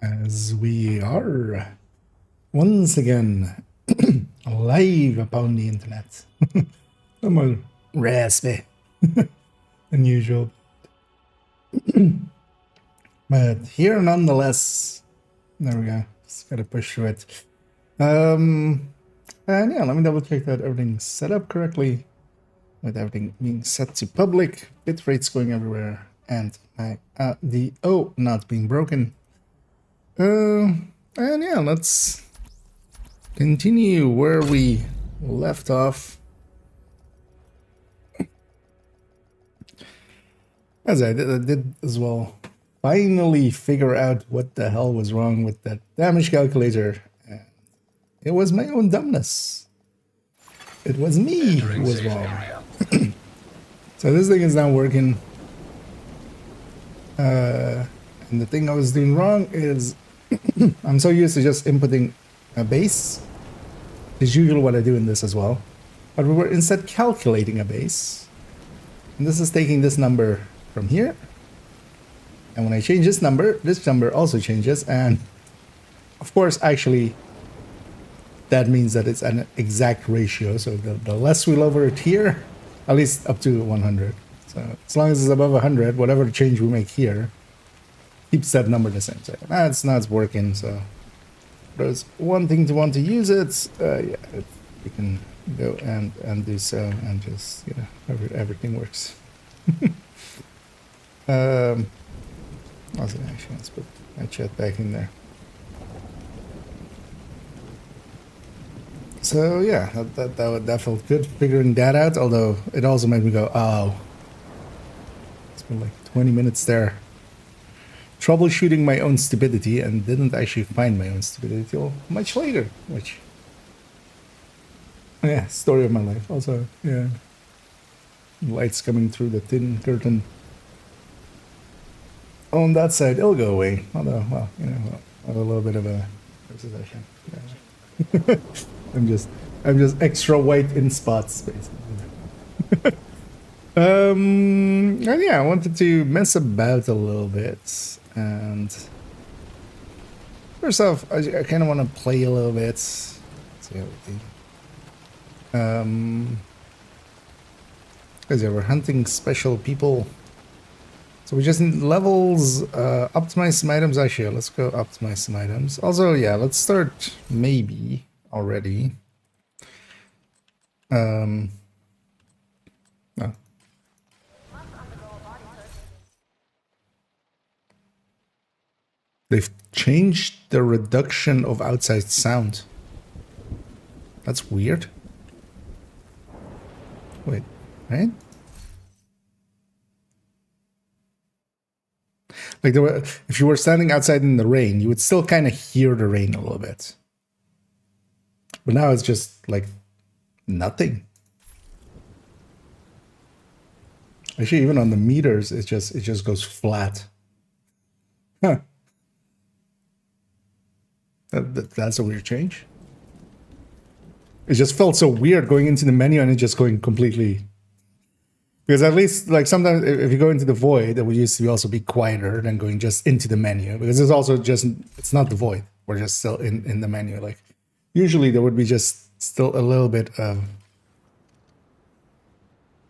As we are once again live upon the internet. I'm more raspy than usual. But here nonetheless. There we go. Just gotta push through it. And yeah, let me double check that everything's set up correctly. With everything being set to public, bit rates going everywhere, and my DO not being broken. And yeah, let's continue where we left off. As I did as well, finally figure out what the hell was wrong with that damage calculator. It was my own dumbness. It was me who was wrong. So this thing is not working. And the thing I was doing wrong is I'm so used to just inputting a base. It's usually what I do in this as well. But we were instead calculating a base. And this is taking this number from here. And when I change this number also changes. And of course, actually, that means that it's an exact ratio. So the less we lower it here, at least up to 100. So as long as it's above 100, whatever change we make here keeps that number the same. So that's not working. So there's one thing to want to use it. Yeah, you can go and do so, and just, you know, everything works. Also, actually, let's put my chat back in there. So yeah, that felt good figuring that out. Although it also made me go, oh, it's been like 20 minutes there troubleshooting my own stupidity, and didn't actually find my own stupidity till much later. Which, yeah, story of my life. Also, yeah, lights coming through the thin curtain on that side. It'll go away. Although, well, you know, I have a little bit of a obsession. Yeah. I'm just extra white in spots, basically. And yeah, I wanted to mess about a little bit, and first off, I kind of want to play a little bit. Let's see how we do. Because yeah, we're hunting special people, so we just need levels. Optimize some items. Actually, let's go optimize some items. Also, yeah, let's start maybe already. No. They've changed the reduction of outside sound. That's weird. Wait, right? Like there were, if you were standing outside in the rain, you would still kind of hear the rain a little bit. But now it's just like nothing. Actually, even on the meters, it just goes flat. Huh. That's a weird change. It just felt so weird going into the menu and it just going completely. Because at least, like, sometimes if you go into the void, it would used to also be quieter than going just into the menu. Because it's also just, it's not the void. We're just still in the menu. Like, usually there would be just still a little bit of,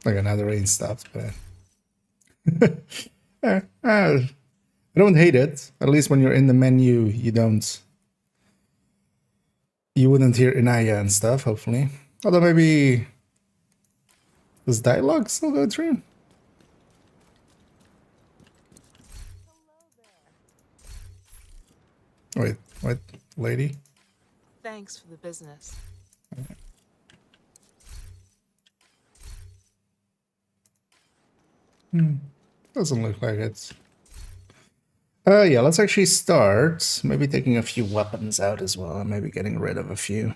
like, another rain stops, but I don't hate it. At least when you're in the menu, you wouldn't hear Inaya and stuff, hopefully. Although maybe, does dialogue still go through? Wait, what, lady? Thanks for the business. Doesn't look like it's. Yeah, let's actually start. Maybe taking a few weapons out as well, and maybe getting rid of a few.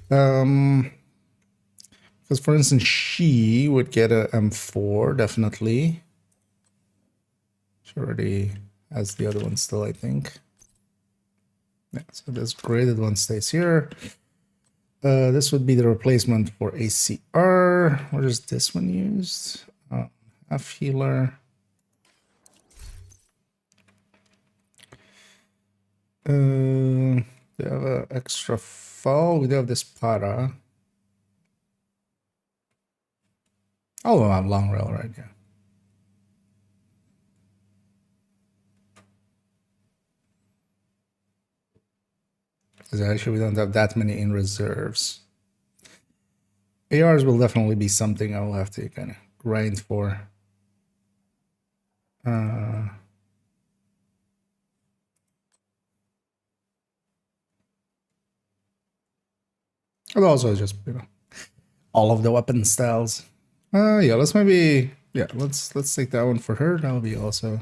Because for instance, she would get a M4, definitely. She already has the other one still, I think. Yeah, so this graded one stays here. This would be the replacement for ACR. What is this one used? F healer. Do we have an extra fall? We do have this para. Oh, I have long rail right here. Because actually we don't have that many in reserves. ARs will definitely be something I will have to kind of grind for. But also just, you know, all of the weapon styles. Yeah, let's take that one for her. That'll be also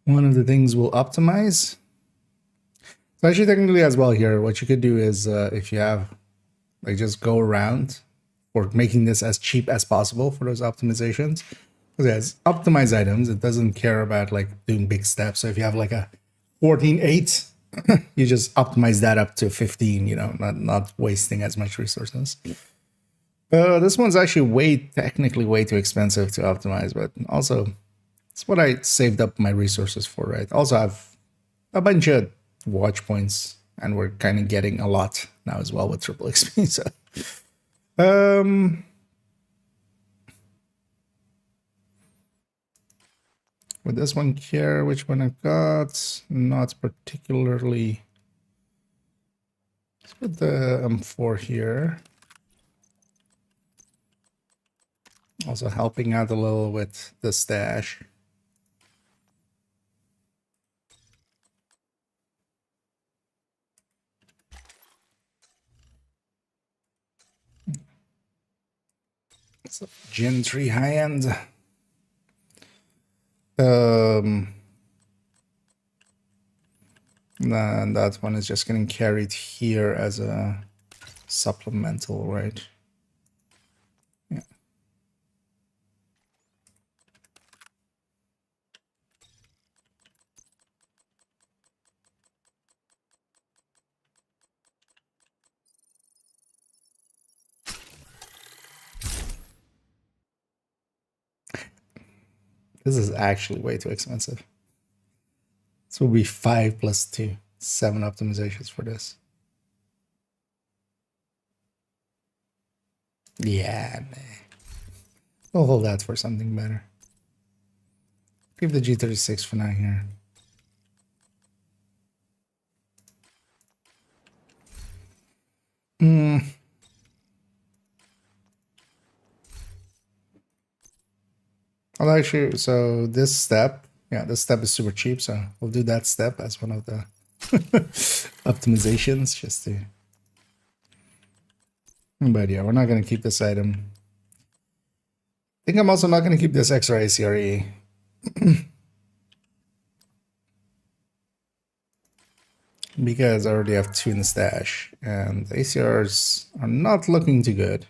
one of the things we'll optimize. So actually technically as well here, what you could do is if you have, like, just go around for making this as cheap as possible for those optimizations. Because it has optimized items, it doesn't care about like doing big steps. So if you have like a 14.8, you just optimize that up to 15, you know, not wasting as much resources. This one's actually technically way too expensive to optimize, but also it's what I saved up my resources for, right? Also, I have a bunch of watch points, and we're kind of getting a lot now as well with triple XP. So, with this one here, which one I've got? Not particularly. Let's put the M4 here. Also helping out a little with the stash. It's a Gen 3 high end. And that one is just getting carried here as a supplemental, right? Yeah. This is actually way too expensive. This will be 5 plus 2, 7 optimizations for this. Yeah, nah. We'll hold that for something better. Keep the G36 for now here. Well, actually, so this step is super cheap, so we'll do that step as one of the optimizations, just to... But yeah, we're not going to keep this item. I think I'm also not going to keep this extra ACRE. Because I already have 2 in the stash, and the ACRs are not looking too good.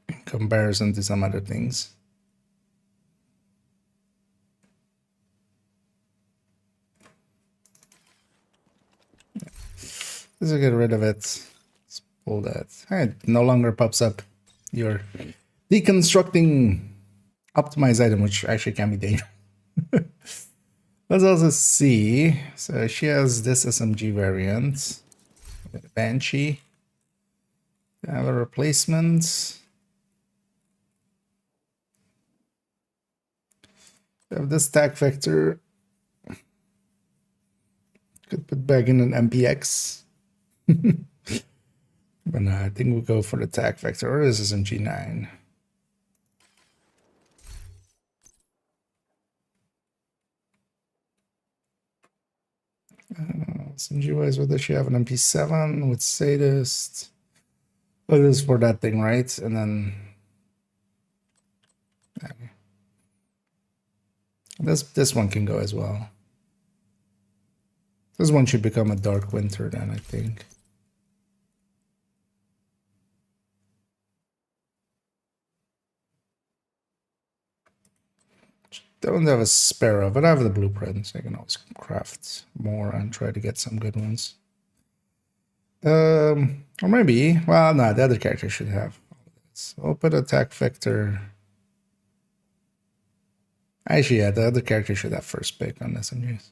In comparison to some other things. Let's get rid of it. Let's pull that. It no longer pops up your deconstructing optimized item, which actually can be dangerous. Let's also see. So she has this SMG variant. Banshee. Have a replacement. Have this tag vector. Could put back in an MPX. But no, I think we'll go for the tag vector, or is this SMG9? SMG wise, what does she have? An MP7 with sadist. But it is for that thing, right? And then okay. This one can go as well. This one should become a dark winter then, I think. Don't have a sparrow, but I have the blueprints. I can always craft more and try to get some good ones. Or maybe, well, no, the other character should have. So I'll put attack vector Actually, yeah, the other character should have first pick on SMGs.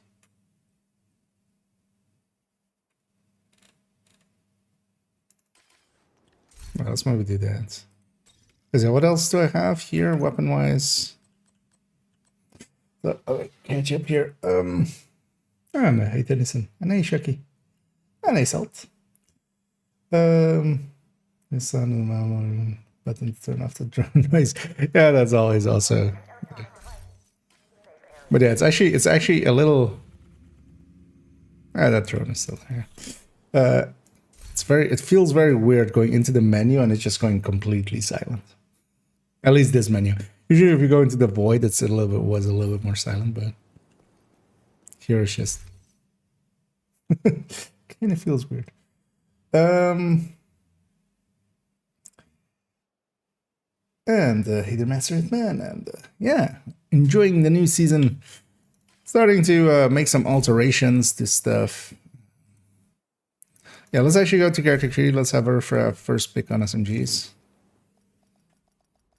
Well, let's maybe do that. Because what else do I have here, weapon-wise? So, oh, catch up here. Oh, no, hey, Tennyson. And hey, Shucky. And hey, Salt. The sound of the mouth button to turn off the drone noise. Yeah, that's always also. But yeah, it's actually a little. Ah, that drone is still there. It feels very weird going into the menu and it's just going completely silent. At least this menu. Usually, if you go into the void, was a little bit more silent, but here it's just kind of feels weird. And Hater Master Hitman, and yeah, enjoying the new season. Starting to make some alterations to stuff. Yeah, let's actually go to character tree. Let's have her for a first pick on SMGs.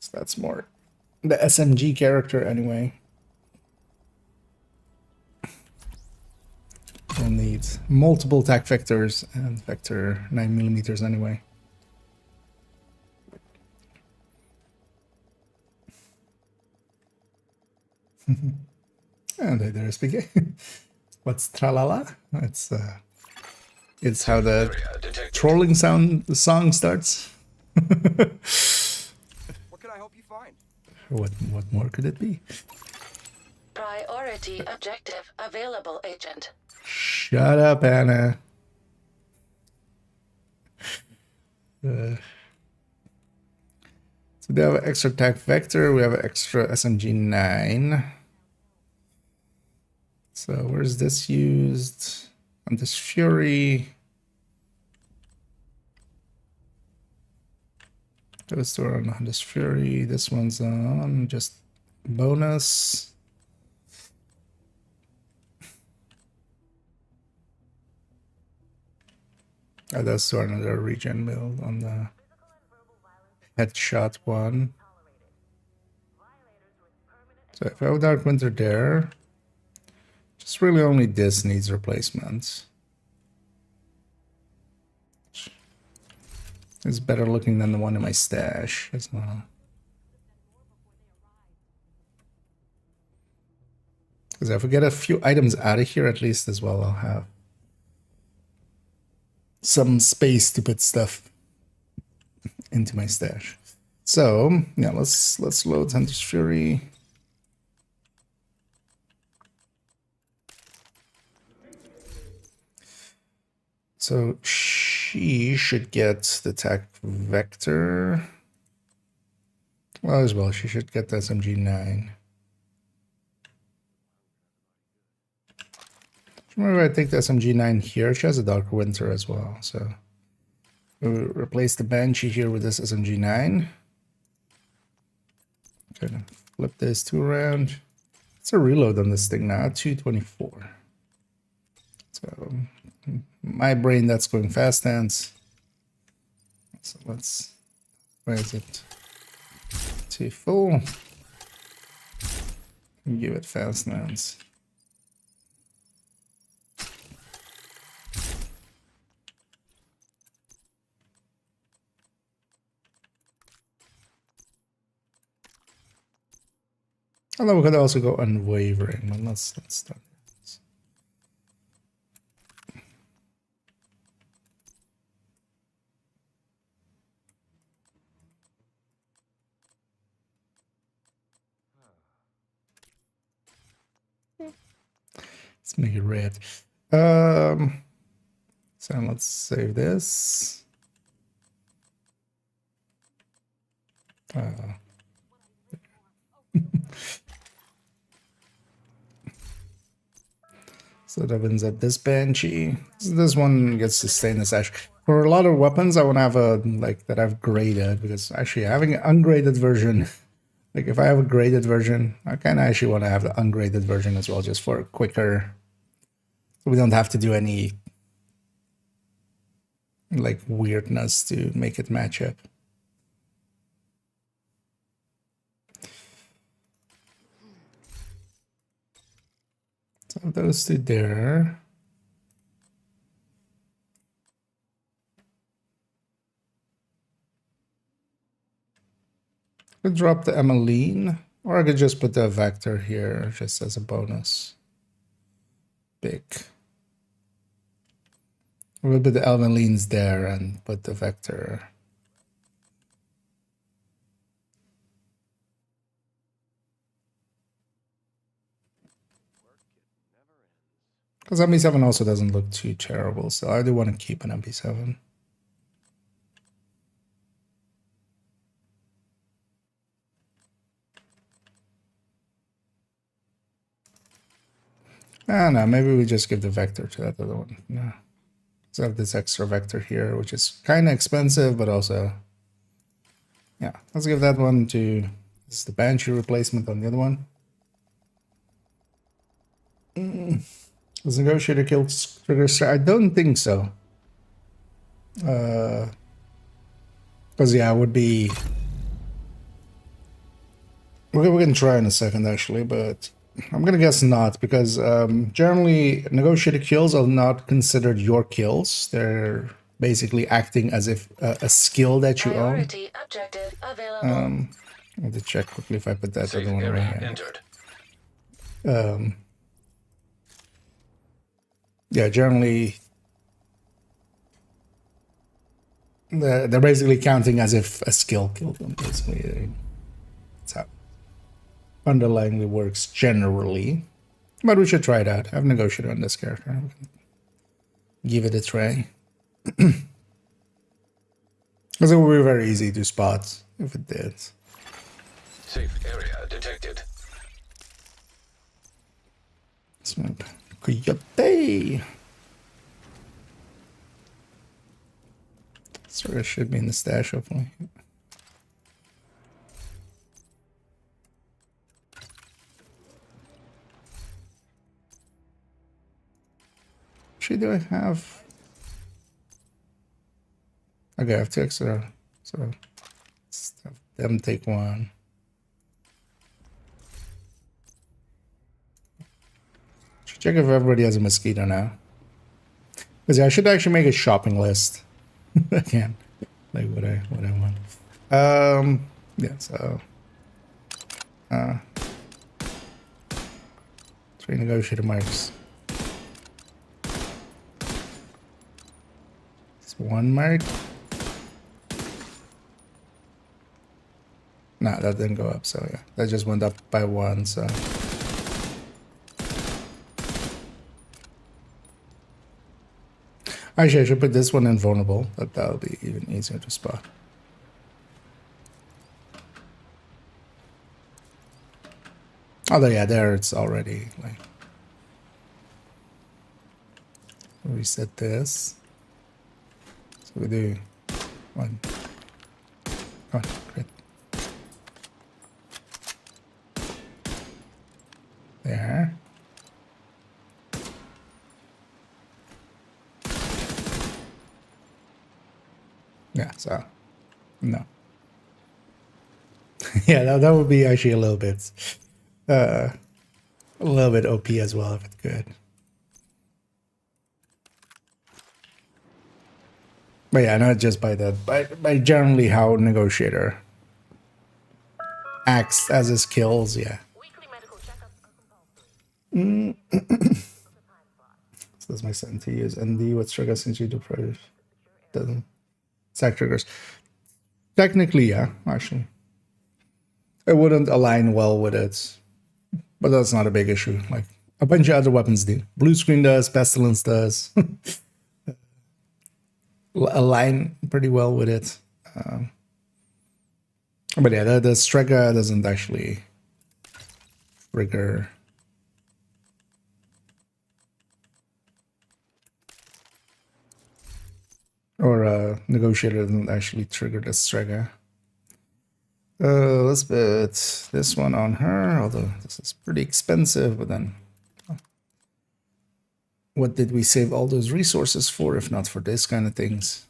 So that's more the SMG character anyway. We'll need multiple attack vectors and vector 9mm anyway. And there's PK. What's tralala? It's how the trolling song starts. What can I help you find? What more could it be? Priority objective available, Agent. Shut up, Anna. So we have an extra attack vector. We have an extra SMG 9. So where's this used? On this Fury. Those two are on this Fury. This one's on just bonus. Those two are another regen build on the headshot one. So if I have Dark Winter there, just really only this needs replacement. It's better looking than the one in my stash as well. Because if we get a few items out of here, at least as well, I'll have some space to put stuff into my stash. So yeah, let's load Hunter's Fury. So she should get the attack vector. Well, as well, she should get the SMG 9. Remember, I take the SMG 9 here. She has a Dark Winter as well, so we'll replace the Banshee here with this SMG 9. Okay, flip this 2 around. It's a reload on this thing now, 224. So my brain, that's going fast hands. So let's raise it to full. And give it fast hands. Although we could also go unwavering, but let's start this. Let's make it red. So let's save this. So that opens up this Banshee. This one gets to stay in the stash. For a lot of weapons, I want to have a that I've graded, because actually having an ungraded version, like if I have a graded version, I kind of actually want to have the ungraded version as well, just for a quicker. So we don't have to do any like weirdness to make it match up. So those two there. I could drop the Emmeline, or I could just put the vector here just as a bonus. Big. We'll put the Emmeline's there and put the vector. Because MP7 also doesn't look too terrible, so I do want to keep an MP7. Ah, no, maybe we just give the vector to that other one. No. Let's have this extra vector here, which is kind of expensive, but also... Yeah, let's give that one to... This is the Banshee replacement on the other one. Does Negotiator kill trigger? I don't think so. Because, yeah, it would be... We're going to try in a second, actually, but I'm going to guess not, because generally, Negotiator kills are not considered your kills. They're basically acting as if a skill that you own. Priority objective available. I have to check quickly if I put that Safe other one away area here. entered. Yeah, generally, they're basically counting as if a skill killed them, basically. That's how it underlyingly works generally. But we should try it out. I've negotiated on this character. Give it a try. Because it would be very easy to spot if it did. Safe area detected. Smoke. Coyote! Sort of should be in the stash, hopefully. Actually, do I have... Okay, I have 2 extra, so let's have them take 1. Should check if everybody has a mosquito now. Because I should actually make a shopping list. Again, like what I want. Yeah, so 3 negotiator marks. It's 1 mark. Nah, that didn't go up, so yeah. That just went up by 1, so. Actually, I should put this one in vulnerable. That'll be even easier to spot. Although, yeah, there it's already like... Reset this. So we do 1. Oh, great. There. Yeah, so, no. Yeah, that would be actually a little bit OP as well if it could. But yeah, not just by that, by generally how Negotiator acts as his kills, yeah. So that's my setting to use ND with trigger since you do pressure. Doesn't. Stack triggers. Technically, yeah, actually. It wouldn't align well with it. But that's not a big issue. Like, a bunch of other weapons do. Blue screen does, Pestilence does. Align pretty well with it. But yeah, the Strega doesn't actually trigger. Or Negotiator doesn't actually trigger the Strega. Let's put this one on her, although this is pretty expensive, but then what did we save all those resources for if not for this kind of things?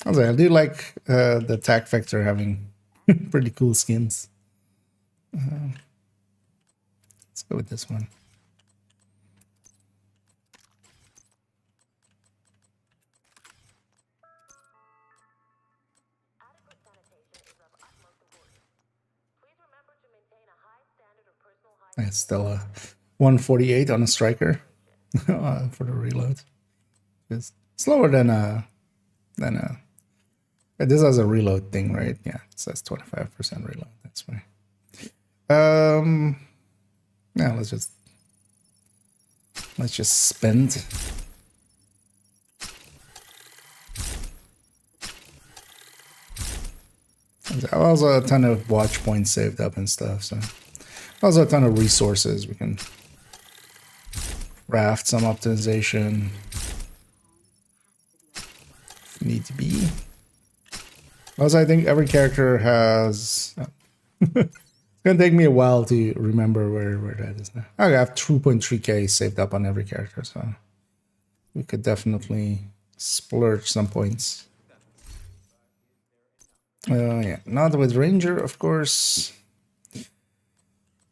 Also, I do like the attack vector having pretty cool skins. Let's go with this one. It's still a 148 on a striker for the reload. It's slower than a this has a reload thing, right? Yeah, it says 25% reload. That's fine. Yeah, let's just spend. There's also a ton of watch points saved up and stuff, so also a ton of resources. We can craft some optimization if need to be. Also, I think every character has... it's gonna take me a while to remember where that is now. Okay, I have 2.3k saved up on every character, so we could definitely splurge some points. Yeah, not with Ranger, of course.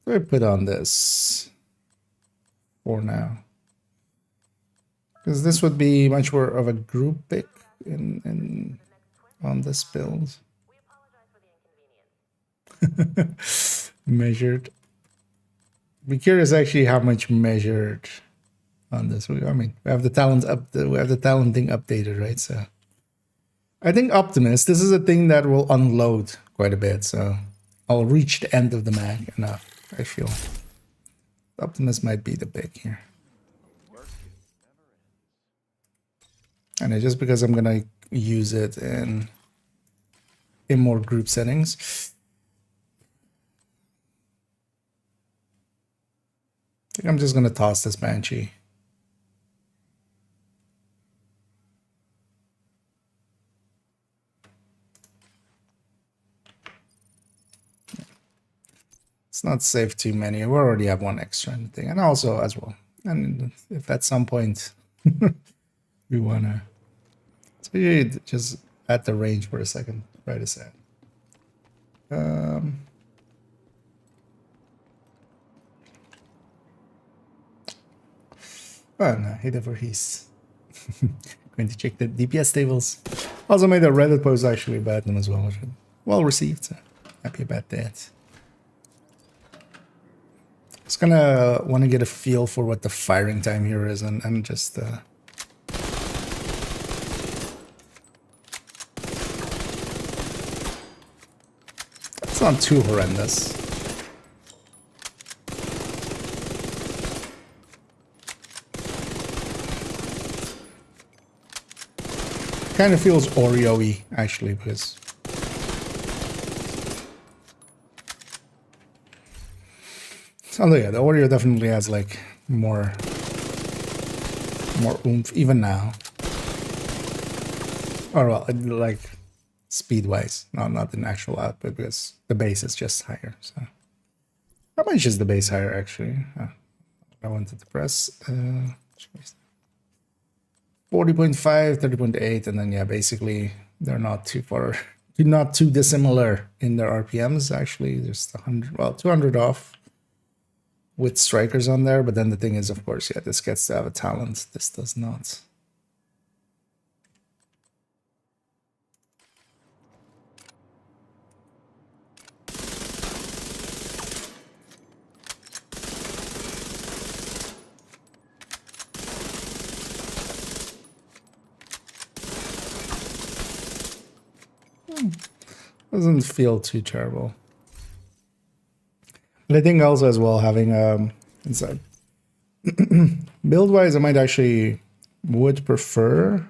I put on this for now, because this would be much more of a group pick in on this build. Measured. Be curious actually how much measured on this. I mean, we have the talent up. We have the talent thing updated, right? So I think Optimist. This is a thing that will unload quite a bit. So I'll reach the end of the mag enough. I feel Optimist might be the pick here. And it's just because I'm gonna use it in more group settings. I think I'm just gonna toss this Banshee. It's not save too many. We already have one extra in the thing, and also as well. And if at some point we wanna, so you just at the range for a second, try this out. Oh no, hit over his. Going to check the DPS tables. Also made a Reddit post actually about them as well, which was well received. So happy about that. Just gonna want to get a feel for what the firing time here is, and just it's not too horrendous. Kind of feels Oreo-y actually, because although yeah, the Oreo definitely has like more oomph even now. Or well, like speed-wise, not the actual output, because the base is just higher. So how much is the base higher actually? I wanted to press 40.5, 30.8, and then yeah, basically they're not too far, not too dissimilar in their RPMs. Actually, just 100, well, 200 off with strikers on there. But then the thing is, of course, yeah, this gets to have a talent. This does not. Doesn't feel too terrible. But I think also as well having inside build wise, I might actually would prefer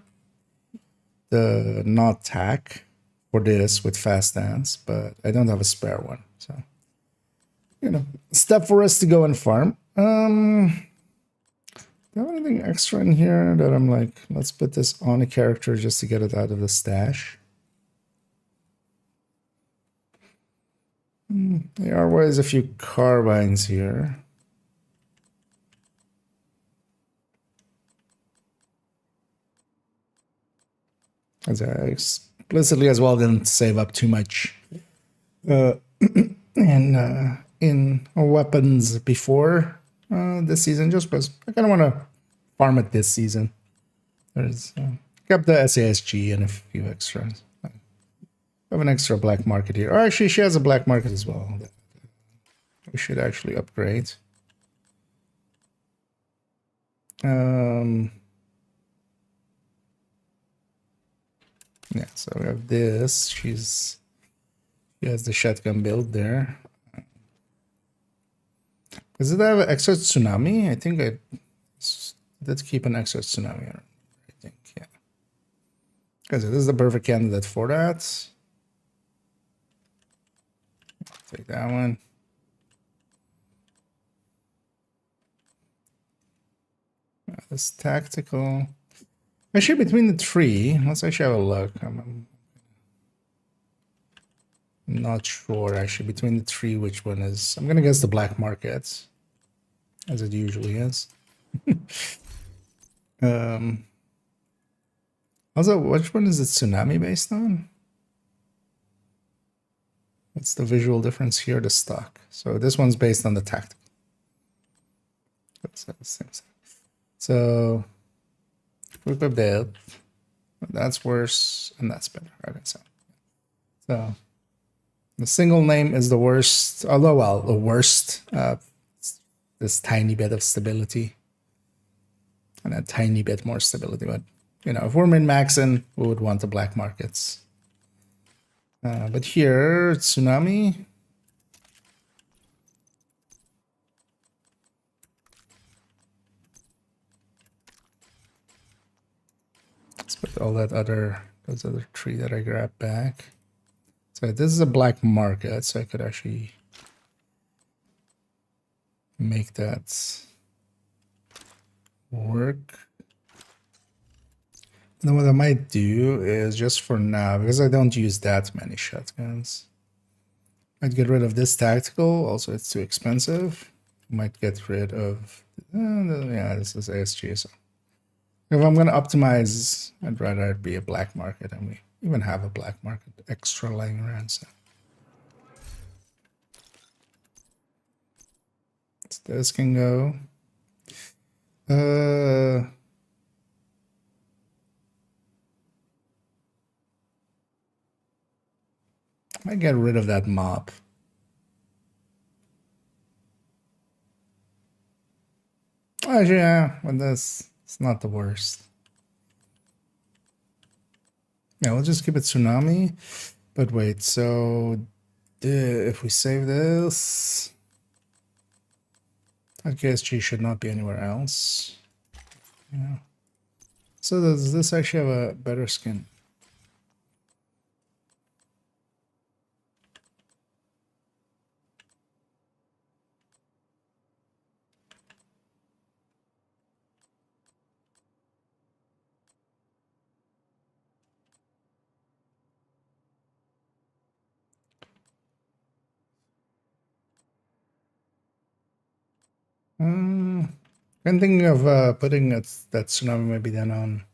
the not tack for this with fast dance, but I don't have a spare one, so you know, step for us to go and farm. Do I have anything extra in here that I'm like, let's put this on a character just to get it out of the stash? There are always a few carbines here. As I explicitly as well didn't save up too much in in weapons before this season, just because I kind of want to farm it this season. There's kept the SASG and a few extras. I have an extra black market here. Or actually, she has a black market as well. That we should actually upgrade. Yeah, so we have this. She has the shotgun build there. Does it have an extra tsunami? I think I did keep an extra tsunami. I think, yeah. Because this is the perfect candidate for that. Take that one. This tactical. Actually, between the three, let's actually have a look. I'm not sure actually between the three which one is. I'm gonna guess the black market, as it usually is. Also, which one is it tsunami based on? What's the visual difference here? The stock. So this one's based on the tactical. So we equip that. That's worse, and that's better. Okay, so the single name is the worst. Although, well, the worst. This tiny bit of stability, and a tiny bit more stability. But you know, if we're min-maxing, we would want the black markets. But here, tsunami. Let's put all those other three that I grabbed back. So this is a black market, so I could actually make that work. And then what I might do is, just for now, because I don't use that many shotguns, I'd get rid of this tactical. Also, it's too expensive. Might get rid of yeah, this is ASG. So if I'm gonna optimize, I'd rather it be a black market, and we even have a black market extra lying around. So this can go. I get rid of that mob. Actually, yeah, with this, it's not the worst. Yeah, we'll just keep it tsunami. But wait, so if we save this, KSG should not be anywhere else. Yeah. So does this actually have a better skin? I'm thinking of putting that tsunami maybe then on.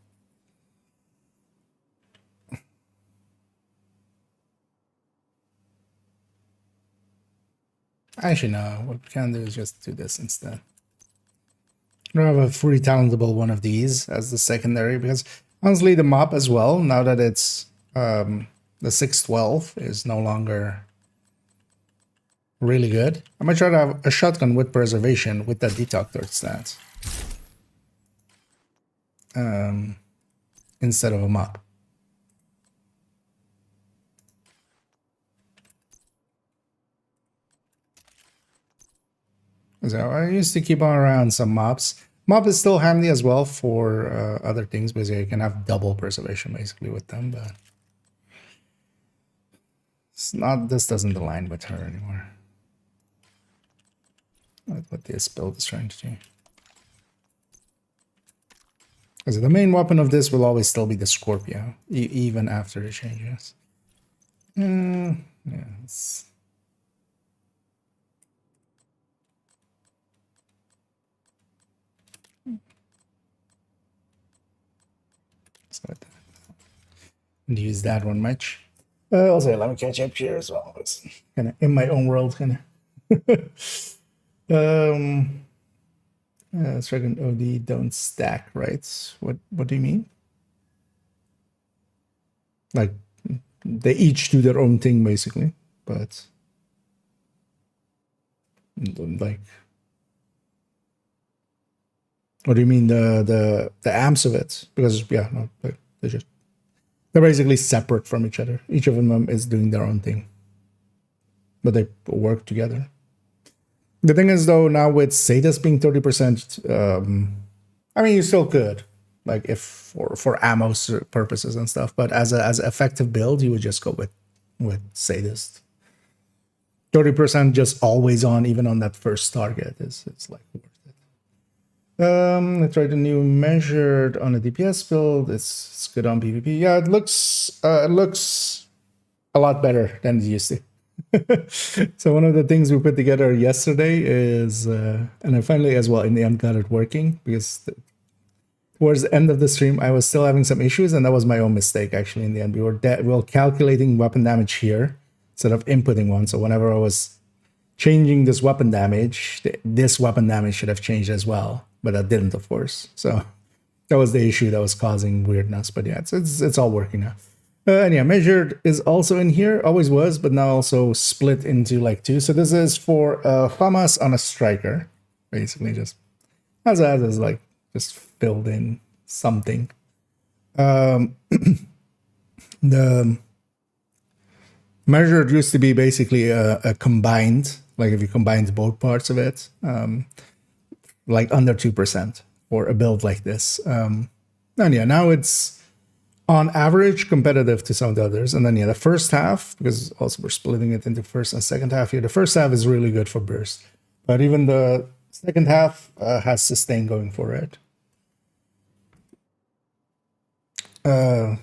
Actually, no. What we can do is just do this instead. I don't have a fully talentable one of these as the secondary, because honestly, the mop as well, now that it's the 612 is no longer really good. I might try to have a shotgun with preservation with that detector stat instead of a mop. So I used to keep on around some mops. Mop is still handy as well for other things, because you can have double preservation basically with them, but it's not. This doesn't align with her anymore. What this build is trying to do. Because the main weapon of this will always still be the Scorpio, even after the changes. Yeah, it's... So and use that one much. Also, let me catch up here as well. It's kind of in my own world, kind of. Second OD don't stack, right? What do you mean? Like they each do their own thing basically, but like, what do you mean the amps of it? Because yeah, no, they're basically separate from each other. Each of them is doing their own thing, but they work together. The thing is, though, now with Sadist being 30%, I mean, you still could, like, if for ammo purposes and stuff. But as an effective build, you would just go with Sadist. 30% just always on, even on that first target, it's like worth it. I tried the new measured on a DPS build. It's good on PvP. Yeah, it looks a lot better than it used to. So one of the things we put together yesterday is, and I finally as well in the end got it working, because towards the end of the stream I was still having some issues, and that was my own mistake actually. In the end, we were calculating weapon damage here instead of inputting one. So whenever I was changing this weapon damage, this weapon damage should have changed as well, but that didn't, of course. So that was the issue that was causing weirdness. But yeah, it's all working now. And yeah, measured is also in here, always was, but now also split into like two. So this is for FAMAS on a striker, basically just as like just filled in something. The measured used to be basically a combined, like if you combined both parts of it, like under 2% for a build like this. And yeah, now it's on average competitive to some of the others. And then yeah, the first half, because also we're splitting it into first and second half here, the first half is really good for burst, but even the second half has sustain going for it. So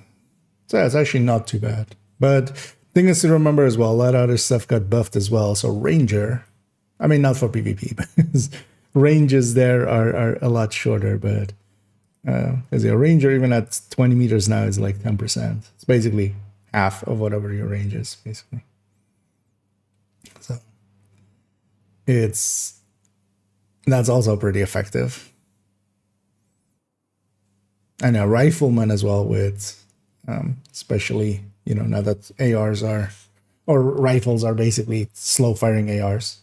yeah, it's actually not too bad. But thing is to remember as well, a lot of other stuff got buffed as well. So Ranger, I mean, not for PvP, but ranges there are a lot shorter, but because your Ranger even at 20 meters now is like 10%. It's basically half of whatever your range is, basically. So that's also pretty effective. And a Rifleman as well, with especially, you know, now that ARs are, or rifles are basically slow firing ARs.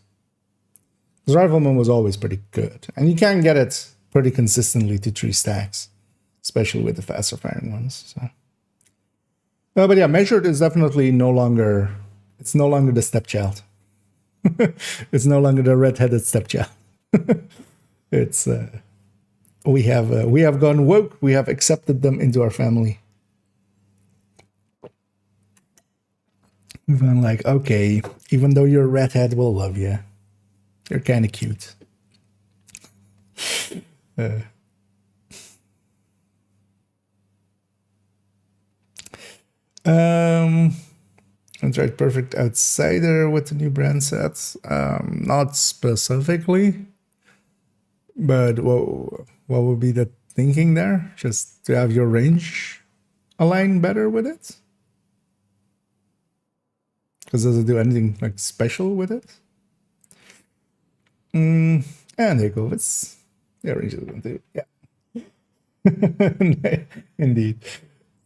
Because Rifleman was always pretty good, and you can get it pretty consistently to 3 stacks, especially with the faster firing ones. So, but yeah, measured is definitely no longer. It's no longer the stepchild. It's no longer the red-headed stepchild. It's we have gone woke. We have accepted them into our family. We've been like, okay, even though you're a redhead, we'll love you. You're kind of cute. That's right, perfect outsider with the new brand sets. Not specifically, but what would be the thinking there? Just to have your range align better with it? Because does it do anything like special with it? And there you go. It's yeah, range is going to yeah. Indeed,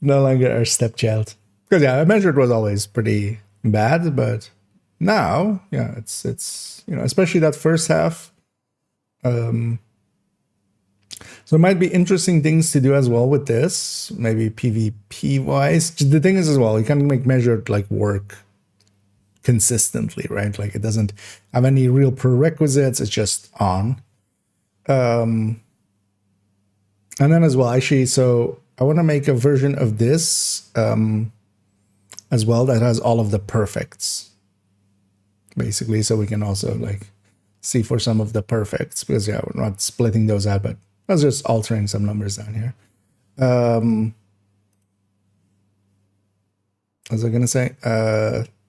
no longer our stepchild. Because yeah, measured was always pretty bad, but now yeah, it's you know, especially that first half. So it might be interesting things to do as well with this, maybe PvP wise. The thing is as well, you can make measured like work consistently, right? Like it doesn't have any real prerequisites, it's just on. And then as well, actually, so I want to make a version of this as well that has all of the perfects, basically, so we can also like see for some of the perfects, because yeah, we're not splitting those out, but I was just altering some numbers down here. What was I gonna say?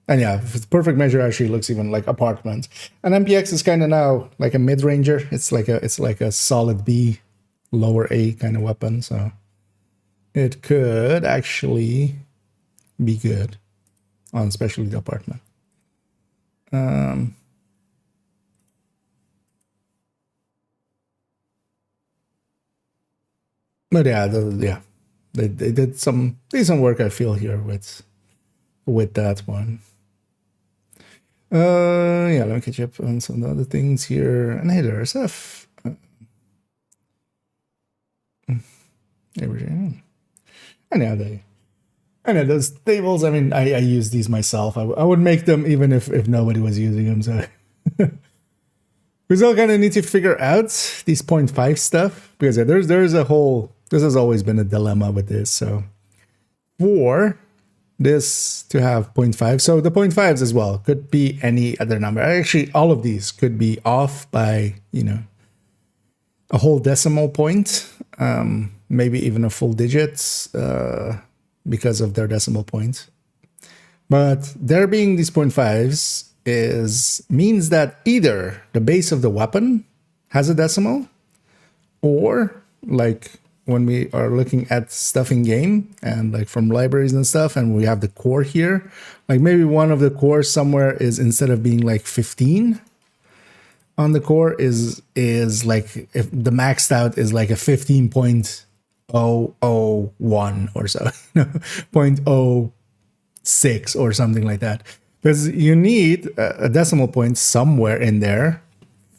And yeah, the perfect measure actually looks even like apartment. And MPX is kind of now like a mid-ranger. It's like a solid B, lower A kind of weapon. So it could actually be good on especially the apartment. But yeah, they did some decent work, I feel, here with that one. Yeah, let me catch up on some other things here. And hey, there's stuff. Everything. I know those tables. I mean, I use these myself. I would make them even if nobody was using them. So we still kind of need to figure out these 0.5 stuff, because there's a whole. This has always been a dilemma with this. So for this to have 0.5, so the 0.5s as well could be any other number. Actually, all of these could be off by a whole decimal point, maybe even a full digit, because of their decimal point. But there being these 0.5s means that either the base of the weapon has a decimal, or like when we are looking at stuff in game and like from libraries and stuff, and we have the core here, like maybe one of the cores somewhere is, instead of being like 15 on the core, is like, if the maxed out is like a 15.001 or so, 0.06 or something like that, because you need a decimal point somewhere in there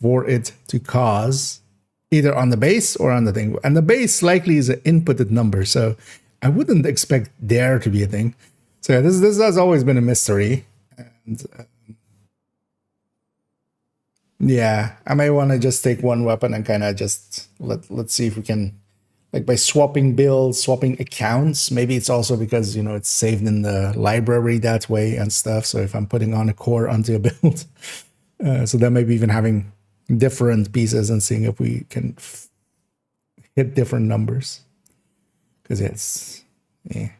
for it to cause either on the base or on the thing. And the base likely is an inputted number, so I wouldn't expect there to be a thing. So yeah, this has always been a mystery. And yeah, I may want to just take one weapon and kind of just let's see if we can, like, by swapping builds, swapping accounts. Maybe it's also because it's saved in the library that way and stuff. So if I'm putting on a core onto a build, so then maybe even having different pieces and seeing if we can hit different numbers, because yeah.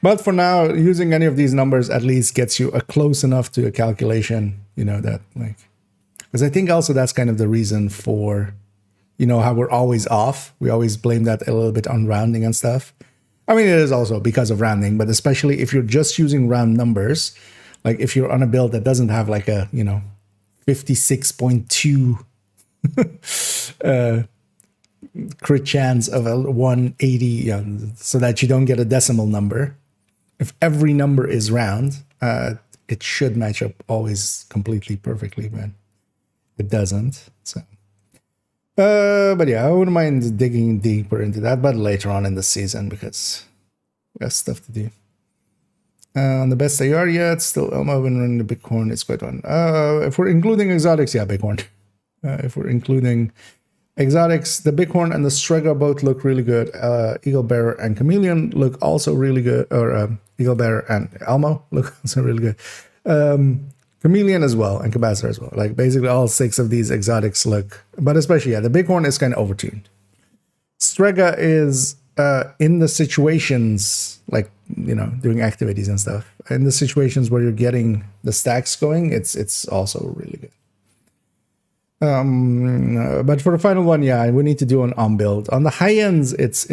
But for now, using any of these numbers at least gets you a close enough to a calculation, that, like, because I think also that's kind of the reason for how we're always off. We always blame that a little bit on rounding and stuff. I mean, it is also because of rounding, but especially if you're just using round numbers, like if you're on a build that doesn't have like a 56.2 crit chance of a 180, so that you don't get a decimal number. If every number is round, it should match up always completely perfectly, but it doesn't. So, but yeah, I wouldn't mind digging deeper into that, but later on in the season, because we have stuff to do. On the best AR, yeah, it's still Elmo. When running the Bighorn, it's quite fun. If we're including exotics, yeah, Bighorn. If we're including exotics, the Bighorn and the Strega both look really good. Eagle Bearer and Chameleon look also really good. Or Eagle Bearer and Elmo look also really good. Chameleon as well, and Cabasser as well. Like basically all 6 of these exotics look, but especially, yeah, the Bighorn is kind of overtuned. Strega is in the situations, like, doing activities and stuff. In the situations where you're getting the stacks going, it's also really good. But for the final one, yeah, we need to do an on build. On the high ends, it's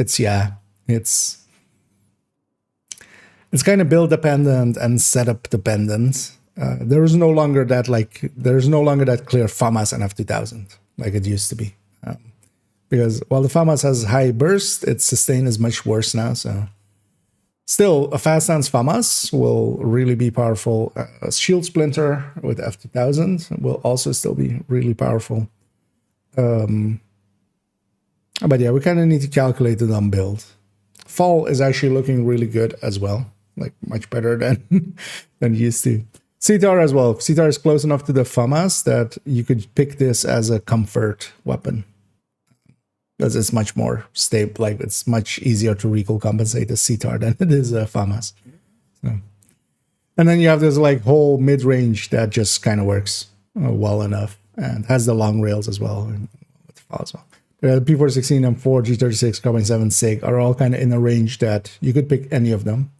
kind of build dependent and setup dependent. There's no longer that clear FAMAS and F2000 like it used to be. Because while the FAMAS has high burst, its sustain is much worse now. So still, a fast stance FAMAS will really be powerful. A shield splinter with F2000 will also still be really powerful. But yeah, we kind of need to calculate the on build. Fall is actually looking really good as well, like much better than used to. CTAR as well. CTAR is close enough to the FAMAS that you could pick this as a comfort weapon, because it's much more stable. Like, it's much easier to recoil compensate a CTAR than it is a FAMAS. So. And then you have this like whole mid-range that just kind of works well enough and has the long rails as well. And with fall as well. The P416, M4, G36, Carbine 7, SIG are all kind of in a range that you could pick any of them.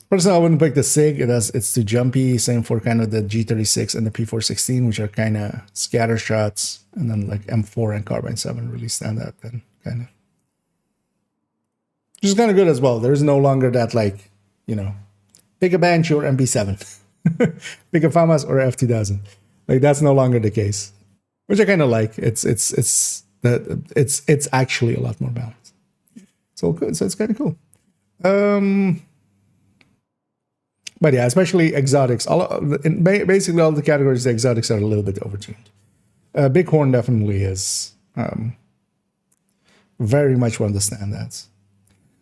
Personally, I wouldn't pick the SIG. It's too jumpy. Same for kind of the G36 and the P416, which are kind of scatter shots. And then like M4 and Carbine 7 really stand out then, kind of. Which is kind of good as well. There's no longer that, like, pick a Banshee or MP7. Pick a FAMAS or F2000. Like, that's no longer the case. Which I kind of like. It's it's actually a lot more balanced. So good. So it's kind of cool. But yeah, especially exotics. Basically, all the categories, the exotics are a little bit overtuned. Bighorn definitely is. Very much understand that.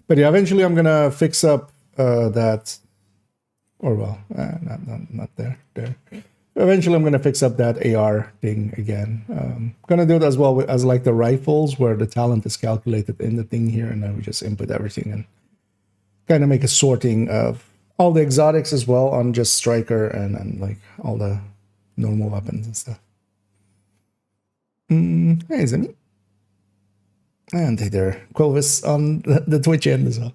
But yeah, eventually I'm gonna fix up that, or well, not there. Eventually I'm gonna fix up that AR thing again. Gonna do it as well as like the rifles, where the talent is calculated in the thing here, and then we just input everything and kind of make a sorting of all the exotics as well on just striker and like all the normal weapons and stuff. Hey, Zimmy. And hey there, Quilvis on the Twitch end as well.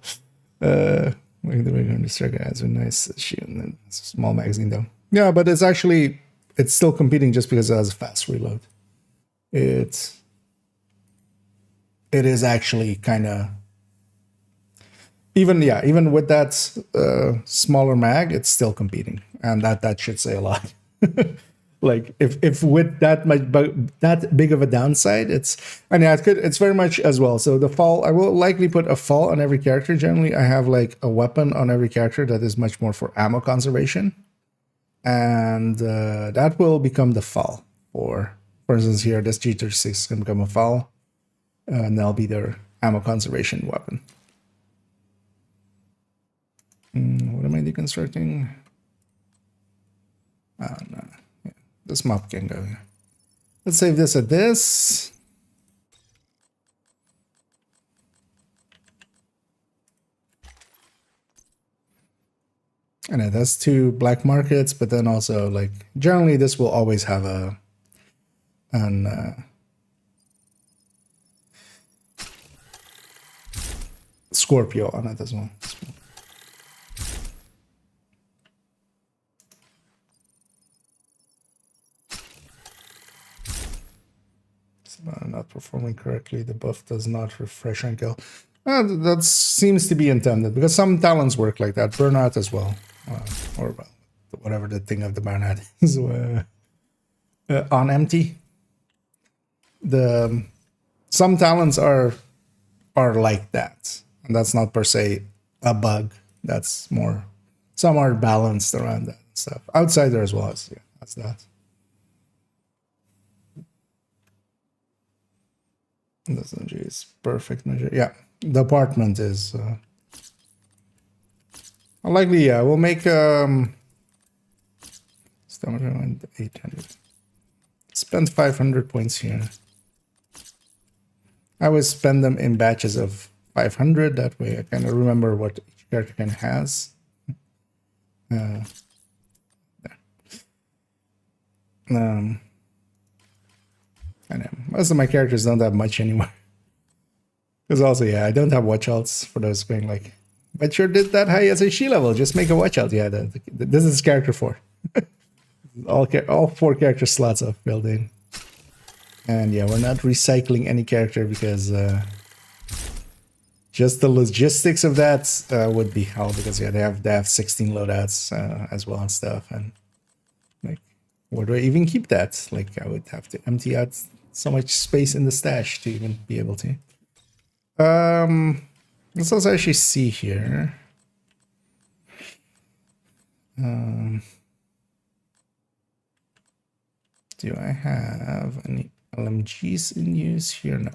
We're going to striker has a nice shoot and then it's a small magazine though. Yeah, but it's still competing just because it has a fast reload. It is actually kind of even with that smaller mag, it's still competing, and that should say a lot. Like if with that big of a downside, it's very much as well. So the fall, I will likely put a fall on every character. Generally, I have like a weapon on every character that is much more for ammo conservation, and that will become the fall. For instance, here this G36 can become a fall, and that'll be their ammo conservation weapon. What am I deconstructing? Oh no. This mop can go here. Let's save this at this. And it has 2 black markets, but then also like generally this will always have an Scorpio on it as well. Not performing correctly, the buff does not refresh and kill. That seems to be intended because some talents work like that. Burnout as well, or well, whatever the thing of the burnout is on empty. Some talents are like that, and that's not per se a bug. That's more some are balanced around that stuff. Outsider as well as that's that. This energy is perfect measure. Yeah, the apartment is likely. Yeah, we'll make stamina and 800. Spend 500 points here. I always spend them in batches of 500. That way, I kind of remember what each character can has. There. I know most of my characters don't have much anymore. Because also, yeah, I don't have watch outs for those going like, but sure did that high as a she level. Just make a watch out. Yeah, this is character 4. all 4 character slots are filled in. And yeah, we're not recycling any character because just the logistics of that would be hell because yeah, they have 16 loadouts as well and stuff. And like, where do I even keep that? Like, I would have to empty out so much space in the stash to even be able to. Let's also actually see here. Do I have any LMGs in use here? No.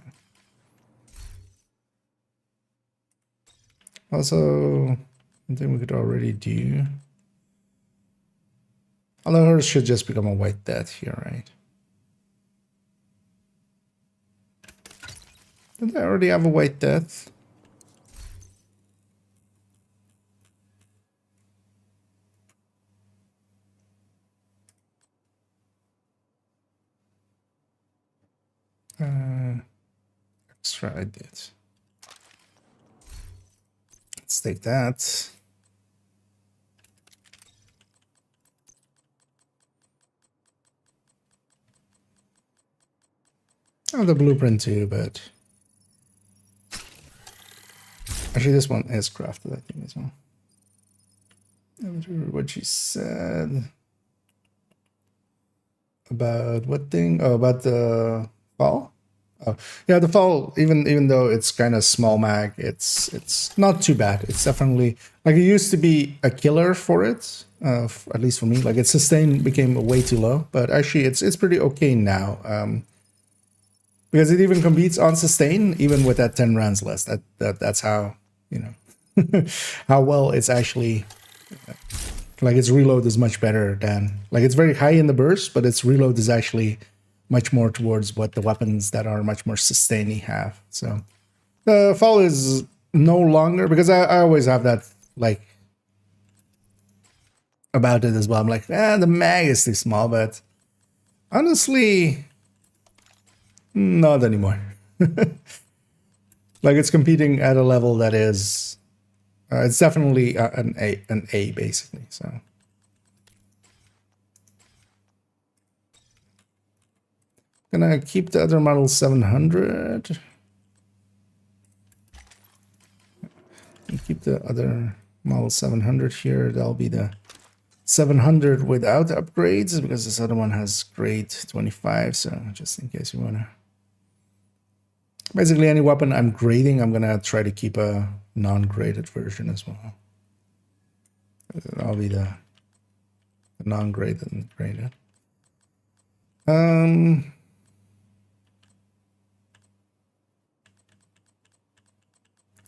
Also, I think we could already do. Although hers should just become a white death here, right? Did I already have a white death? Extra I did. Let's take that. Oh, the blueprint too, but actually this one is crafted, I think, as well. I don't remember what she said about what thing? Oh, about the fall. Yeah, the fall, even though it's kind of small mag, it's not too bad. It's definitely like it used to be a killer for it, at least for me. Like its sustain became way too low, but actually it's pretty okay now. Because it even competes on sustain, even with that 10 rounds less. That's how, you know, how well it's actually, like its reload is much better than, like it's very high in the burst, but its reload is actually much more towards what the weapons that are much more sustaining have. So the fall is no longer, because I always have that like about it as well. I'm like, the mag is too small, but honestly, not anymore. Like it's competing at a level that is, it's definitely an A basically. So gonna keep the other model 700. And keep the other model 700 here. That'll be the 700 without upgrades because this other one has grade 25. So just in case you wanna. Basically, any weapon I'm grading, I'm gonna try to keep a non-graded version as well. That'll be the non-graded and graded.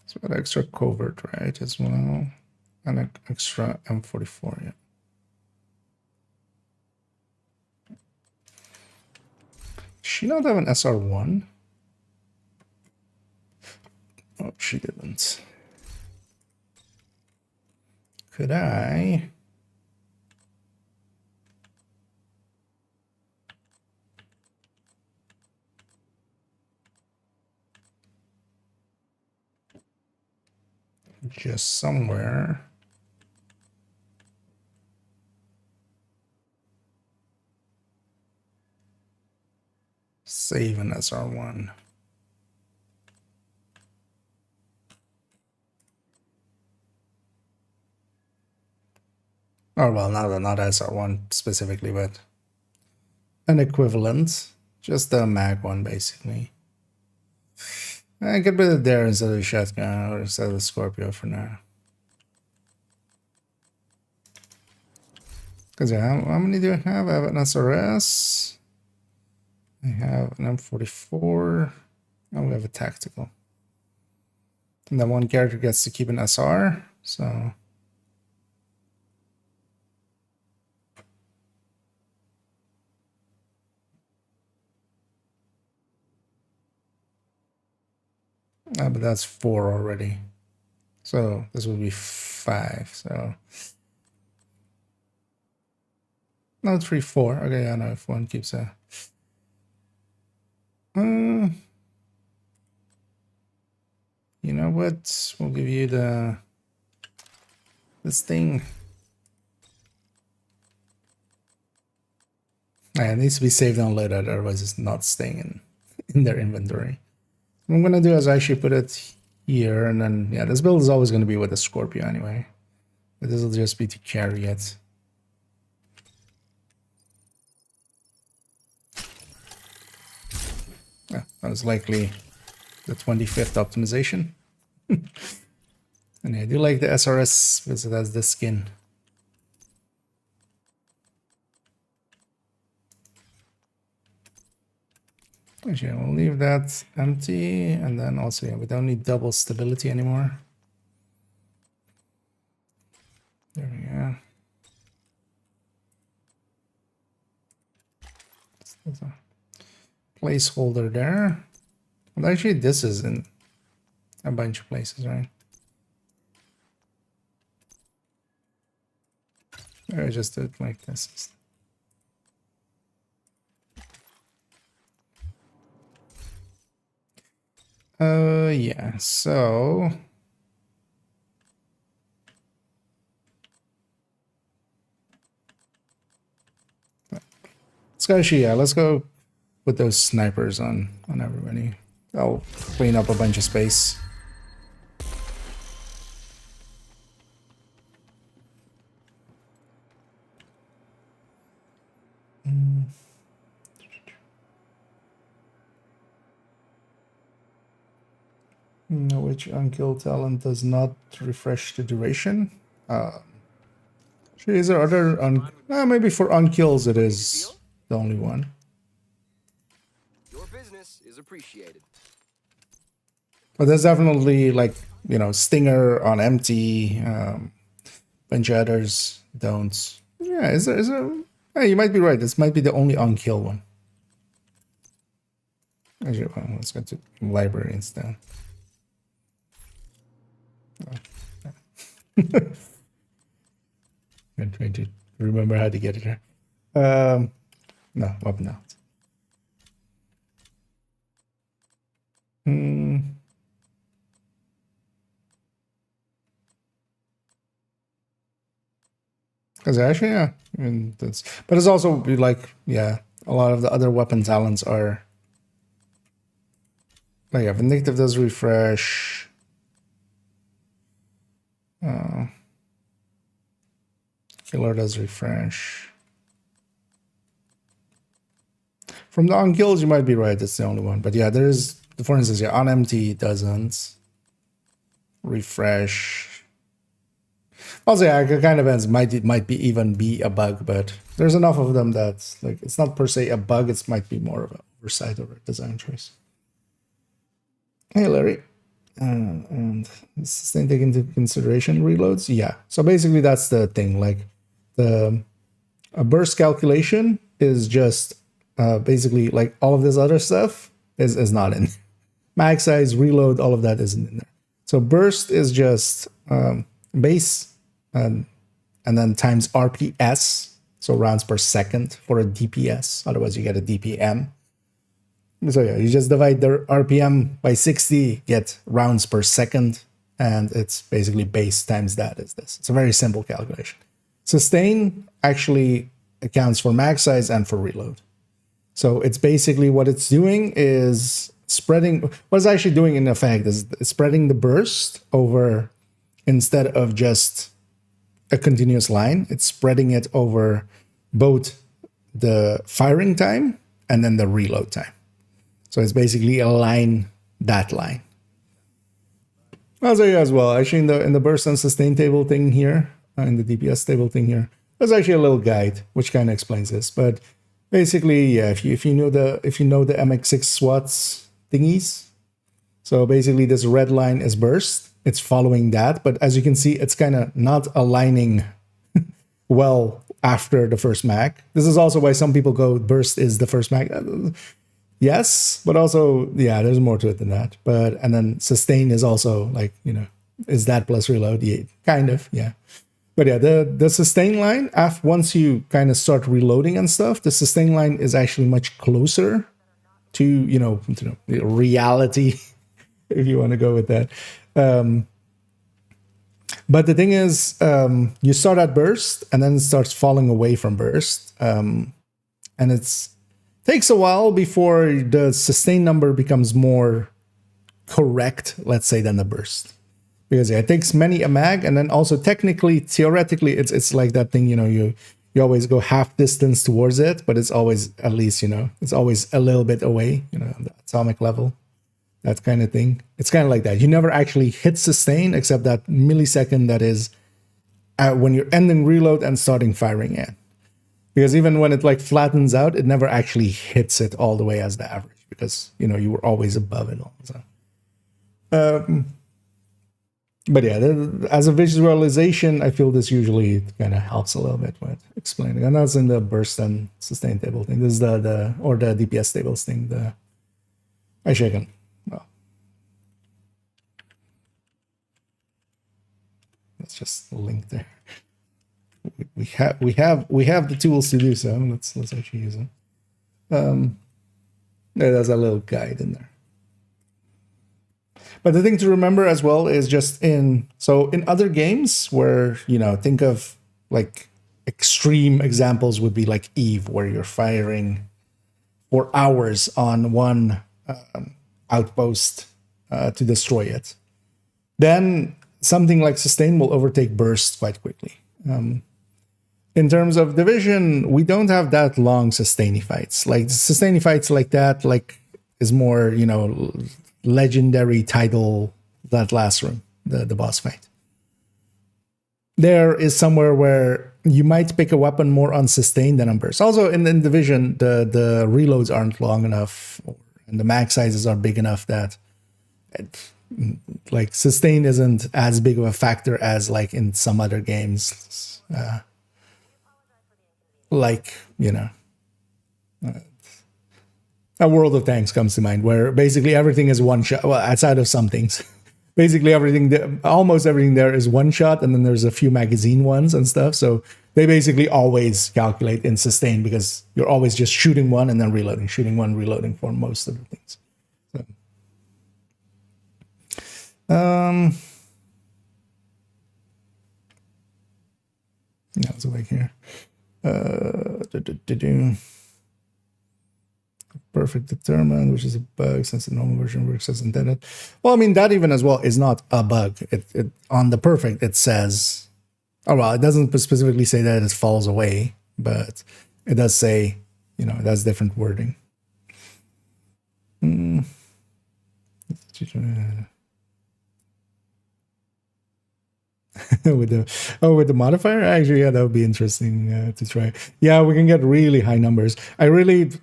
So got extra covert, right, as well, and an extra M44. Yeah. Does she not have an SR1? Oh, she didn't. Could I? Just somewhere. Save an SR1. Oh, well, not SR1 specifically, but an equivalent. Just a mag one, basically. I could put it there instead of the shotgun or instead of the Scorpio for now. Because yeah, how many do I have? I have an SRS. I have an M44. And we have a tactical. And then one character gets to keep an SR. So but that's 4 already. So this would be 5. So no, 3, 4. Okay, I know if one keeps a. You know what? We'll give you this thing. It needs to be saved and loaded, otherwise it's not staying in their inventory. What I'm gonna do is actually put it here, and then yeah, this build is always gonna be with the Scorpio anyway. But this will just be to carry it. Yeah, that was likely the 25th optimization. And I do like the SRS because it has the skin. Actually, we'll leave that empty, and then also, yeah, we don't need double stability anymore. There we go. There's a placeholder there. Well, actually, this is in a bunch of places, right? I just do it like this. Yeah, so let's go actually, yeah, let's go put those snipers on everybody. I'll clean up a bunch of space. Which unkill talent does not refresh the duration. Is there other maybe for unkills it is the only one. Your business is appreciated. But there's definitely like, you know, Stinger on empty, bunch of others don't. Yeah, is there hey, you might be right. This might be the only unkill one. Actually, well, let's go to library instead. I'm trying to remember how to get it here. No, up now. Because actually, yeah, I mean, that's. But it's also like, yeah, a lot of the other weapon talents are. Oh yeah, Vindictive does refresh. Killer does refresh. From the unkills, you might be right. That's the only one. But yeah, there is, for instance, yeah, on empty doesn't refresh. Also, yeah, kind of ends might be even be a bug, but there's enough of them that like it's not per se a bug. It might be more of an oversight or a design choice. Hey, Larry. And sustain take into consideration reloads. Yeah. So basically, that's the thing. Like a burst calculation is just basically like all of this other stuff is not in. Mag size, reload, all of that isn't in there. So burst is just base and then times RPS, so rounds per second for a DPS. Otherwise, you get a DPM. So yeah, you just divide the RPM by 60, get rounds per second, and it's basically base times that is this. It's a very simple calculation. Sustain actually accounts for mag size and for reload. So it's basically what it's doing is spreading, what it's actually doing in effect is spreading the burst over, instead of just a continuous line, it's spreading it over both the firing time and then the reload time. So it's basically a line, that line. I'll show you as well. Actually, in the burst and sustain table thing here, in the DPS table thing here, there's actually a little guide which kind of explains this. But basically, yeah, if you know the MX6 SWATs thingies, so basically this red line is burst. It's following that, but as you can see, it's kind of not aligning well after the first mag. This is also why some people go burst is the first mag. Yes, but also, yeah, there's more to it than that. But, and then sustain is also like, you know, is that plus reload? Yeah, kind of, yeah. But yeah, the sustain line, once you kind of start reloading and stuff, the sustain line is actually much closer to, you know, reality, if you want to go with that. But the thing is, you start at burst and then it starts falling away from burst. And it's takes a while before the sustain number becomes more correct, let's say, than the burst. Because yeah, it takes many a mag, and then also technically, theoretically, it's like that thing, you know, you always go half distance towards it, but it's always at least, you know, it's always a little bit away, you know, on the atomic level. That kind of thing. It's kind of like that. You never actually hit sustain except that millisecond that is when you're ending reload and starting firing in. Because even when it like flattens out, it never actually hits it all the way as the average, because, you know, you were always above it all. So. But yeah, as a visualization, I feel this usually kind of helps a little bit with explaining. And that's in the burst and sustain table thing. This is the DPS tables thing. Actually, I can. Well, let's just link there. We have the tools to do so. Let's actually use them. There's a little guide in there. But the thing to remember as well is just in other games where, you know, think of like extreme examples would be like Eve, where you're firing for hours on one outpost to destroy it. Then something like sustain will overtake burst quite quickly. In terms of division, we don't have that long sustainy fights. Like sustainy fights like that, like is more, you know, legendary title that last room, the boss fight. There is somewhere where you might pick a weapon more on sustain than on burst. Also, in Division, the reloads aren't long enough, and the mag sizes are big enough that like sustain isn't as big of a factor as like in some other games. Like, you know, a World of Tanks comes to mind, where basically everything is one shot. Well, outside of some things, basically everything, almost everything there is one shot, and then there's a few magazine ones and stuff. So they basically always calculate in sustain because you're always just shooting one and then reloading, shooting one, reloading for most of the things. So, yeah, let's go back here. Perfect determined, which is a bug since the normal version works as intended. Well, I mean, that even as well is not a bug. It on the perfect, it says, oh, well, it doesn't specifically say that it falls away, but it does say, you know, that's different wording. with the modifier, actually, yeah, that would be interesting to try. Yeah, we can get really high numbers.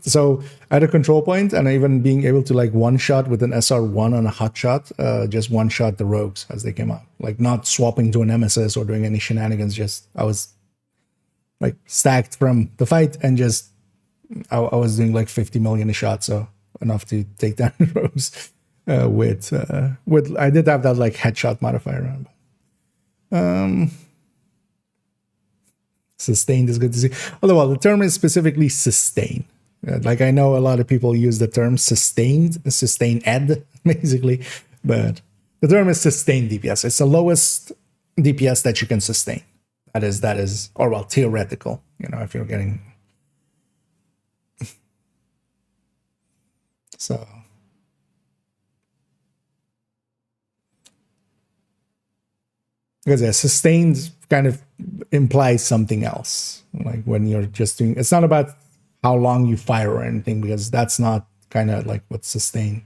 So at a control point, and even being able to like one shot with an SR1 on a hot shot, just one shot the rogues as they came out, like not swapping to a nemesis or doing any shenanigans. Just I was like stacked from the fight, and just I was doing like 50 million a shot, so enough to take down the rogues with I did have that like headshot modifier on. Sustained is good to see. Although, well, the term is specifically sustain. Like I know a lot of people use the term sustained, basically, but the term is sustained DPS. It's the lowest DPS that you can sustain. That is, or well, theoretical. You know, if you're getting so. Because yeah, sustained kind of implies something else. Like when you're just doing, it's not about how long you fire or anything, because that's not kind of like what sustained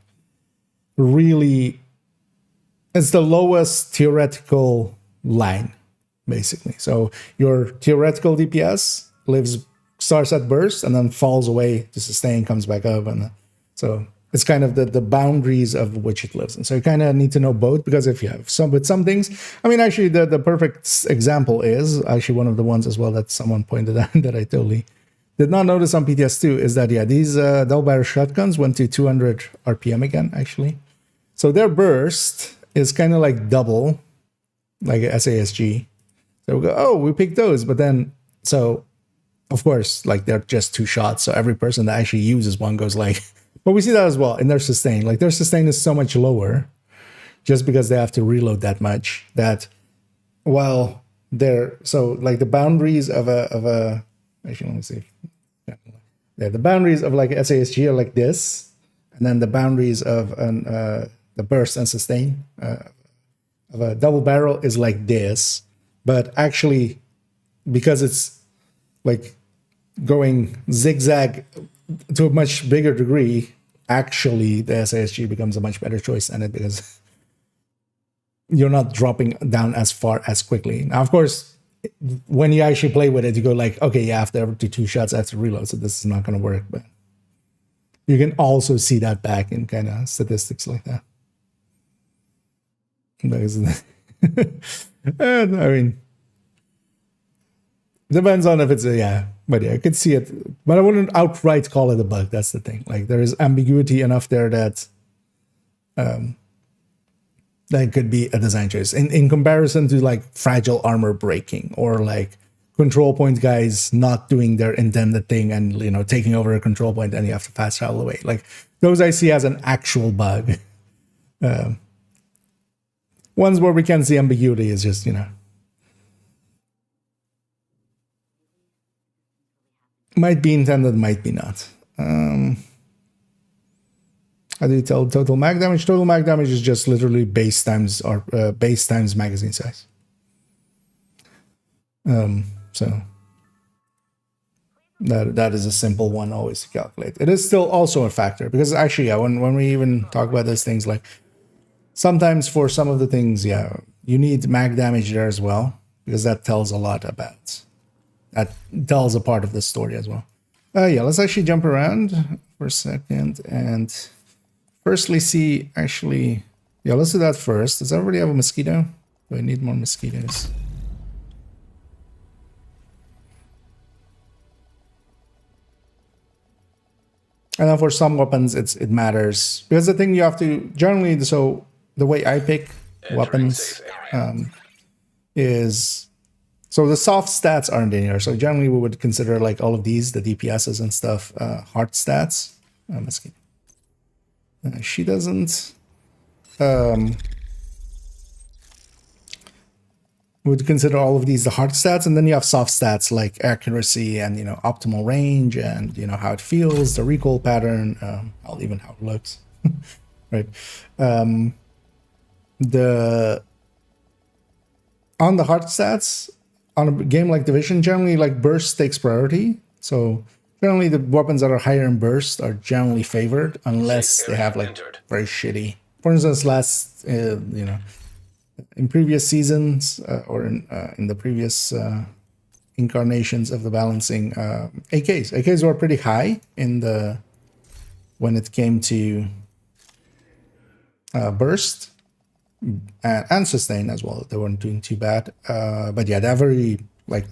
really. It's the lowest theoretical line, basically. So your theoretical DPS starts at burst and then falls away to sustain, comes back up, and so it's kind of the boundaries of which it lives in. So you kind of need to know both, because if you have some things, I mean, actually the perfect example is actually one of the ones as well that someone pointed out that I totally did not notice on PTS2 is that, yeah, these double barrel shotguns went to 200 RPM again, actually. So their burst is kind of like double, like a SASG. So we go, oh, we picked those. But then, so of course, like they're just 2 shots. So every person that actually uses one goes like, but we see that as well in their sustain. Like their sustain is so much lower just because they have to reload that much, that while they're, so like the boundaries of a actually, let me see. Yeah, the boundaries of like SASG are like this, and then the boundaries of the burst and sustain of a double barrel is like this. But actually, because it's like going zigzag to a much bigger degree, actually the SASG becomes a much better choice in it, because you're not dropping down as far as quickly. Now, of course, when you actually play with it, you go like, okay, yeah, after every 2 shots, I have to reload, so this is not going to work. But you can also see that back in kind of statistics like that. I mean, depends on if it's a, yeah, but yeah, I could see it, but I wouldn't outright call it a bug. That's the thing. Like there is ambiguity enough there that that could be a design choice in comparison to like fragile armor breaking, or like control point guys not doing their intended thing and, you know, taking over a control point and you have to fast travel away. Like those I see as an actual bug. Ones where we can see ambiguity is just, you know, might be intended, might be not. How do you tell total mag damage? Total mag damage is just literally base times magazine size. So that is a simple one always to calculate. It is still also a factor, because actually, yeah, when we even talk about those things, like sometimes for some of the things, yeah, you need mag damage there as well, because that tells a lot about, that tells a part of the story as well. Yeah, let's actually jump around for a second and firstly see, actually, yeah, let's do that first. Does everybody have a mosquito? Do I need more mosquitoes? And then for some weapons, it matters. Because the thing you have to, generally, so the way I pick weapons is, so the soft stats aren't in here. So generally we would consider like all of these, the DPSs and stuff, hard stats. Mosquito. She doesn't. Would consider all of these the hard stats, and then you have soft stats like accuracy and, you know, optimal range and, you know, how it feels, the recoil pattern, even how it looks. Right. On the hard stats on a game like Division, generally like burst takes priority. So generally the weapons that are higher in burst are generally favored unless they have like very shitty. For instance, last you know, in previous seasons or in the previous incarnations of the balancing, AKs were pretty high in the when it came to burst and sustain as well. They weren't doing too bad, but yeah, they're very, like,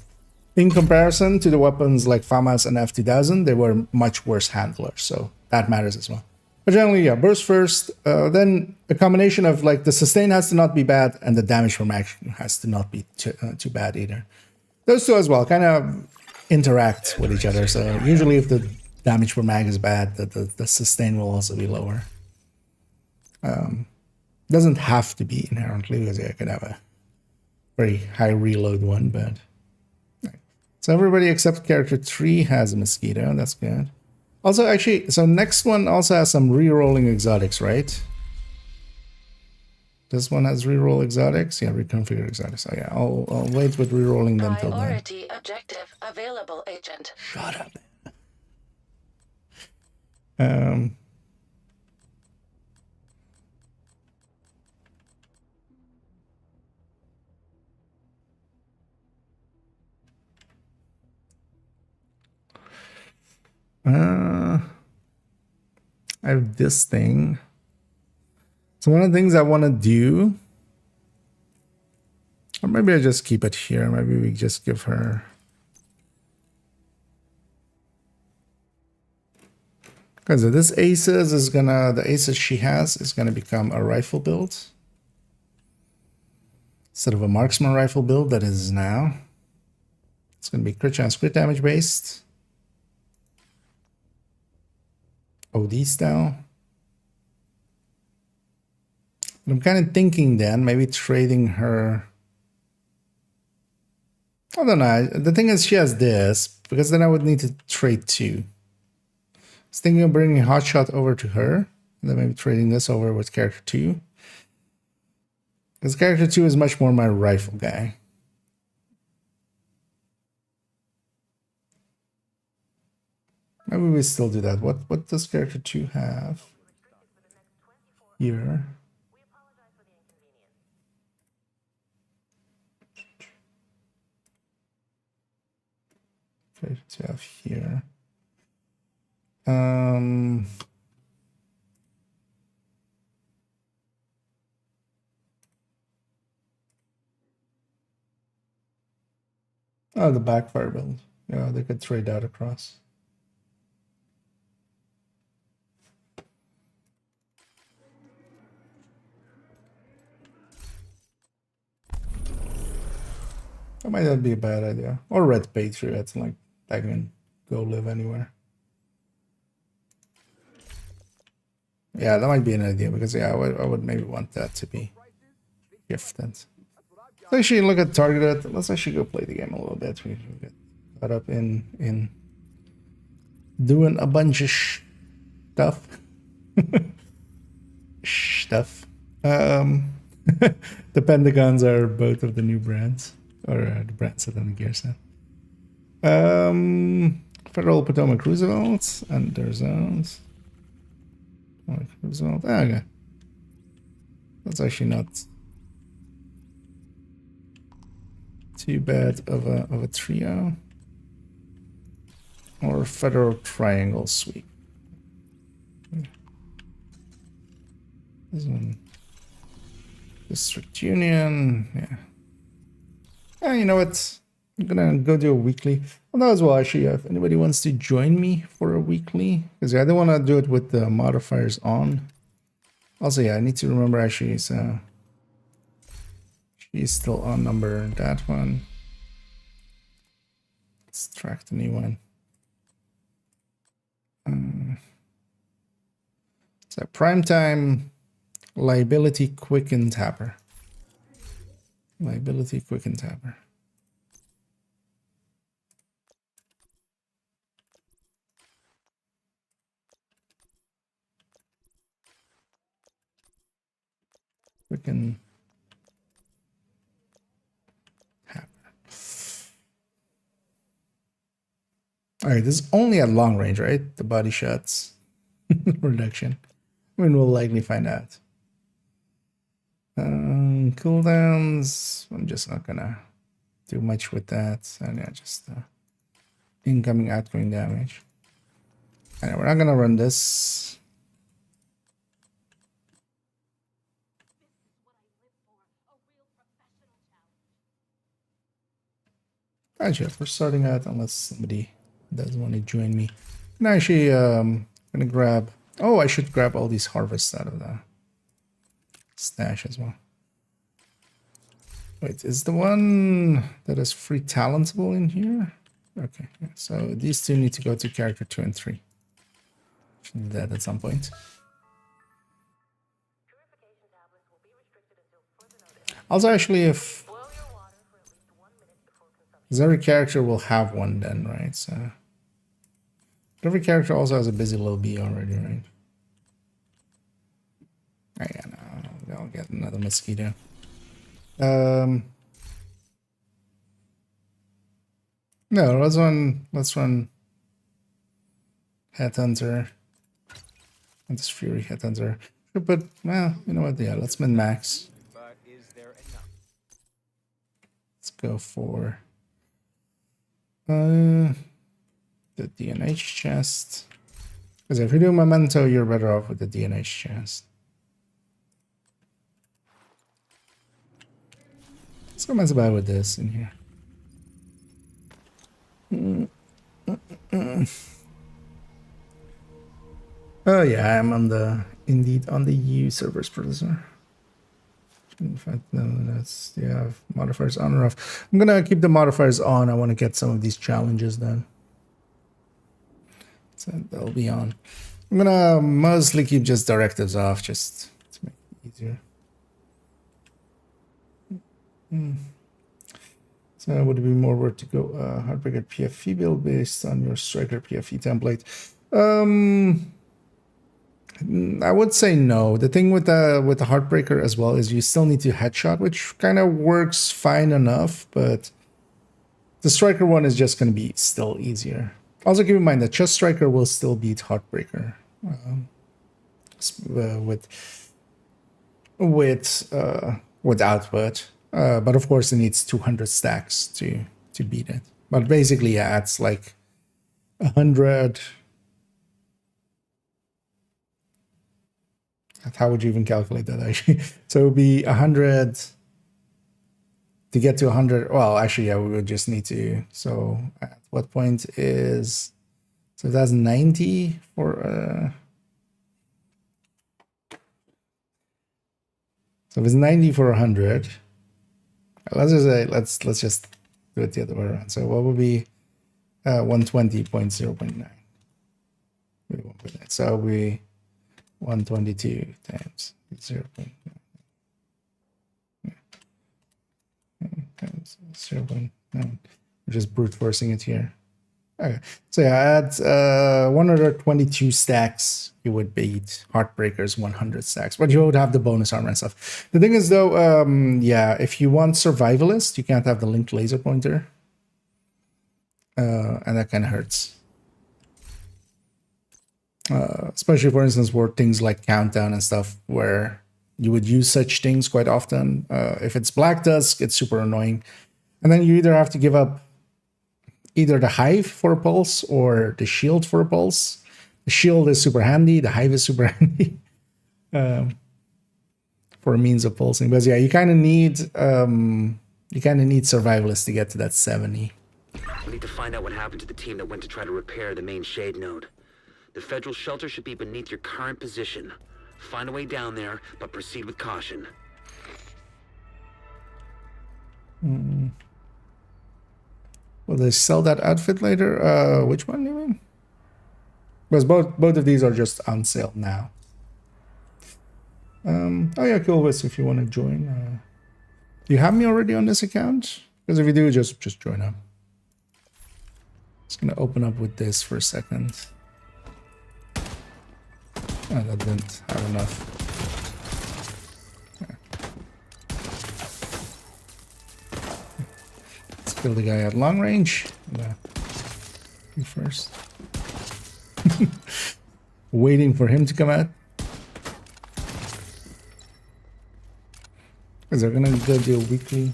in comparison to the weapons like FAMAS and F2000, they were much worse handlers, so that matters as well. But generally, yeah, burst first, then a combination of like the sustain has to not be bad and the damage from action has to not be too bad either. Those two as well kind of interact with each other. So usually if the damage per mag is bad, the sustain will also be lower. Doesn't have to be inherently, because I could have a very high reload one, but... So everybody except character 3 has a mosquito, that's good. Also, actually, so next one also has some re-rolling exotics, right? This one has re-roll exotics? Yeah, reconfigure exotics. Oh yeah, I'll wait with re-rolling them till then. Priority objective available, agent. Shut up. I have this thing. So one of the things I want to do, or maybe I just keep it here. Maybe we just give her. Because this aces is gonna, the aces she has is gonna become a rifle build instead of a marksman rifle build that is now. It's gonna be crit chance, crit damage based. OD style. But I'm kind of thinking then maybe trading her. I don't know. The thing is, she has this, because then I would need to trade 2. I was thinking of bringing Hotshot over to her, and then maybe trading this over with character 2. Because character 2 is much more my rifle guy. Maybe we still do that. What does character 2 have? Here. Okay, to have here. Oh, the backfire build. Yeah, they could trade that across. That might not be a bad idea. Or Red Patriot, like that can go live anywhere. Yeah, that might be an idea, because yeah, I would maybe want that to be gifted. Let's actually look at targeted. Let's actually go play the game a little bit. We get caught up in doing a bunch of stuff. Stuff. The Pentagons are both of the new brands. Or the brands that on the gear set. Federal Potomac Roosevelt and their zones. Roosevelt. Okay. That's actually not too bad of a trio. Or federal triangle sweep. This one. District Union, yeah. You know what? I'm gonna go do a weekly. Well, that as well, actually, if anybody wants to join me for a weekly, because I don't want to do it with the modifiers on. Also, yeah, I need to remember actually, so she's still on number that one. Let's track the new one. So primetime liability quicken tapper. Liability quicken tapper. Quicken tapper. All right, this is only at long range, right? The body shots reduction. I mean, we'll likely find out. Cooldowns. I'm just not gonna do much with that. And yeah, just incoming, outgoing damage. And we're not gonna run this. Actually, if we're starting out, unless somebody doesn't want to join me. And actually, gonna grab. Oh, I should grab all these harvests out of the stash as well. Wait, is the one that is free talentable in here? Okay, yeah, so these two need to go to character 2 and 3. Should do that at some point. Also, actually, if because every character will have one then, right? So every character also has a busy little bee already, right? Oh, yeah, no, I'll get another mosquito. No, let's run Headhunter. And this Fury Headhunter. But well, you know what? Yeah, let's min max. Let's go for the DNH chest. Because if you do Memento, you're better off with the DNH chest. Let's go mess about with this in here. Oh yeah, I'm on the U servers producer. In fact, no, that's yeah, modifiers on or off. I'm gonna keep the modifiers on. I want to get some of these challenges done. So they'll be on. I'm gonna mostly keep just directives off, just to make it easier. So would it be more worth to go Heartbreaker PFE build based on your Striker PFE template? I would say no. The thing with the Heartbreaker as well is you still need to headshot, which kind of works fine enough, but the Striker one is just going to be still easier. Also keep in mind that Chest Striker will still beat Heartbreaker with output. But of course it needs 200 stacks to beat it. But basically, yeah, it's like 100. How would you even calculate that actually? So it would be 100 to get to 100. Well, actually, yeah, we would just need to. So at what point is, so that's 90 for so if it's 90 for 100. Let's just say let's just do it the other way around. So what would be 120.0.9? So we 122 times 0.9 times 0.9. We're just brute forcing it here. Okay, so yeah, at 122 stacks, you would beat Heartbreaker's 100 stacks, but you would have the bonus armor and stuff. The thing is, though, yeah, if you want Survivalist, you can't have the linked laser pointer, and that kind of hurts. Especially, for instance, for things like Countdown and stuff, where you would use such things quite often. If it's Black Dusk, it's super annoying. And then you either have to give up either the Hive for a pulse or the Shield for a pulse. The Shield is super handy. The Hive is super handy for a means of pulsing. But yeah, you kind of need survivalists to get to that 70. We need to find out what happened to the team that went to try to repair the main shade node. The federal shelter should be beneath your current position. Find a way down there, but proceed with caution. Will they sell that outfit later? Which one do you mean? Because both of these are just on sale now. Oh yeah, cool, Wes, if you want to join. Do you have me already on this account? Because if you do, just join up. Just gonna open up with this for a second. Oh, that didn't have enough. Yeah. Let's kill the guy at long range. You first. Waiting for him to come out. Because they're gonna go do a weekly.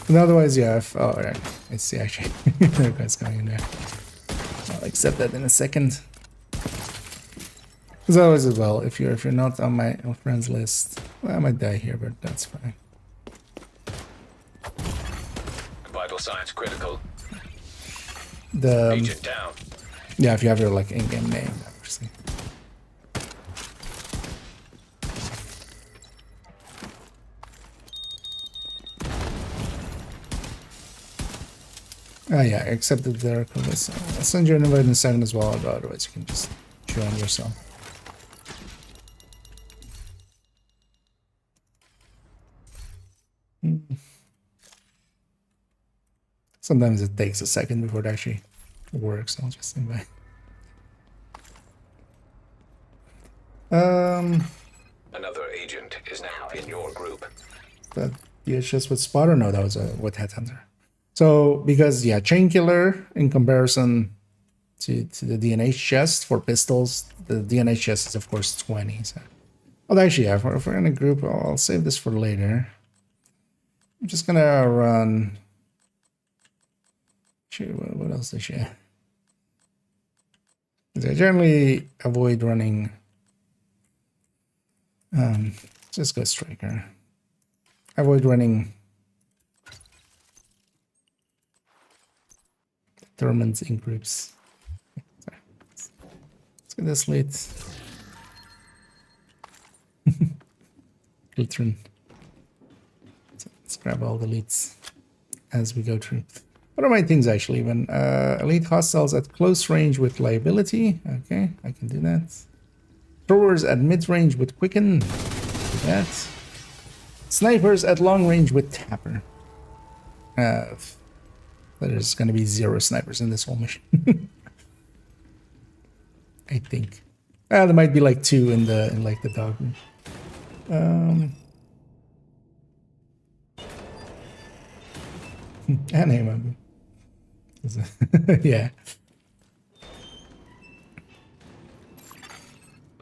And otherwise, yeah, oh, right. I see, actually. There guy's going in there. I'll accept that in a second. As always as well, if you're not on my friends list, well, I might die here, but that's fine. Vital signs critical. The Agent down. yeah, if you have your like in-game name, obviously. Oh yeah, I accepted the request. I'll send you an invite in a second as well, otherwise you can just join yourself. Sometimes it takes a second before it actually works. I'll just invite. Another agent is now in your group. That DHS with spotter? No, that was with Headhunter. So because yeah, Chain Killer in comparison to the DNH chest for pistols, the DNH chest is of course 20. So, well, actually, yeah, if we're in a group, I'll save this for later. I'm just gonna run. What else does she have? I generally avoid running. Just go striker. I avoid running determinants in groups. Sorry. Let's get this lead. Lutheran. Let's grab all the leads as we go through. What are my things actually? Even elite hostiles at close range with liability. Okay, I can do that. Throwers at mid range with quicken. Do that. Snipers at long range with tapper. There's going to be 0 snipers in this whole mission. I think. There might be like 2 in like the dog room. And aim. Yeah.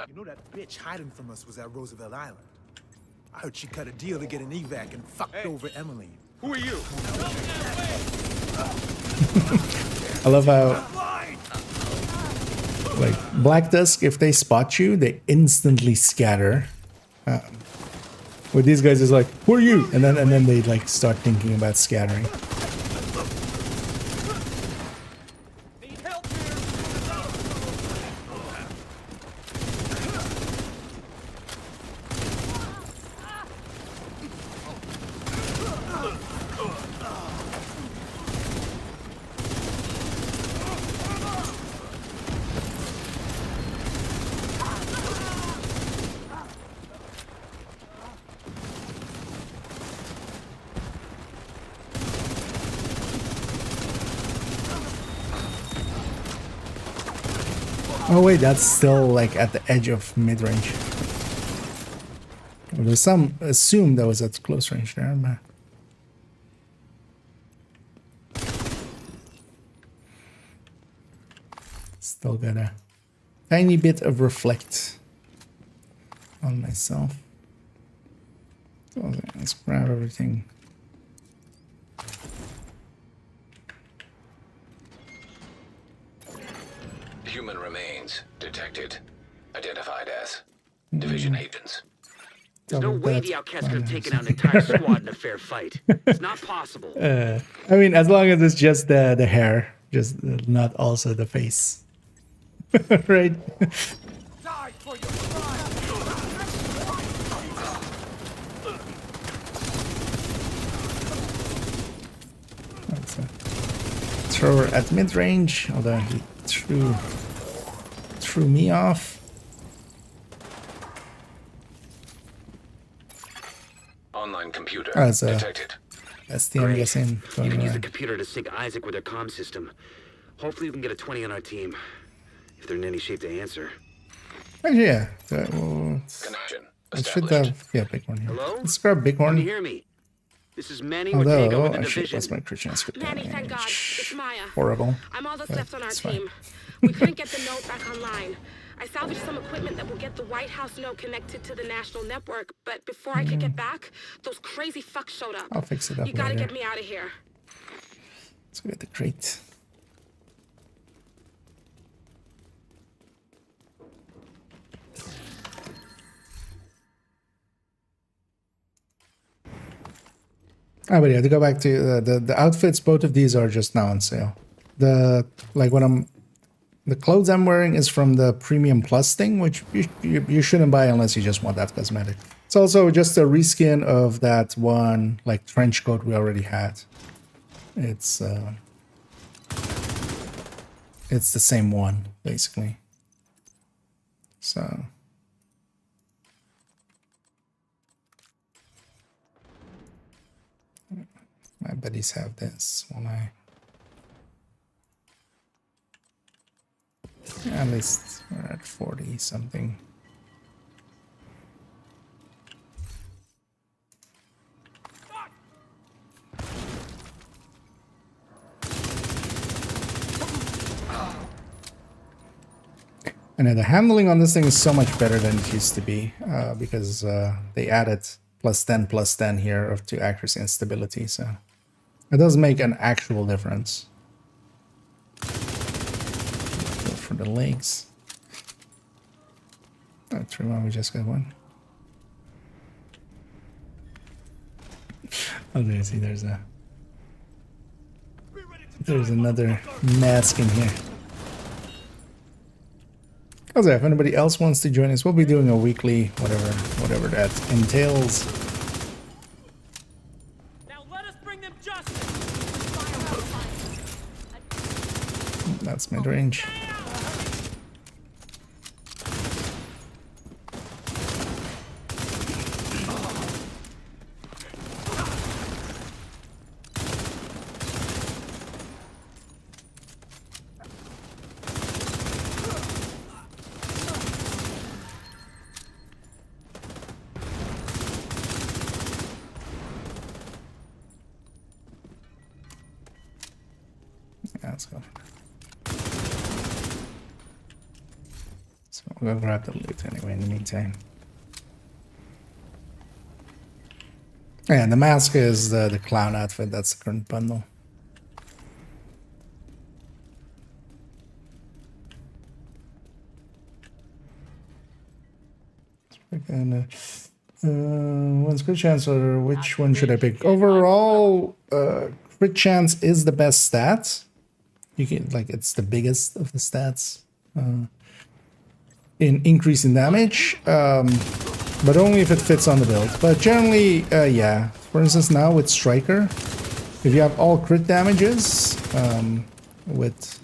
You know that bitch hiding from us was at Roosevelt Island. I heard she cut a deal to get an evac and fucked over Emily. Who are you? I love how, like, Black Dusk, if they spot you, they instantly scatter. With these guys, it's like, who are you? And then they like start thinking about scattering. Oh wait, that's still like at the edge of mid-range. Well, there's some assume that was at close range there, but Still got a tiny bit of reflect on myself. So let's grab everything. Human remains detected. Identified as division agents. There's no Double way that. the outcast could have taken out an entire squad in a fair fight. It's not possible. I mean, as long as it's just the hair, just not also the face. Right? Die for your crime! That's a thrower at mid range, although he threw me off. Online computer As a detected. ST, I'm guessing. You Going can use the around. computer to sync Isaac with their comm system. Hopefully we can get a 20 on our team. If they're in any shape to answer. Actually, yeah. Well, Connection I should established. have, yeah, Bighorn here. Hello? Let's grab Can Bighorn. you hear me? This is Manny Ortega Although with the I should division. lost my crit chance. Manny, thank God. It's Maya. Horrible. I'm all that's But left on our it's fine. team. We couldn't get the node back online. I salvaged some equipment that will get the White House node connected to the national network, but before I could get back, those crazy fucks showed up. I'll fix it up You gotta later. get me out of here. Let's go get the crate. Ah, but yeah, to go back to the outfits, both of these are just now on sale. The clothes I'm wearing is from the Premium Plus thing, which you shouldn't buy unless you just want that cosmetic. It's also just a reskin of that one like trench coat we already had. It's the same one basically. So. My buddies have this when at least we're at 40 something. And the handling on this thing is so much better than it used to be because they added +10/+10 here of to accuracy and stability, so it does make an actual difference. Go for the legs. Oh, true, well, we just got one. Oh, there's another mask in here. Also, if anybody else wants to join us, we'll be doing a weekly, whatever that entails. Now let us bring them justice. That's mid-range. Yeah, let's go. So we'll go grab the loot anyway in the meantime. Yeah, the mask is the clown outfit. That's the current bundle. And one's crit chance, or which one should I pick? Overall, crit chance is the best stat. You can it's the biggest of the stats in increase in damage, but only if it fits on the build. But generally, yeah. For instance, now with Striker, if you have all crit damages with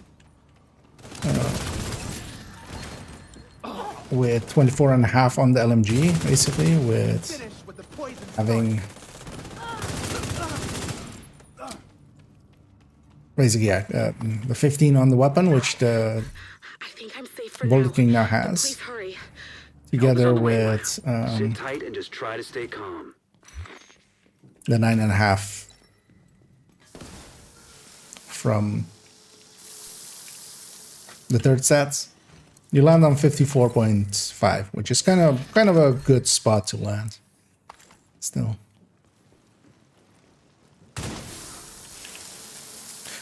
24.5 on the LMG, basically, with having basically the 15 on the weapon, which the I think I'm safe for Bullet King now but has, please hurry. together on the way, with Sit tight and just try to stay calm. the 9.5 from the third sets, you land on 54.5, which is kind of a good spot to land. Still.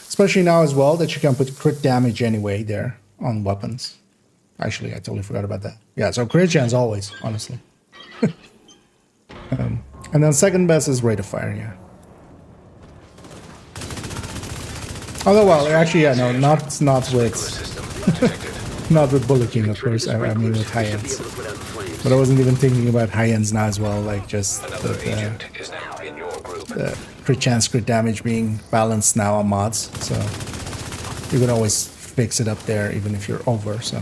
Especially now as well that you can put crit damage anyway there on weapons. Actually, I totally forgot about that. Yeah, so crit chance always, honestly. And then second best is rate of fire, yeah. Although, well, actually, yeah, no, not with not with Bullet King, of course. I mean with high ends. But I wasn't even thinking about high ends now as well, like just the crit chance, crit damage being balanced now on mods, so you can always fix it up there even if you're over. So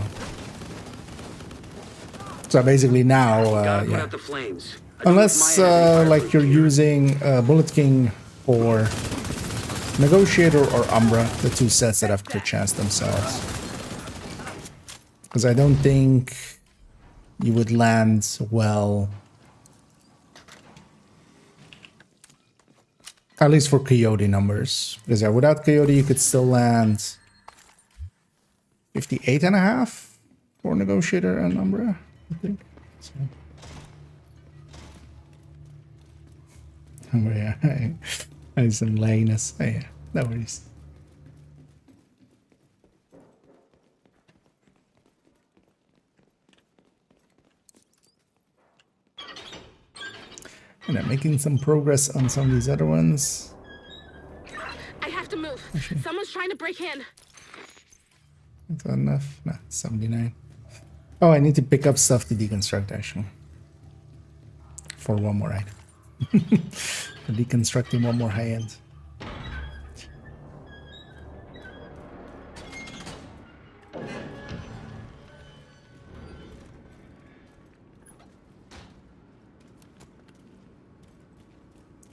basically now, yeah. Unless like you're using Bullet King or Negotiator or Umbra, the two sets that have crit chance themselves. Because I don't think you would land well, at least for Coyote numbers. Because yeah, without Coyote you could still land 58.5 for Negotiator and Umbra, I think. So. Oh yeah, I some layness. Oh, yeah, no worries. And I'm making some progress on some of these other ones. I have to move. Someone's trying to break in. Is that enough? No, 79. Oh, I need to pick up stuff to deconstruct actually. For one more item. For deconstructing one more high end.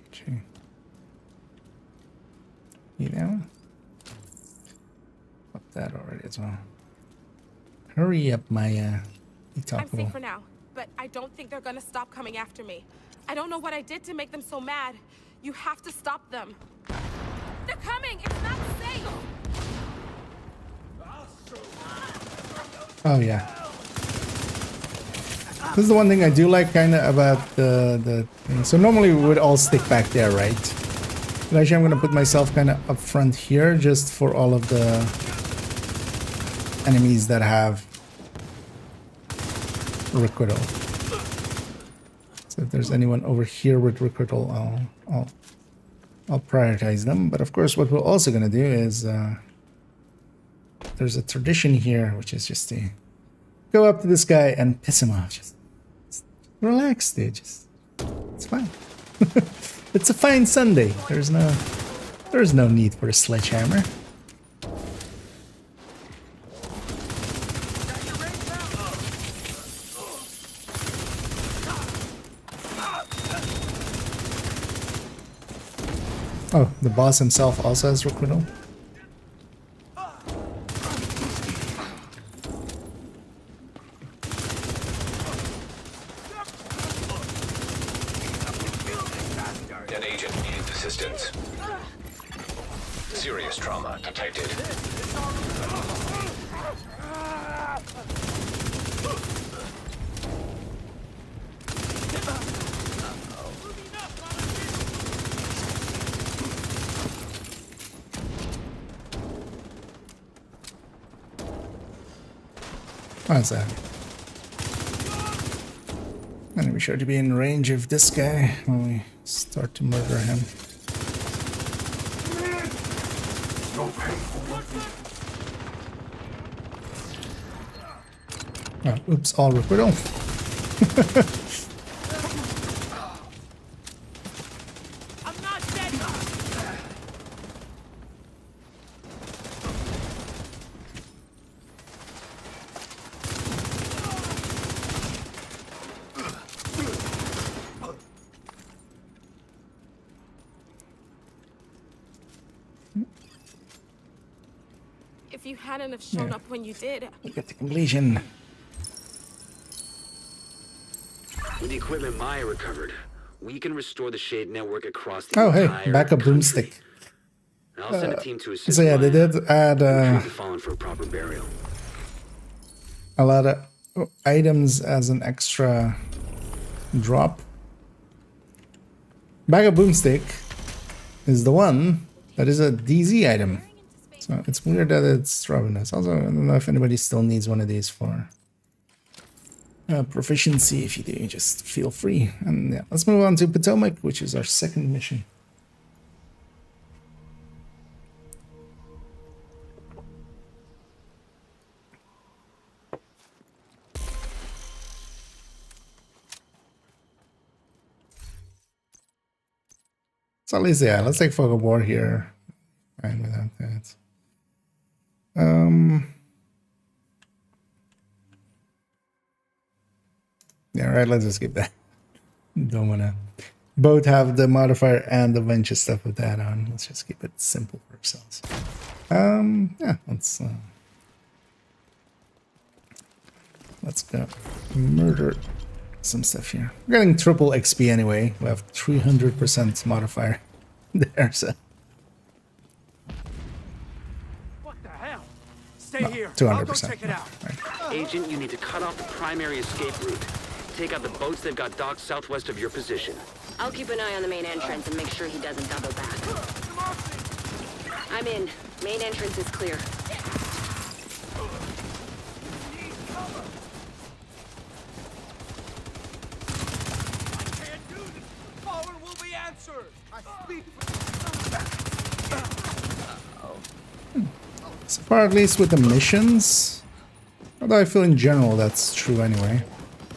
Okay. You know? Up that already as well. Hurry up, Maya. I'm safe for now, but I don't think they're gonna stop coming after me. I don't know what I did to make them so mad. You have to stop them. They're coming! It's not safe! Oh yeah. This is the one thing I do like kind of about the thing. So normally we would all stick back there, right? But actually I'm going to put myself kind of up front here just for all of the enemies that have requital. So if there's anyone over here with requital, I'll prioritize them. But of course what we're also going to do is there's a tradition here, which is just to go up to this guy and piss him off. Just relax, dude. It's fine. It's a fine Sunday. There's no need for a sledgehammer. Oh, the boss himself also has requital. An agent needs assistance. Serious trauma detected. What's that? I'm gonna be sure to be in range of this guy when we start to murder him. Oh, oops, all requital. I'm not dead. If you hadn't have shown up when you did, Get the completion. With the equipment Maya recovered, we can restore the Shade network across the Oh, entire hey, backup country. broomstick. I'll send a team to assist So yeah, they Maya. did add Retrieve the fallen for a proper burial. a lot of items as an extra drop. Bag of boomstick is the one that is a DZ item. So it's weird that it's dropping us. Also, I don't know if anybody still needs one of these for proficiency. If you do, just feel free. And yeah, let's move on to Potomac, which is our second mission. So at least, yeah, let's take fog of war here. Fine without that. Yeah, right, let's just skip that. Don't wanna both have the modifier and a bunch of stuff with that on. Let's just keep it simple for ourselves. Yeah, let's go murder some stuff here. We're getting triple XP anyway. We have 300% modifier there, so What the hell? Stay here. 200%. I'll go check it out. Right. Agent, you need to cut off the primary escape route. Take out the boats they've got docked southwest of your position. I'll keep an eye on the main entrance and make sure he doesn't double back. I'm in. Main entrance is clear. Can't do this. Power will be answered. I speak. So far, at least with the missions, although I feel in general that's true anyway.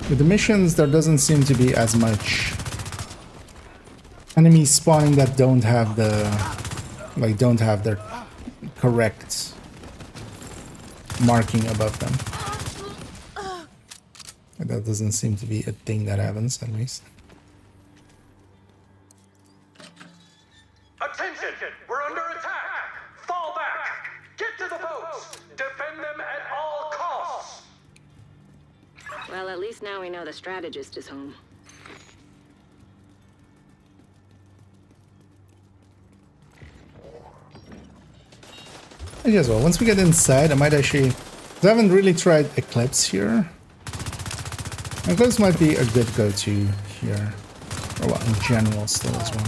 With the missions, there doesn't seem to be as much enemies spawning that don't have the, like, don't have their correct marking above them. And that doesn't seem to be a thing that happens, at least. Attention! We're under attack! Fall back! Get to the boats! Defend them at all costs! Well, at least now we know the strategist is home. I guess well, once we get inside, I might actually... I haven't really tried Eclipse here. Eclipse might be a good go-to here. Or well, in general still as well.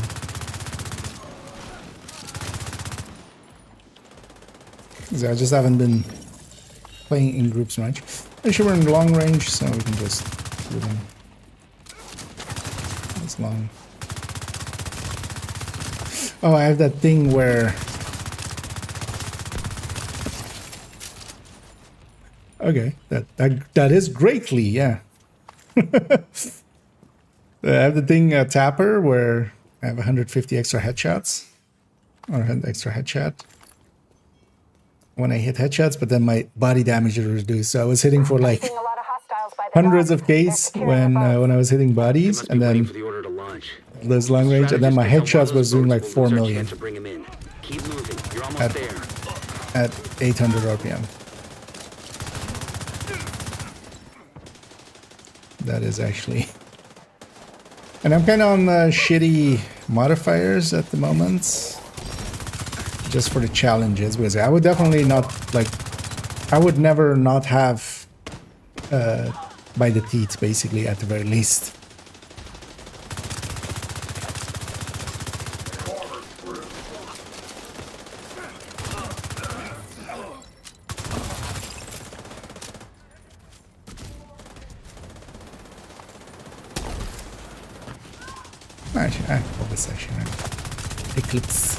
So I just haven't been playing in groups much. Actually, we're in long range, so we can just do them. It's long. Oh, I have that thing where... Okay, that is greatly, yeah. I have the thing tapper where I have 150 extra headshots. Or extra headshot. When I hit headshots, but then my body damage is reduced. So I was hitting for like hundreds of Ks when I was hitting bodies, and then those long range, and then my headshots was doing like 4 million at 800 RPM. That is actually, and I'm kind of on shitty modifiers at the moment. Just for the challenges, because I would definitely not, like, I would never not have by the teeth, basically, at the very least. Actually, I call this section Eclipse.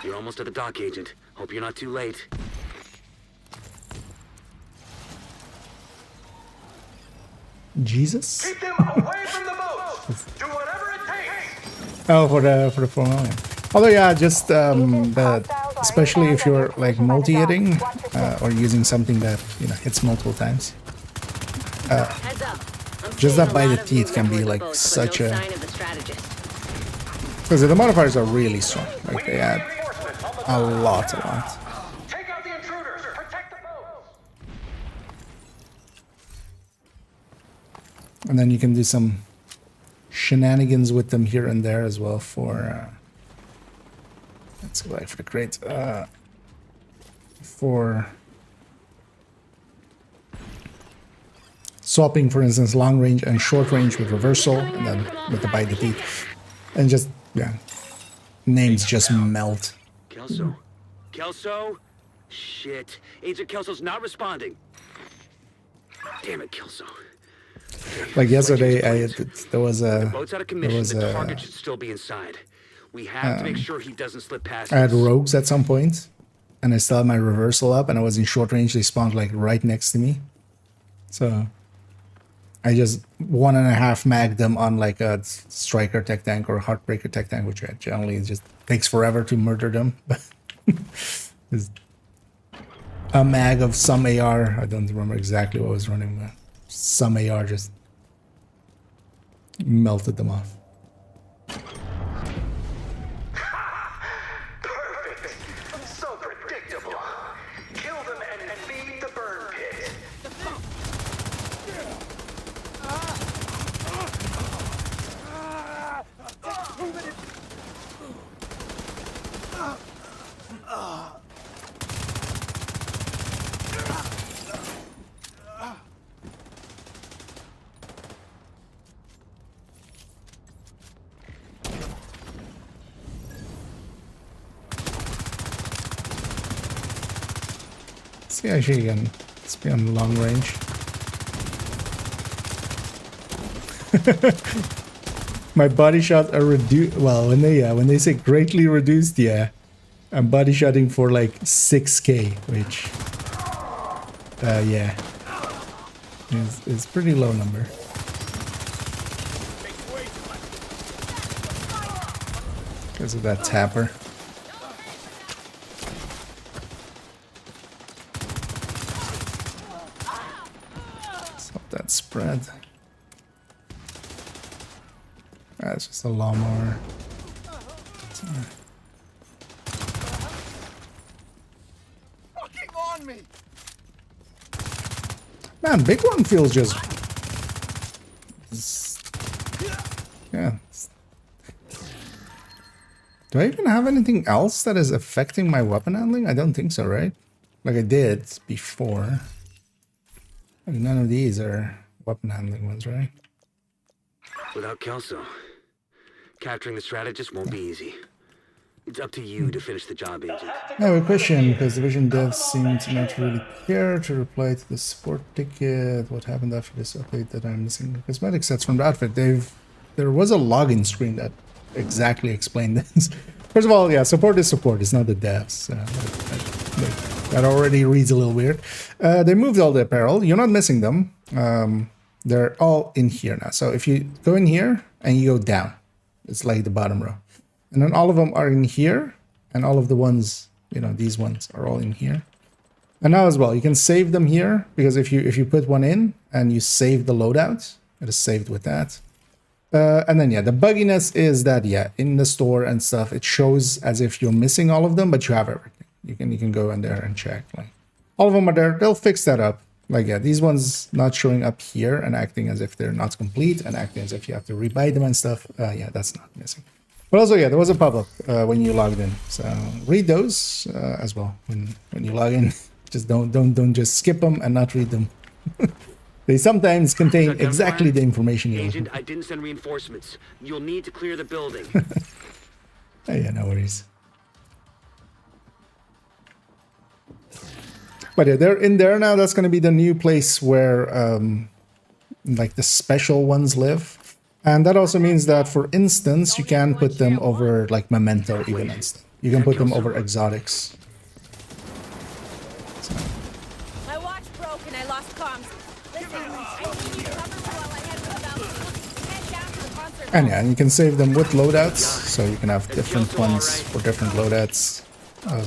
You're almost at the dock, Agent. Hope you're not too late. Jesus? Keep them away from the boats! Do whatever it takes! Oh, for the 4 million. Although, yeah, just especially if you're like multi-hitting or using something that, you know, hits multiple times. Just that by the teeth can be like such a... Because the modifiers are really strong. Like they add a lot. Take out the intruders! Protect the boats! And then you can do some shenanigans with them here and there as well for let's go back for the crate for swapping, for instance, long range and short range with reversal, and then with the bite the teeth, and just names just melt. Kelso? Kelso? Shit. Agent Kelso's not responding. Damn it, Kelso. Like yesterday, there was The a boat's out of commission. The target should still be inside. We have to make sure he doesn't slip past I had us. rogues at some point, and I still had my reversal up, and I was in short range. They spawned like right next to me, so I just 1.5 magged them on like a striker tech tank or a heartbreaker tech tank, which generally just takes forever to murder them. But a mag of some AR, I don't remember exactly what I was running, but some AR just melted them off. Perfect. So predictable. Kill them and feed the burn pit. See, actually, again, let's be on long range. My body shots are reduced. Well, when they say greatly reduced, yeah, I'm body shotting for like 6K, which, yeah, is pretty low number. Because of that tapper. Stop that spread. That's just a lawnmower. Fucking on me! Man, big one feels just... Yeah. Do I even have anything else that is affecting my weapon handling? I don't think so, right? Like I did before. Like none of these are weapon handling ones, right? Without Kelso, capturing the strategist won't be easy. It's up to you to finish the job, Agent. I have a question, because Division devs seem to not really care to reply to the support ticket. What happened after this update that I'm missing? Cosmetic sets from the outfit. There was a login screen that exactly explained this. First of all, yeah, support is support. It's not the devs. That already reads a little weird. They moved all the apparel. You're not missing them. They're all in here now. So if you go in here and you go down, it's like the bottom row. And then all of them are in here, and all of the ones, you know, these ones are all in here. And now as well, you can save them here, because if you put one in and you save the loadout, it is saved with that. And then, yeah, the bugginess is that, yeah, in the store and stuff, it shows as if you're missing all of them, but you have everything. You can go in there and check. Like, all of them are there. They'll fix that up. Like, yeah, these ones not showing up here and acting as if they're not complete and acting as if you have to rebuy them and stuff. Yeah, that's not missing. But also, yeah, there was a pop-up when you logged in. So read those as well when you log in. Just don't just skip them and not read them. They sometimes contain exactly the information you're looking Agent, I didn't send reinforcements. You'll need to clear the building. Oh, yeah, no worries. But yeah, they're in there now. That's going to be the new place where like the special ones live. And that also means that, for instance, you can put them over like Memento even and stuff. You can put them over exotics. So. My watch broke and I lost comms. Listen, I need you covered while I head down to the concert. And yeah, and you can save them with loadouts, so you can have different ones for different loadouts of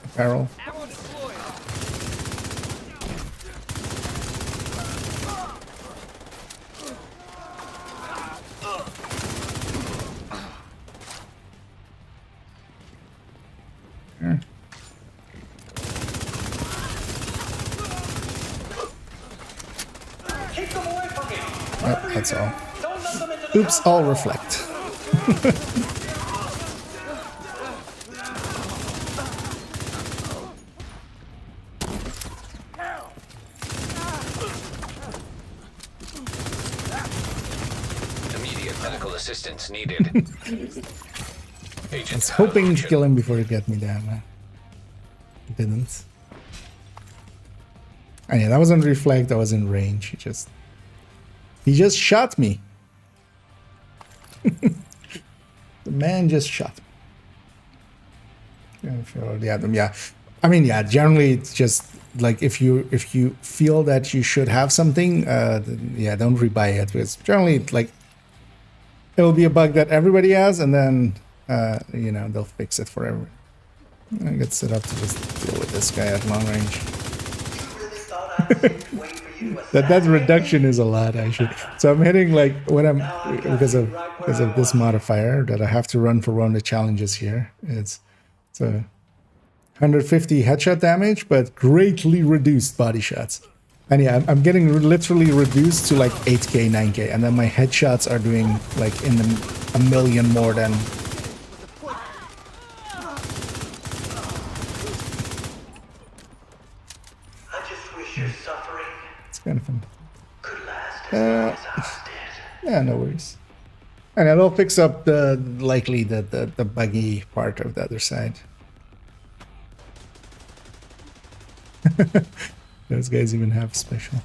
apparel. That's all. Don't let them into the Oops, all reflect. Immediate medical assistance needed. I was hoping to kill him before he got me down, man. Didn't. And yeah, that wasn't reflect, I was in range. He just shot me. The man just shot me. Yeah, if you already had them, yeah. I mean, yeah, generally it's just like if you feel that you should have something, then, yeah, don't rebuy it, because generally like it'll be a bug that everybody has, and then you know, they'll fix it for everyone. I get set up to just deal with this guy at long range. that reduction is a lot, actually. So I'm hitting like when I'm because of this modifier that I have to run for one of the challenges here. It's a 150 headshot damage, but greatly reduced body shots. And yeah, I'm getting literally reduced to like 8k, 9k, and then my headshots are doing like in a million more than. It's kind of fun. Yeah, no worries. And it'll fix up the buggy part of the other side. Those guys even have special.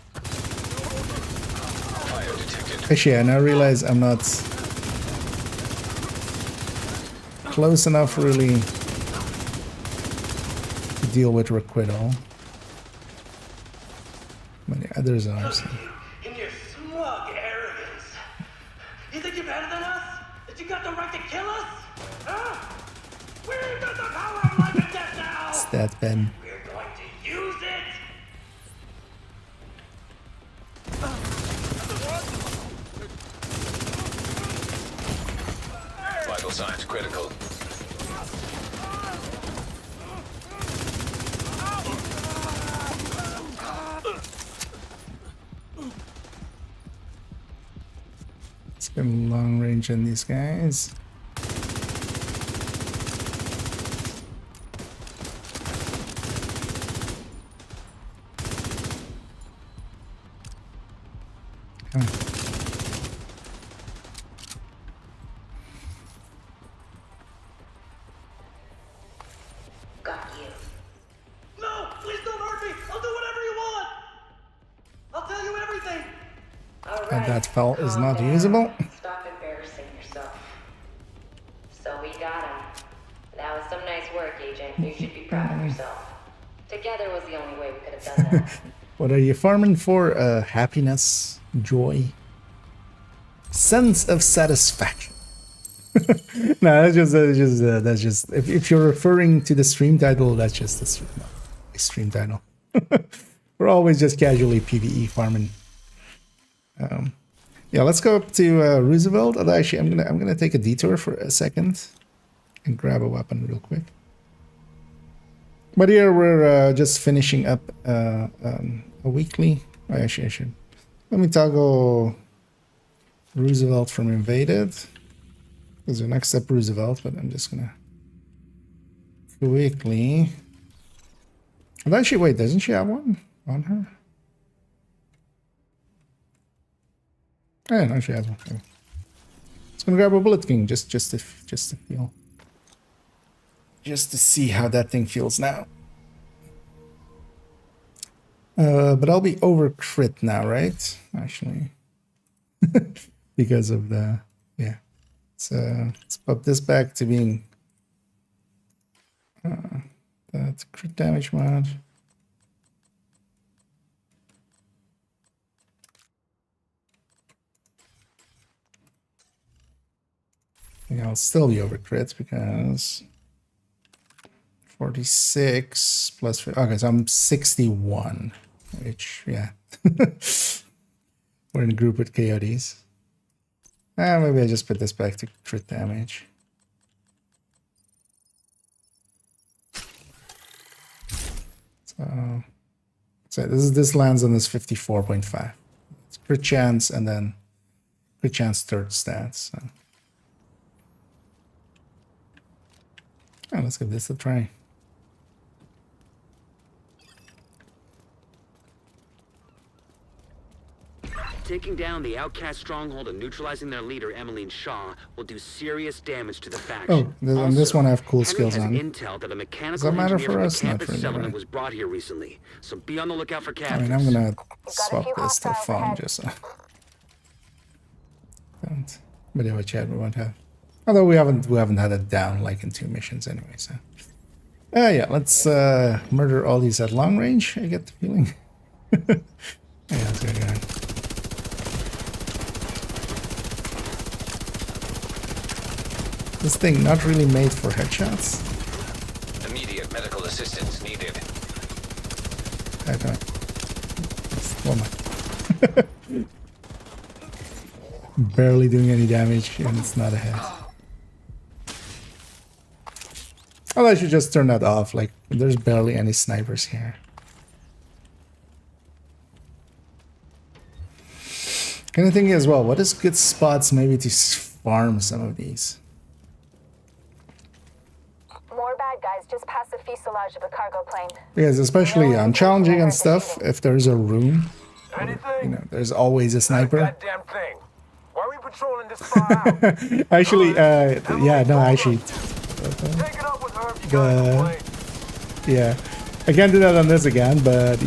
Actually, I now realize I'm not close enough really to deal with requital. But the others are. So. In your smug arrogance. You think you're better than us? That you got the right to kill us? Huh? We've got the power of life and death now! It's that Ben. We're going to use it! Vital signs critical. Let's get long range on these guys. Come on. Got you. No! Please don't hurt me! I'll do whatever you want! I'll tell you everything! And that felt is not usable. Stop embarrassing yourself. So we got him. That was some nice work, Agent. You should be proud of yourself. Together was the only way we could have done that. What are you farming for? Happiness, joy, sense of satisfaction. No, that's just. If you're referring to the stream title, that's just the stream title. We're always just casually PVE farming. Yeah, let's go up to Roosevelt. Although actually, I'm gonna take a detour for a second and grab a weapon real quick. But here we're just finishing up a weekly. Oh, actually, I should. Let me toggle Roosevelt from invaded. Because the next step Roosevelt, but I'm just gonna quickly. Although actually, wait, doesn't she have one on her? Oh, no, she has one. Okay. Just gonna grab a Bullet King just to feel. Just to see how that thing feels now. But I'll be over crit now, right? Actually. Because of the... Yeah. So let's pop this back to being... that's crit damage mod. Yeah, I'll still be over crits because... 46 plus... Okay, so I'm 61. Which, yeah. We're in a group with coyotes. Maybe I just put this back to crit damage. So this lands on this 54.5. It's crit chance and then chance third stats. So. Oh, let's give this a try. Taking down the outcast stronghold and neutralizing their leader, Emmeline Shaw, will do serious damage to the faction. On this one I have cool Henry skills has on. intel that a mechanical Does that matter engineer for from us? the Not campus really, settlement right? was brought here recently, so be on the lookout for I captives. mean, I'm gonna swap this to phone just so. Don't. Video chat we won't have. Although we haven't had it down like in 2 missions anyway. So. Yeah, let's murder all these at long range. I get the feeling. Yeah, let's go again. This thing not really made for headshots. Immediate medical assistance needed. Okay. Barely doing any damage, and it's not a hit. Oh, I should just turn that off. Like, there's barely any snipers here. Kind of thinking as well, what is good spots maybe to farm some of these? More bad guys just past the fuselage of a cargo plane. Because especially on challenging and stuff, if there's a room, you know, there's always a sniper. Goddamn thing. Why are we patrolling this far out? Actually, yeah, no, actually. Take it up with her if you got Yeah, I can't do that on this again, but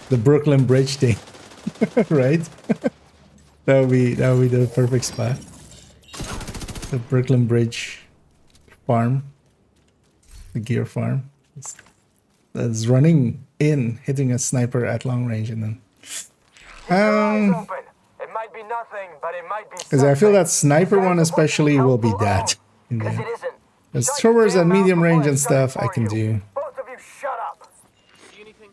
the Brooklyn Bridge thing, right? that would be the perfect spot. The Brooklyn Bridge farm, the gear farm, that's running in, hitting a sniper at long range, and then. It might be nothing, but it might be Because I feel that sniper one especially will be that. Because it isn't. The throwers at medium range and stuff I can do. Both of you shut up. See anything?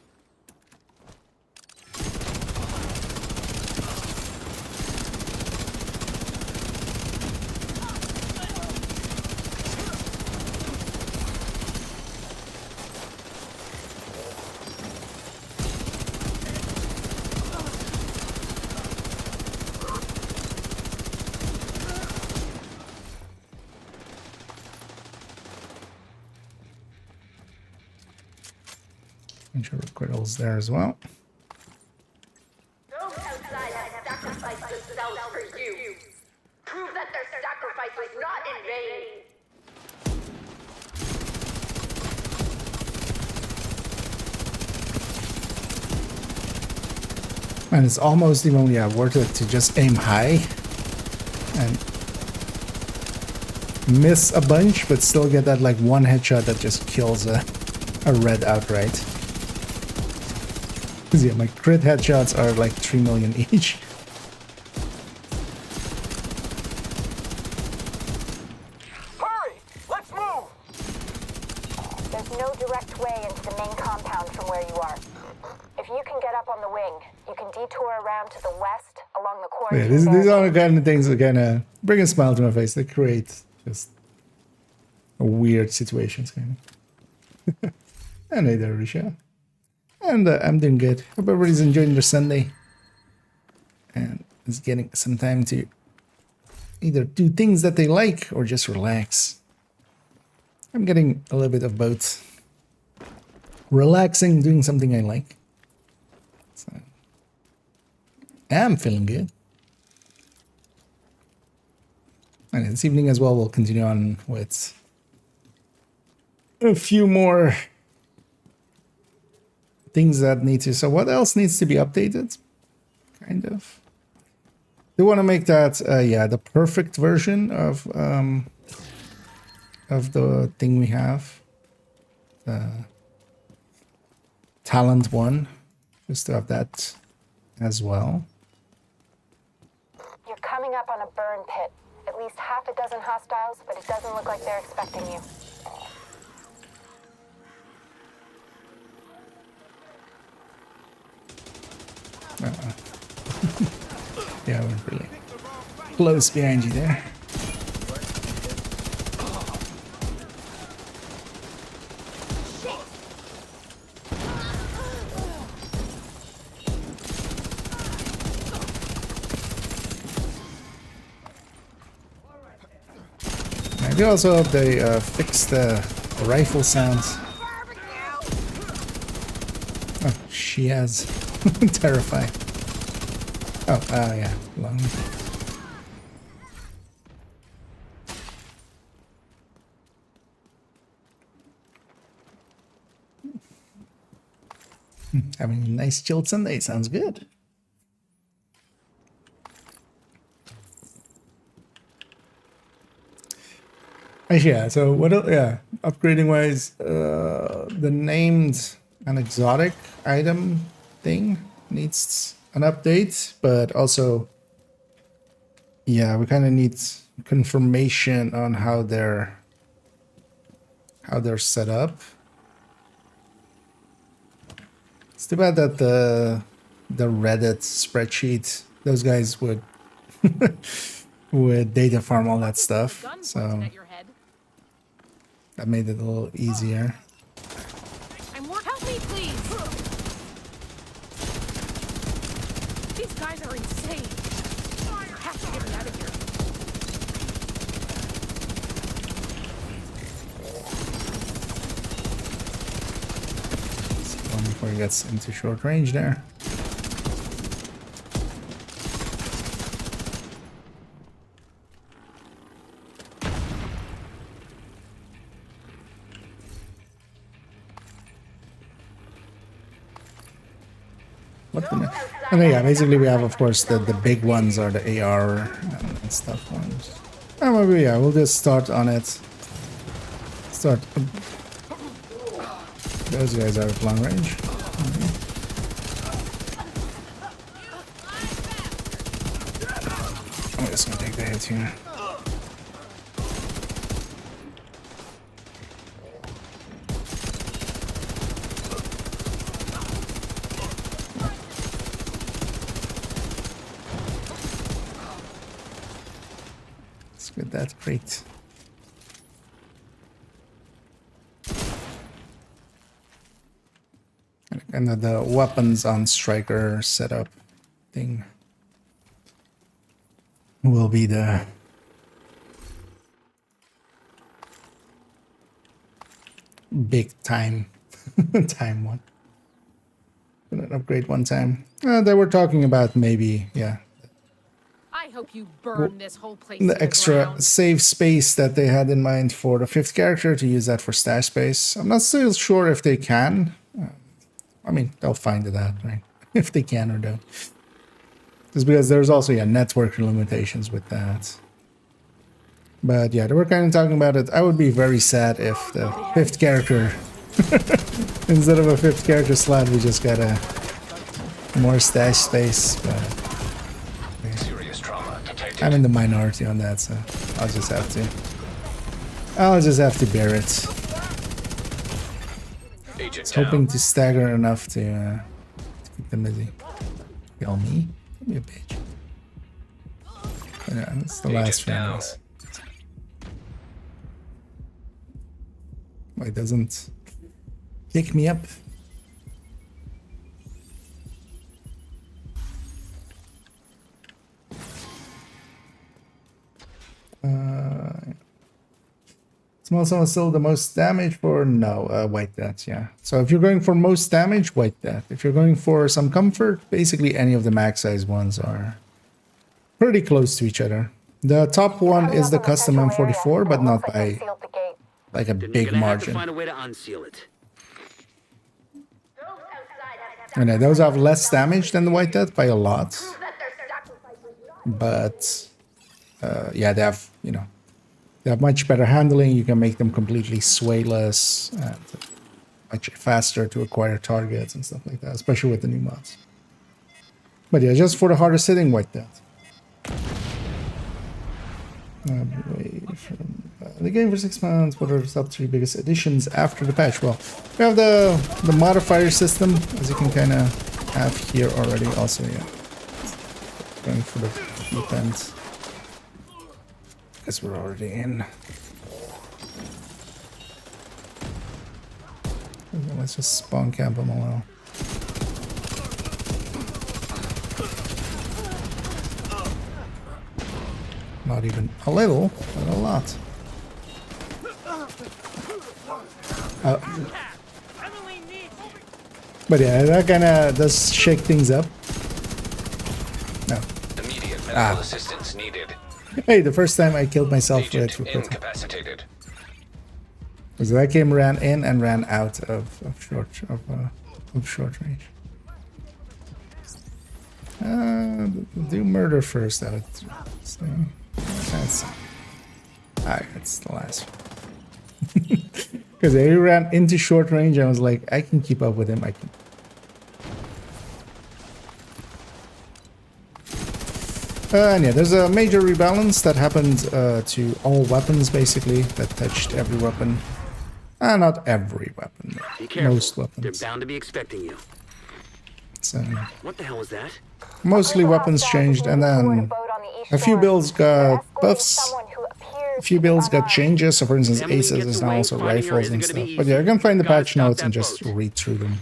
Make sure Criddle's there as well. Those outside have sacrificed themselves for you. Prove that their sacrifice was not in vain. And it's almost even worth it to just aim high and miss a bunch, but still get that like one headshot that just kills a red outright. Because yeah, my crit headshots are like 3 million each. Hurry! Let's move! There's no direct way into the main compound from where you are. If you can get up on the wing, you can detour around to the west along the quarry. Yeah, these are the kind of things that kind of bring a smile to my face. They create just weird situations, kind of. And hey there, Risha. And I'm doing good. Hope everybody's enjoying their Sunday. And is getting some time to either do things that they like or just relax. I'm getting a little bit of both. Relaxing, doing something I like. So, I'm feeling good. And this evening as well, we'll continue on with a few more things that need to. So what else needs to be updated? Kind of. They want to make that, yeah, the perfect version of the thing we have. The talent one. Just to have that as well. You're coming up on a burn pit. At least half a dozen hostiles, but it doesn't look like they're expecting you. Yeah, we're really close behind you there. I also hope they fix the rifle sounds. Oh, she has. Terrifying. Oh, yeah. Long. Having a nice chilled Sunday sounds good. Actually, yeah, so what, yeah, upgrading wise, the named and exotic item thing needs an update, but also, yeah, we kind of need confirmation on how they're set up. It's too bad that the Reddit spreadsheet, those guys would would data farm all that stuff, so that made it a little easier. Help me, please. These guys are insane. I have to get it out of here. One before he gets into short range there. What the? Okay, yeah, basically we have, of course, the big ones are the AR and stuff ones. Oh, maybe, yeah, we'll just start on it. Start. Those guys are at long range. Okay. I'm just gonna take the hit here. Let's get that crate. And the weapons on striker setup thing will be the big time one. Gonna upgrade one time. They were talking about maybe, yeah, I hope you burn this whole place. the extra save space that they had in mind for the 5th character, to use that for stash space. I'm not still sure if they can. I mean, they'll find it out, right? If they can or don't. Just because there's also, yeah, network limitations with that. But yeah, they were kind of talking about it. I would be very sad if the 5th character, instead of a 5th character slot, we just got a more stash space. But Serious trauma detected. I'm in the minority on that, so I'll just have to bear it. Agent Hoping to stagger enough to keep them busy. Kill me? Give me a bitch. But yeah, that's the last round. Why doesn't pick me up? Small sum is still the most damage for white death, yeah. So if you're going for most damage, white death. If you're going for some comfort, basically any of the max size ones are pretty close to each other. The top one is the custom M44, but not by like a big margin. Find a way to unseal it. And those have less damage than the white death by a lot. But yeah, they have, you know, they have much better handling. You can make them completely swayless and much faster to acquire targets and stuff like that, especially with the new mods. But yeah, just for the hardest hitting white death. The game for 6 months. What are the top 3 biggest additions after the patch? Well, we have the modifier system, as you can kind of have here already. Also, yeah, going for the defense. Guess we're already in. Okay, let's just spawn camp them all. Not even a little, but a lot. But yeah, that kind of does shake things up. No. Immediate medical assistance needed. Hey, the first time I killed myself with Agent recruiting. incapacitated. Because that game ran in and ran out of short range. Do murder first, I would say. That's the last one. Because he ran into short range, and I was like, I can keep up with him. I can. And yeah, there's a major rebalance that happened to all weapons, basically, that touched every weapon. Not every weapon, but most weapons. They're bound to be expecting you. So, what the hell was that? Mostly weapons changed, and then a few builds got buffs. A few builds got changes, so for instance, aces is now also rifles and stuff. But yeah, you can find the patch notes and just read through them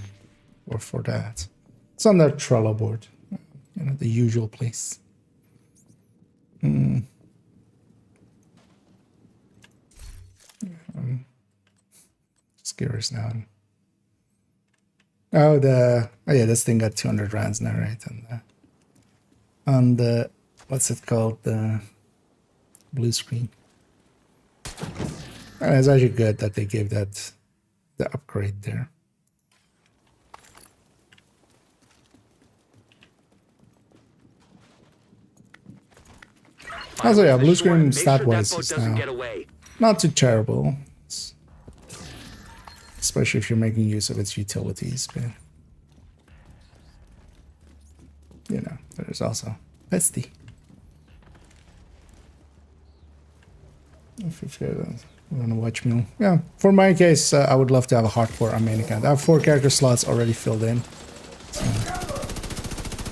for that. It's on the Trello board, you know, the usual place. Just curious now. Oh yeah, this thing got 200 rounds now, right? On the what's it called? The blue screen. It's actually good that they gave that the upgrade there. Also, yeah, blue screen stat-wise is now not too terrible. Especially if you're making use of its utilities, but you know, there's also pesty. If you want to watch me, yeah. For my case, I would love to have a hardcore on main account. I have 4 character slots already filled in, so,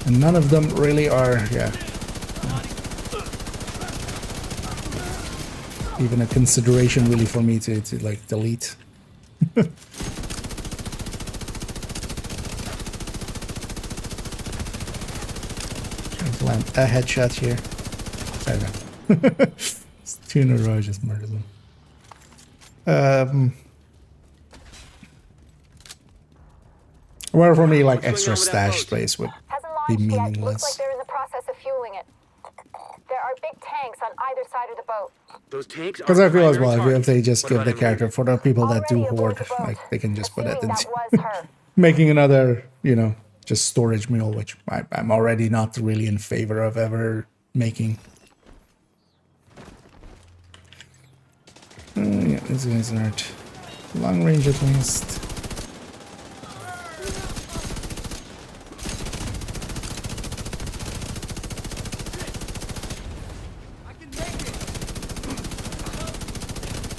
and none of them really are, yeah, even a consideration really for me to like delete. Land a headshot here. I don't know. It's 2 in a row, just murder them. Well, for me, like extra stash space would be meaningless. Looks like they're in the process of fueling it. There are big tanks on either side of the boat. Those tanks. Because I feel as well, if they just give the character for the people that do hoard, like they can just put it into making another, you know, just storage mule, which I'm already not really in favor of ever making. Yeah, these guys aren't long range at least.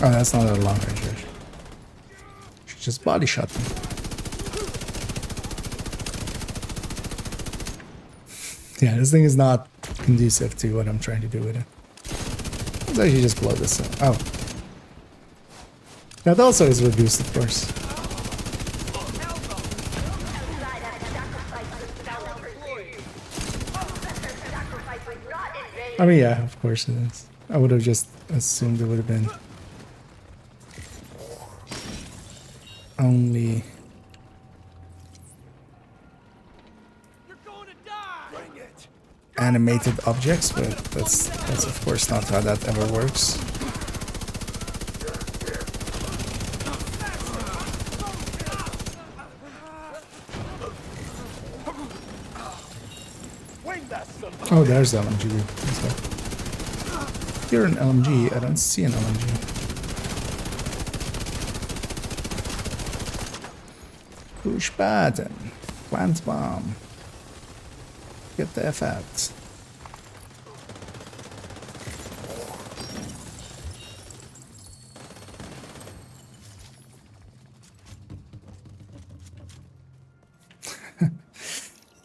Oh, that's not a long range. She just body shot me. Yeah, this thing is not conducive to what I'm trying to do with it. Let's actually just blow this up. Oh. That also is reduced, of course. I mean, yeah, of course it is. I would have just assumed it would have been only animated objects, but that's of course not how that ever works. Oh, there's the LMG. You're an LMG. I don't see an LMG. Push button. Plant bomb. Get the F out.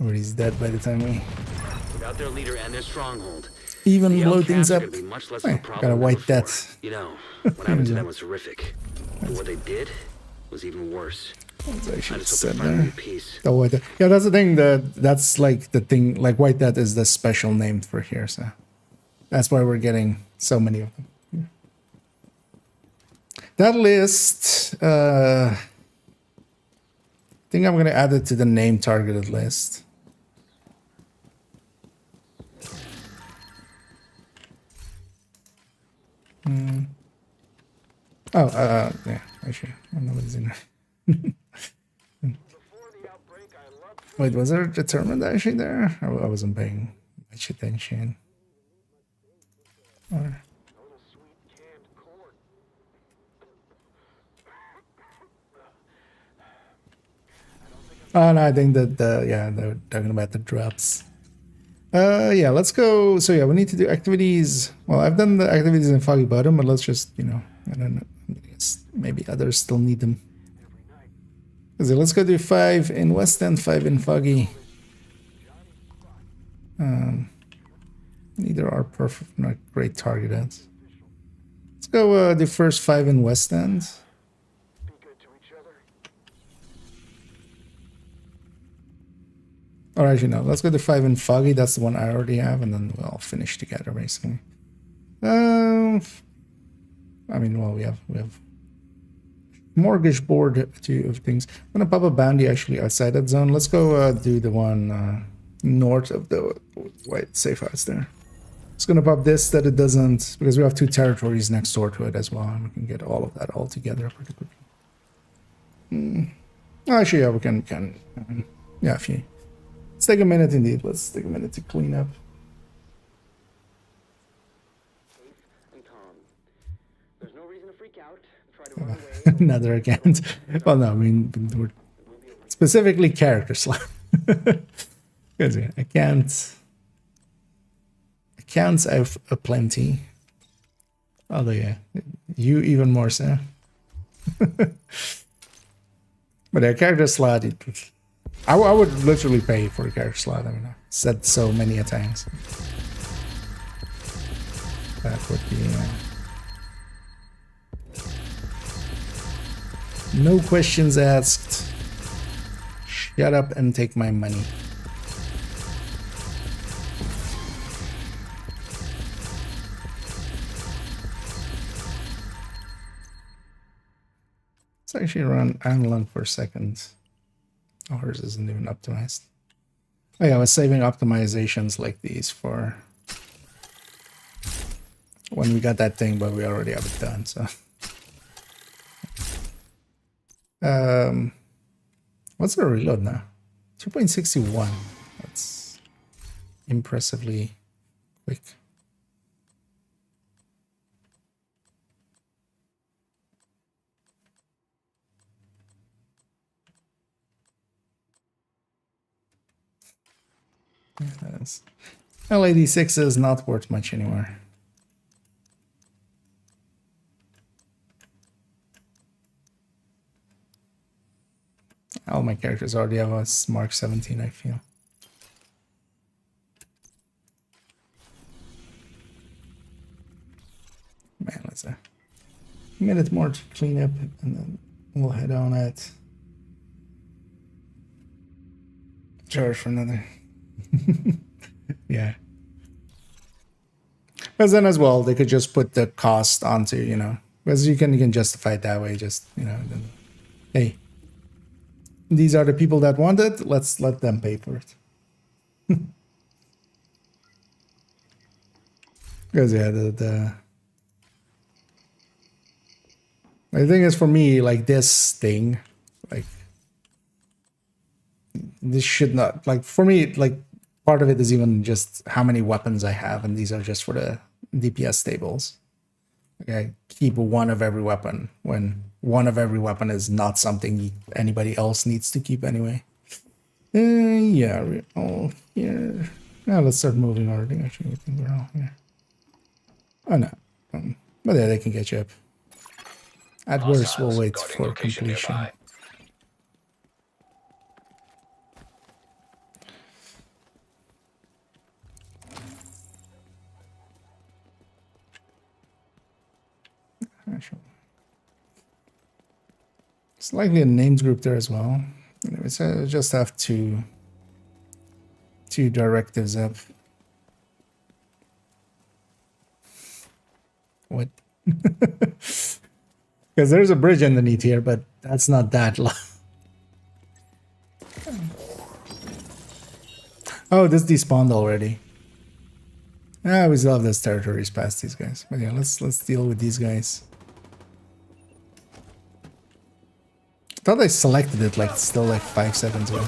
Or he's dead by the time we... Without their leader and their stronghold, even blow things up. Hey, got a white death. You know, what happened to them was horrific. But what they did was even worse. I should said there. The white death. Yeah, that's the thing. That's like the thing. Like white death is the special name for here, so that's why we're getting so many of them. That list, I think I'm gonna add it to the name targeted list. Oh, yeah, actually, I don't know what is in there. Wait, was there determined actually there? I wasn't paying much attention. Or... Oh no, I think that yeah, they're talking about the drops. Yeah, let's go. So yeah, we need to do activities. Well, I've done the activities in Foggy Bottom, but let's just, you know, I don't know. Maybe others still need them. So let's go do 5 in West End, 5 in Foggy. Neither are perfect, not great targeted. Let's go the first 5 in West End. Or actually no, let's go to 5 in Foggy. That's the one I already have, and then we'll finish together basically. I mean, well, we have mortgage board two of things. I'm gonna pop a bounty actually outside that zone. Let's go do the one north of the white safe house there. It's gonna pop this that it doesn't, because we have 2 territories next door to it as well, and we can get all of that all together pretty quickly. Actually, yeah, we can yeah, if you. Let's take a minute indeed. Let's take a minute to clean up. There's no reason to freak out. Try to run away. Another account. Well, no, I mean, we're specifically character slot. Because yeah, accounts I have plenty. Although yeah, you even more so. But yeah, character slot. I would literally pay for a character slot. I mean, I've said so many a times. That would be no questions asked. Shut up and take my money. Let's actually run analog for a second. Ours isn't even optimized. Oh yeah, I was saving optimizations like these for when we got that thing, but we already have it done, so. What's the reload now? 2.61. That's impressively quick. LAD6 is not worth much anymore. All my characters already have a Mark 17, I feel. Man, let's a minute more to clean up and then we'll head on at charge for another. Yeah. Because then as well, they could just put the cost onto, you know, because you can justify it that way. Just, you know, then, hey, these are the people that want it. Let's let them pay for it. Because yeah, the thing is for me, like this thing, like this should not, like for me, like part of it is even just how many weapons I have, and these are just for the DPS tables. Like I keep one of every weapon when one of every weapon is not something anybody else needs to keep anyway. Yeah, we're all here. Now let's start moving already. Actually, I think we're all here. Oh no, but yeah, they can get you up. At worst, we'll wait for completion. Nearby. It's likely a names group there as well. Anyways, I just have two directives up. What? Because there's a bridge underneath here, but that's not that long. Oh, this despawned already. Ah, we still have those territories past these guys. But yeah, let's deal with these guys. I thought I selected it like still like 5 seconds ago.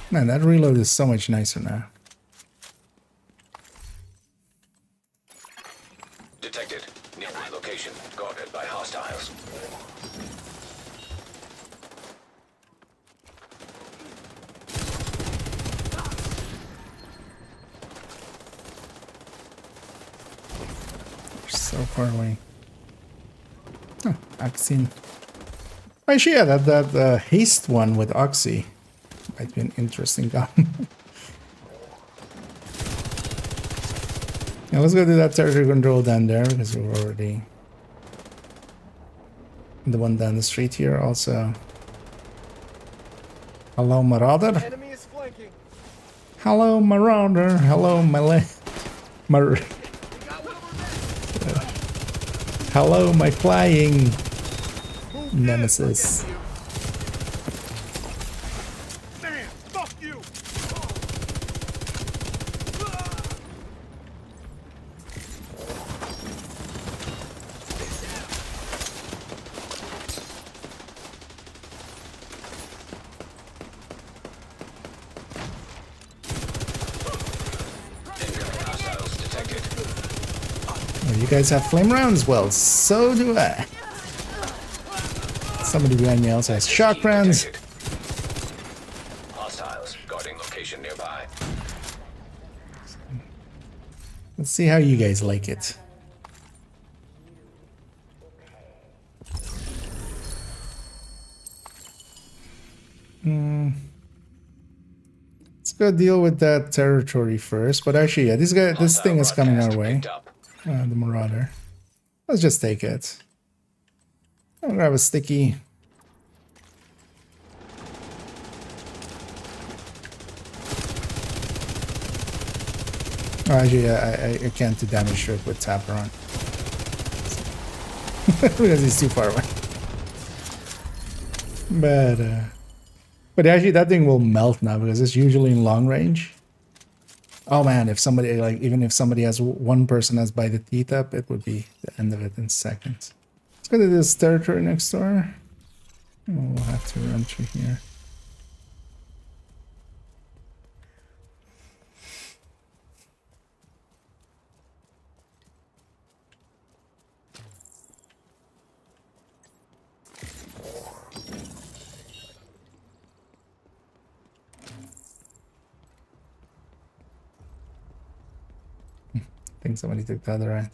Man, that reload is so much nicer now. Detected. Nearby location. Guarded by hostiles. So far away. Huh, Oxine. Actually, yeah, that haste one with Oxy might be an interesting gun. Yeah, let's go do that territory control down there because we're already the one down the street here. Also, hello, Marauder. Enemy is flanking. Hello, Marauder. Hello, hello, my flying nemesis. Man, fuck you. Hostiles detected. Oh, you guys have flame rounds? Well, so do I. Somebody behind me also has shock rounds. Detected. Hostiles guarding location nearby. Let's see how you guys like it. Let's go deal with that territory first. But actually, yeah, this thing is coming our way. The Marauder. Let's just take it. I'll grab a sticky. Oh, actually, I can't do damage to it with Tapper on. Because he's too far away. But actually that thing will melt now because it's usually in long range. Oh man, if somebody, like, even if somebody has one person has by the teeth up, it would be the end of it in seconds. Let's go to this territory next door. We'll have to run through here. I think somebody took the other end.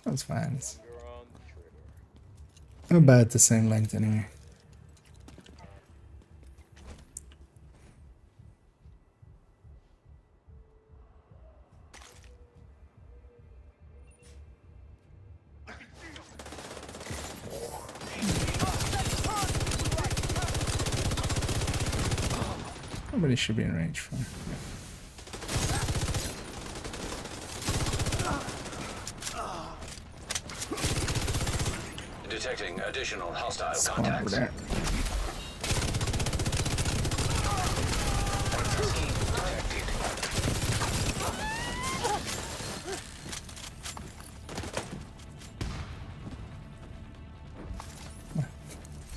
That's fine. It's about the same length anyway. Somebody should be in range for. Detecting additional hostile Spawn over contacts. there.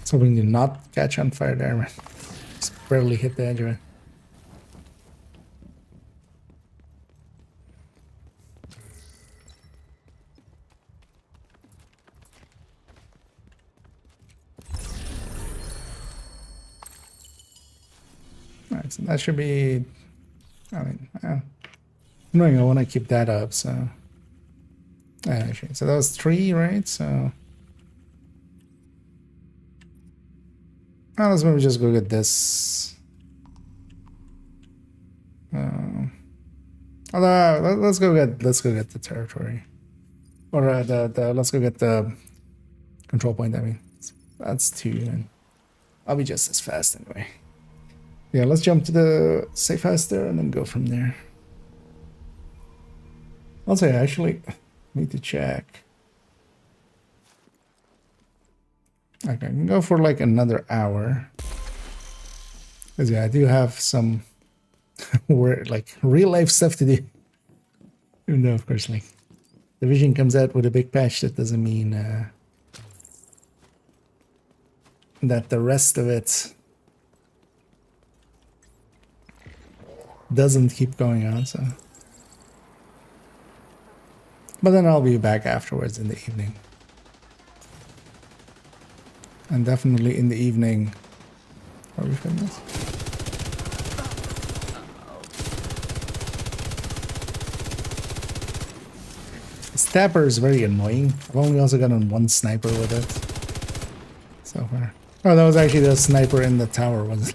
So we did not catch on fire there, man. Just barely hit the edge of it. Alright, so that should be. I mean, knowing I want to keep that up, so. Actually, so that was 3, right? So. Let's maybe just go get this. Let's go get the territory, or let's go get the control point. I mean, that's 2, and I'll be just as fast anyway. Yeah, let's jump to the safe house there and then go from there. Also, I actually need to check. Okay, I can go for like another hour. Because yeah, I do have some like real life stuff to do. Even though, of course, like Division comes out with a big patch, that doesn't mean that the rest of it doesn't keep going on. So, but then I'll be back afterwards in the evening, and definitely in the evening. Are we filming this? Stabber is very annoying. I've only also gotten one sniper with it so far. Oh, that was actually the sniper in the tower, was it?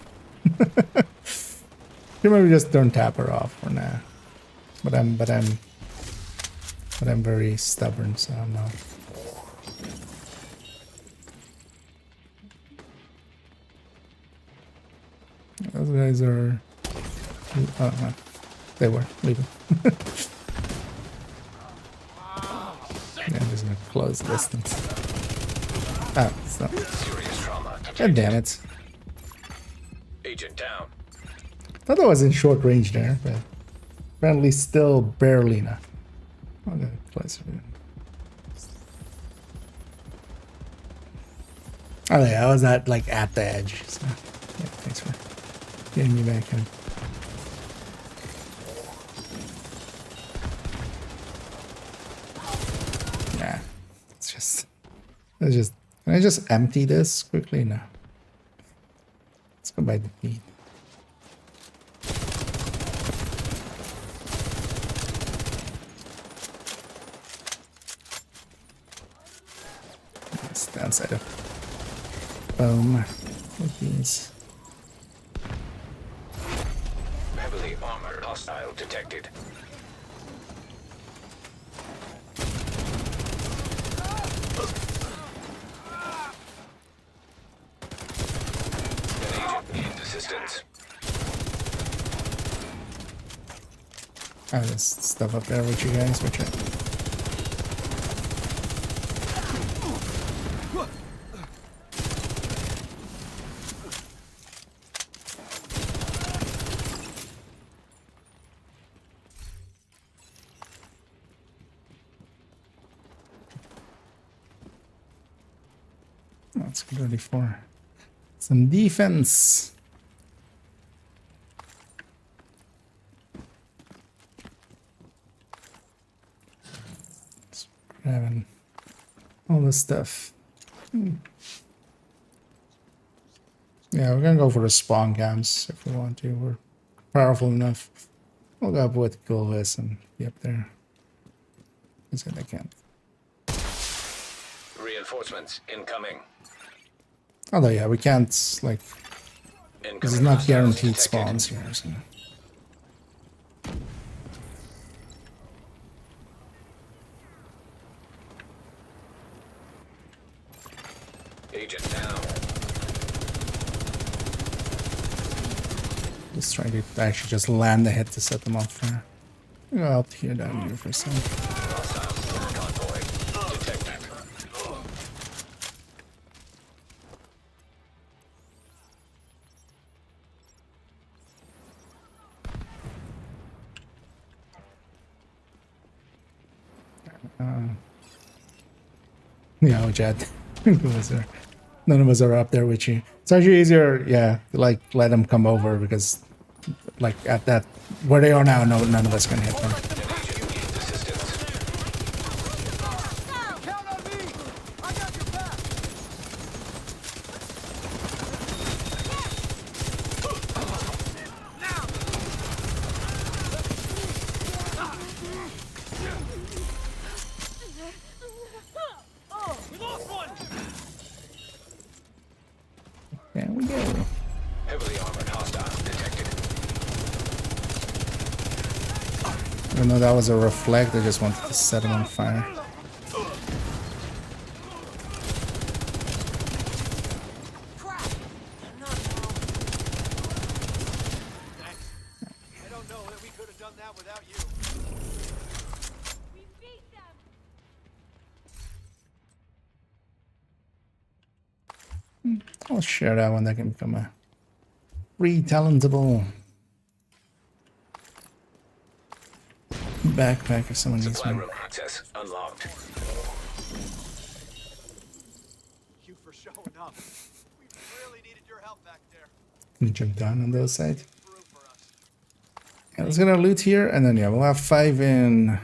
You maybe just don't tap her off for now. But I'm very stubborn, so I'm not. Those guys are. Oh no, they were leaving. Yeah, I'm just gonna close the distance. Ah, it's not. Serious trauma. God damn it. Agent down. Thought I was in short range there, but apparently still barely enough. Okay, closer. Oh yeah, I was at like at the edge. So yeah, thanks for getting me back in. Nah, let's just. Can I just empty this quickly? No. Let's go by the feed. It's downside of boom with these. Heavily armored hostile detected. An agent needs assistance. Oh, there's stuff up there with you guys, which I... Let's get ready for some defense. Just grabbing all this stuff. Yeah, we're gonna go for the spawn cams if we want to. We're powerful enough. We'll go up with Gulvis and be up there. I said I can't. Reinforcements incoming. Although yeah, we can't like this is not guaranteed spawns here, so. Agent down. Just trying to actually just land the hit to set them off there. I'll go out here down here for a second. Convoy detected. Yeah, Chad. None of us are up there with you. It's actually easier, yeah, to like let them come over because, like at that where they are now, no, none of us can hit them. There we go. Heavily armored hostile detected. Even though that was a reflect, I just wanted to set him on fire. job without you. We beat them. I'll share that one. That can become a re-talentable backpack if someone needs Supply one. room access unlocked. You for showing up. We really needed your help back there. Can you jump down on those sides? Yeah, let's get our loot here, and then yeah, we'll have 5 in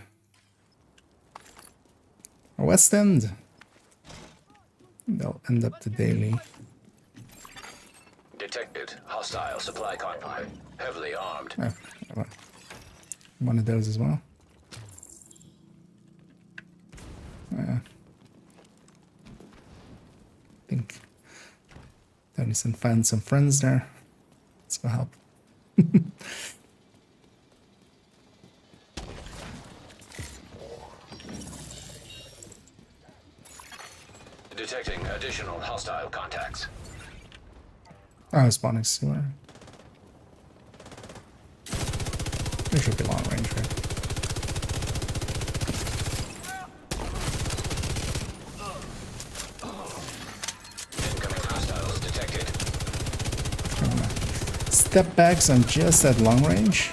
West End. They'll end up the daily. Detected hostile supply convoy. Heavily armed. Oh, one of those as well. I think Tonyson found some friends there. Let's go help. Detecting additional hostile contacts. Oh, spawning sewer. There should be long range, right? Incoming hostiles detected. Step backs on just at long range.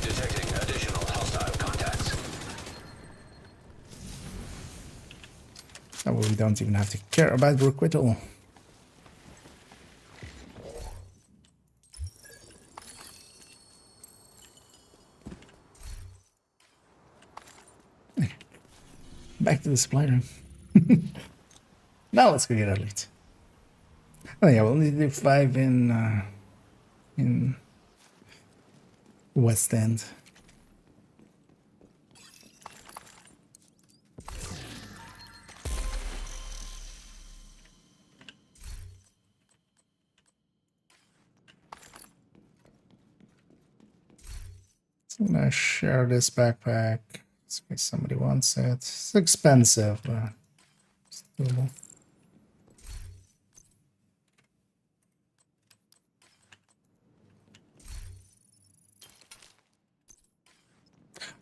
Detecting additional hostile contacts. That way we don't even have to care about requital. Back to the supply room. Now let's go get our loot. Oh yeah, we'll need to do 5 in West End. So I'm gonna share this backpack in case somebody wants it. It's expensive, but it's doable.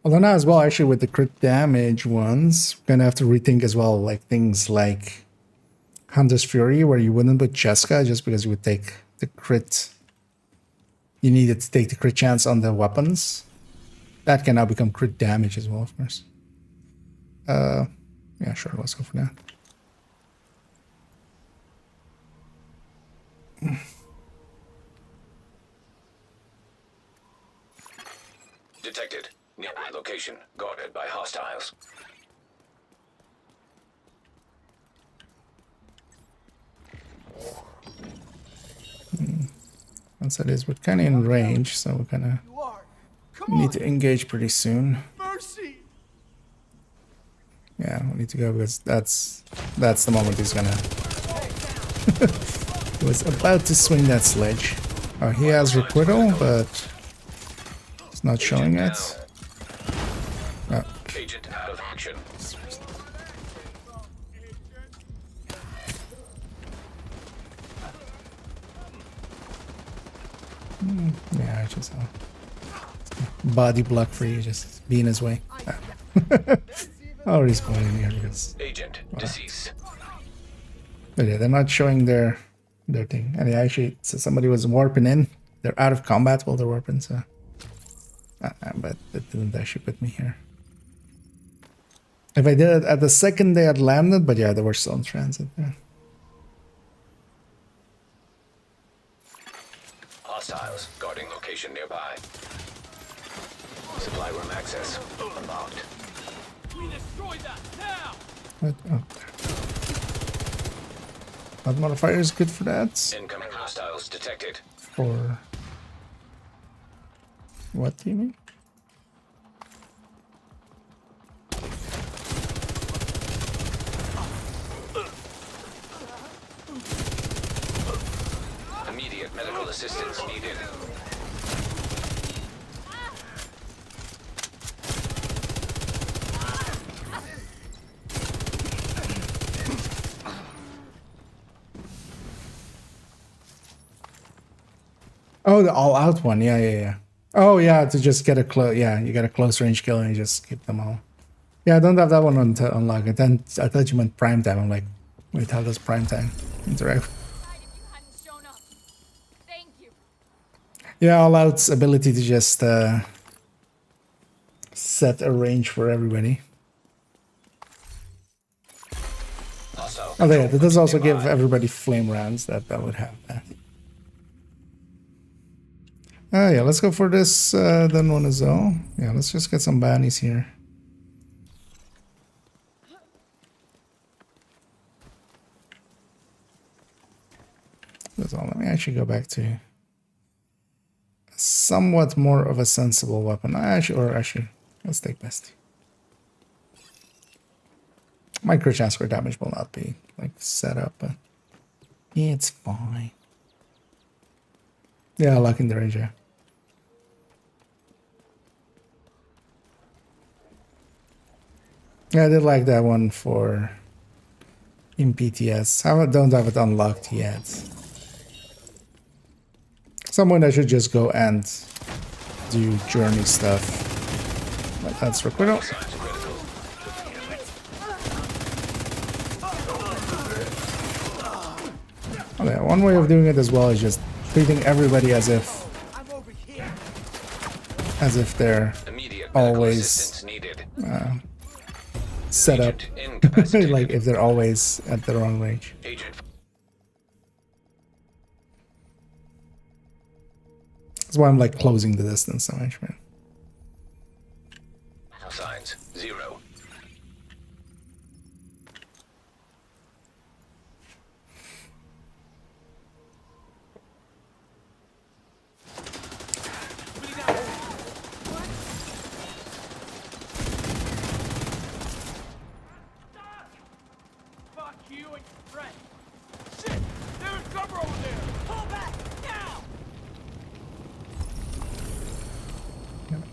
Although now as well, actually with the crit damage ones, we're gonna have to rethink as well, like things like Hunter's Fury, where you wouldn't put Cheska just because you would take the crit. You needed to take the crit chance on the weapons. That can now become crit damage as well, of course. Yeah, sure, let's go for that. Detected. Nearby location guarded by hostiles. Once that is, we're kind of in range, so we're kind of need to engage pretty soon. Mercy! Yeah, we need to go because that's the moment he's gonna. He was about to swing that sledge. Oh, he has requital, but it's not showing it. Oh. Agent out of action. Yeah, just body block for you, just be in his way. I'll respawn in here because. Agent deceased. But yeah, they're not showing their thing. And actually, so somebody was warping in. They're out of combat while they're warping, so. But it didn't actually put me here. If I did it at the second they had landed, but yeah, they were still in transit there. Hostiles guarding location nearby. Supply room access unlocked. We destroy that now! What? Oh. Blood modifier is good for that. Incoming hostiles detected. For what do you mean? Immediate medical assistance needed. Oh, the all-out one. Yeah, yeah, yeah. Oh, yeah, to just get a close. Yeah, you get a close range kill and you just keep them all. Yeah, I don't have that one on to unlock. And then I thought you meant prime time. I'm like, wait, how does prime time interact? Yeah, all-out's ability to just set a range for everybody. Oh, yeah, that does also give everybody flame rounds. That would have that. Yeah, let's go for this done one as well. Yeah, let's just get some bounties here. That's all. Let me actually go back to somewhat more of a sensible weapon. Actually, let's take best. My crit chance for damage will not be like set up, but yeah, it's fine. Yeah, luck in the range. Yeah. Yeah, I did like that one for in PTS. I don't have it unlocked yet. Someone I should just go and do journey stuff. But that's required. Oh, yeah, one way of doing it as well is just treating everybody as if they're always set up, like if they're always at the wrong range. That's why I'm like closing the distance so much, man. Signs 0.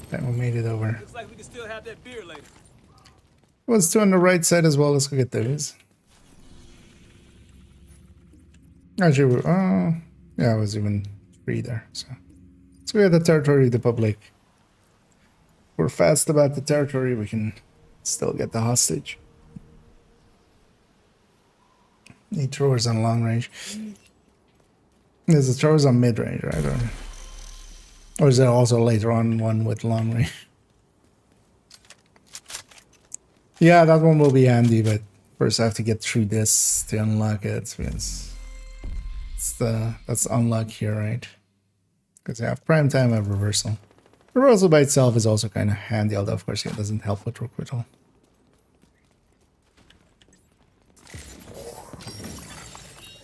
That one made it over. Looks like we can still have that beer later. Was two on the right side as well. Let's go get those. Actually, yeah, I was even free there. So we have the territory of the public. We're fast about the territory. We can still get the hostage. Need throwers on long range. There's a throwers on mid range, right? Or is there also later on one with long range? Yeah, that one will be handy, but first I have to get through this to unlock it. Because that's unlock here, right? Because I have prime time, I have reversal. Reversal by itself is also kind of handy, although of course it doesn't help with requital.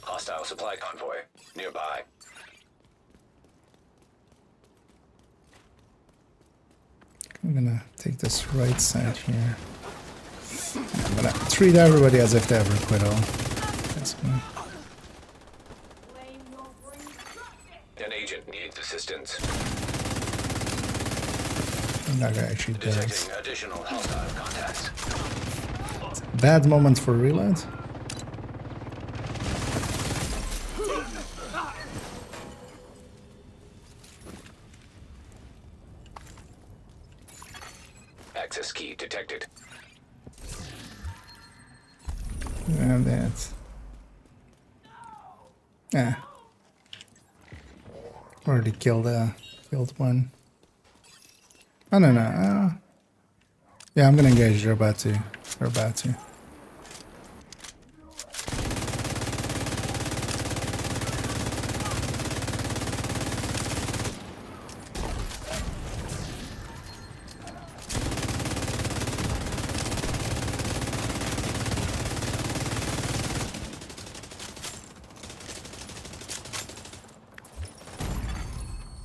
Hostile supply convoy nearby. I'm gonna take this right side here. I'm gonna treat everybody as if they have requital. That's good. An agent needs assistance. I'm not gonna actually do Detecting this. additional hostile contacts. Bad moment for reload. Access key detected. And that. Yeah. Already killed one. Oh no. Yeah, I'm gonna engage. They're about to.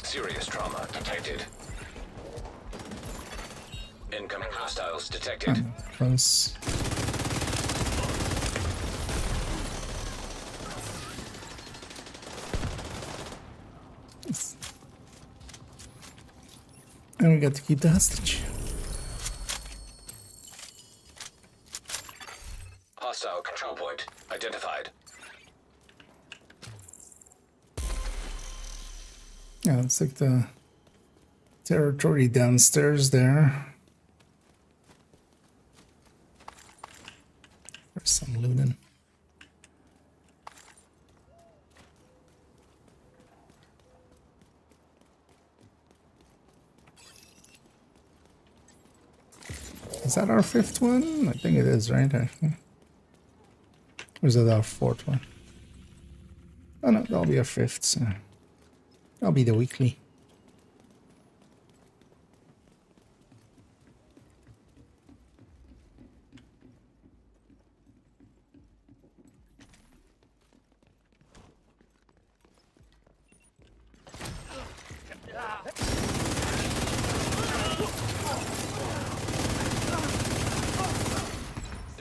Serious trauma detected. Incoming hostiles detected. Close. And we got to keep the hostage. Hostile control point identified. Yeah, let's take the territory downstairs there. There's some looting. Is that our 5th one? I think it is, right? Actually. Or is that our 4th one? Oh no, that'll be our 5th, so that'll be the weekly.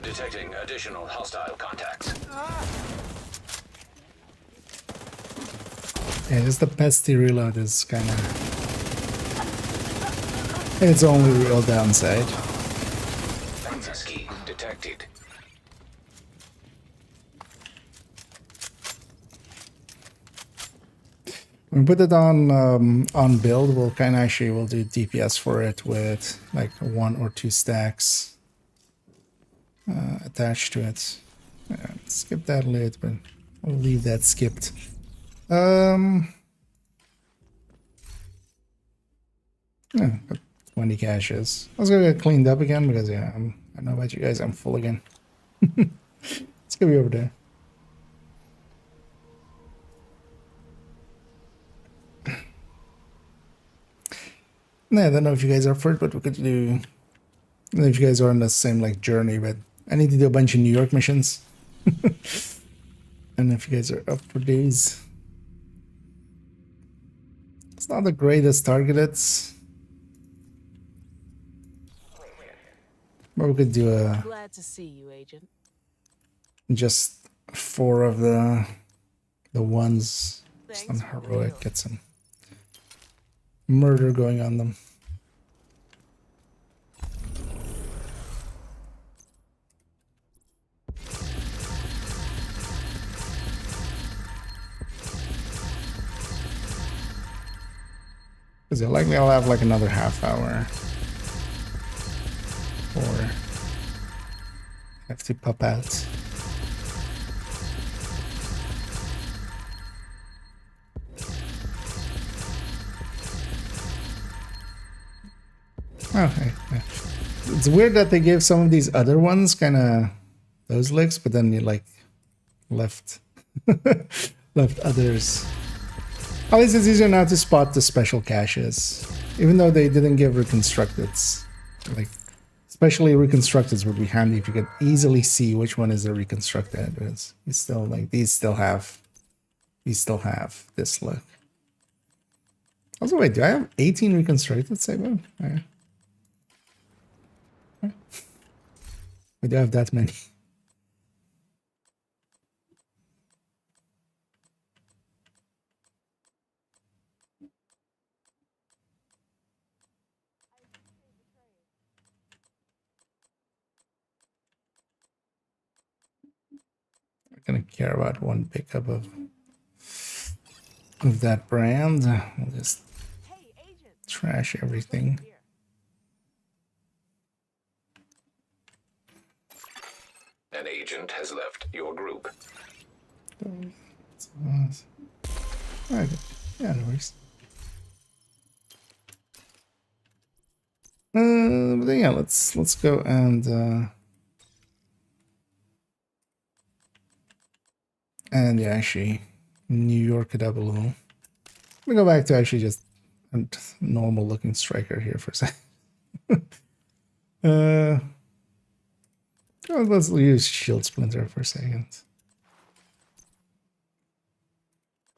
Detecting additional hostile contacts. Yeah, just the pesty reload is kind of its only real downside. Access key detected. When we put it on build, we'll kind of actually we'll do DPS for it with like 1 or 2 stacks attached to it. Skip that lid, but we'll leave that skipped. Yeah, 20 caches. I was gonna get cleaned up again because yeah, I don't know about you guys, I'm full again. It's gonna be over there. No, I don't know if you guys are for it, but we could do. I don't know if you guys are on the same like journey, but I need to do a bunch of New York missions. I don't know if you guys are up for these. It's not the greatest targeted, but we could do a Glad to see you, Agent. just 4 of the ones. Just on Thanks for the heroic, deal. get some murder going on them. Because likely I'll have like another half hour. Or have to pop out. Okay. It's weird that they gave some of these other ones kind of those licks, but then you like left left others. At least it's easier now to spot the special caches, even though they didn't give reconstructeds. Like, especially reconstructeds would be handy if you could easily see which one is a reconstructed. It's still like these still have this look. Also, wait, do I have 18 reconstructed segment? Yeah. We do have that many. I'm gonna care about one pickup of that brand. We'll just trash everything. An agent has left your group. Okay. Yeah, no worries. But then, yeah, let's go and yeah, actually New York it up a little. Let me go back to actually just a normal looking striker here for a second. Let's use Shield Splinter for a second.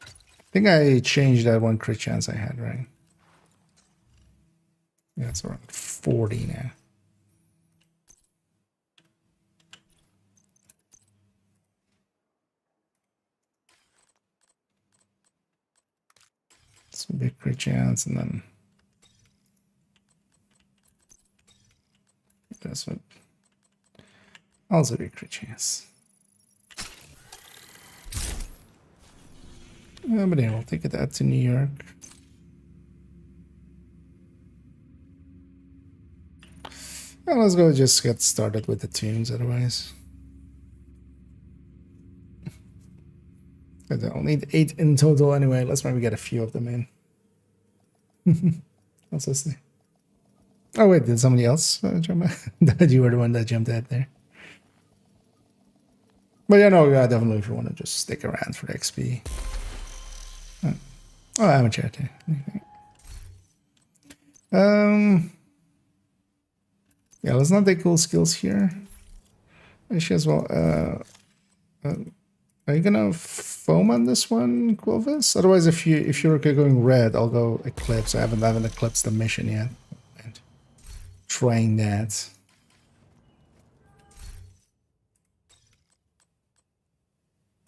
I think I changed that one crit chance I had, right? Yeah, it's around 40 now. Some big crit chance, and then this one also big crit chance. But yeah, we'll take it out to New York. Well, let's go just get started with the tunes otherwise. I'll need 8 in total anyway. Let's maybe get a few of them in. What's this thing? Oh wait, did somebody else jump out? That you were the one that jumped out there. But yeah, no, yeah, definitely if you want to just stick around for the XP. Oh, amateur too. Yeah, let's not take cool skills here. Actually, as well. Are you gonna foam on this one, Quilvis? Otherwise, if you're okay going red, I'll go Eclipse. I haven't eclipsed the mission yet. And trying that.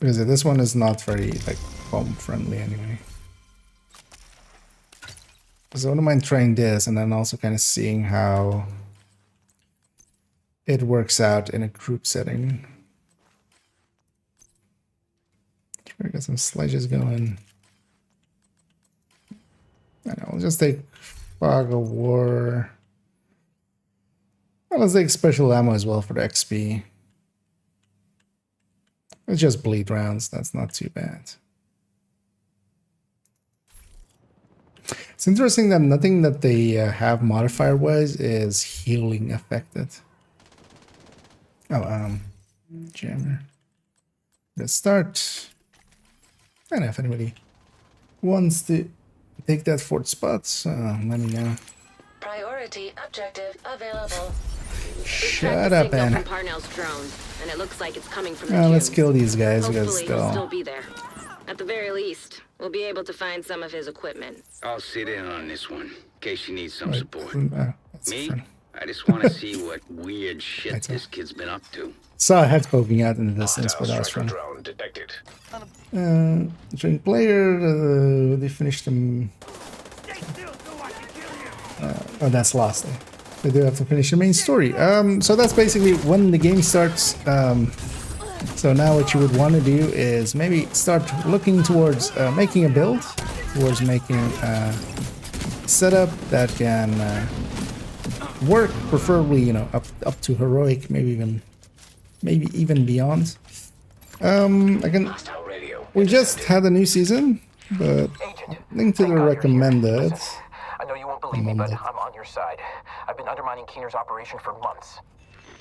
Because this one is not very like foam friendly anyway. So I wouldn't mind trying this and then also kind of seeing how it works out in a group setting. Try to get some sledges going. I know, I'll just take Fog of War. Well, let's take special ammo as well for the XP. It's just bleed rounds, that's not too bad. It's interesting that nothing that they have modifier-wise is healing affected. Oh, jammer. Let's start. I don't know if anybody wants to take that 4th spot. Let me know. Priority objective available. Shut up, Anna. From Parnell's drone, and it looks like it's coming from the Let's dunes. kill these guys because Hopefully he'll still be there. At the very least, we'll be able to find some of his equipment. I'll sit in on this one, in case you need some Right. support. Me? Fun. I just want to see what weird shit this kid's been up to. Saw a head poking out in the distance, but that was fun. Drone detected. Train player, they finished them. Oh, that's lost. They do have to finish the main story. So that's basically when the game starts. So now what you would want to do is maybe start looking towards making a build, towards making a setup that can work, preferably, you know, up to heroic, maybe even beyond. We just had a new season, but link to the recommended. I know you won't believe me, but I'm on your side. I've been undermining Keener's operation for months.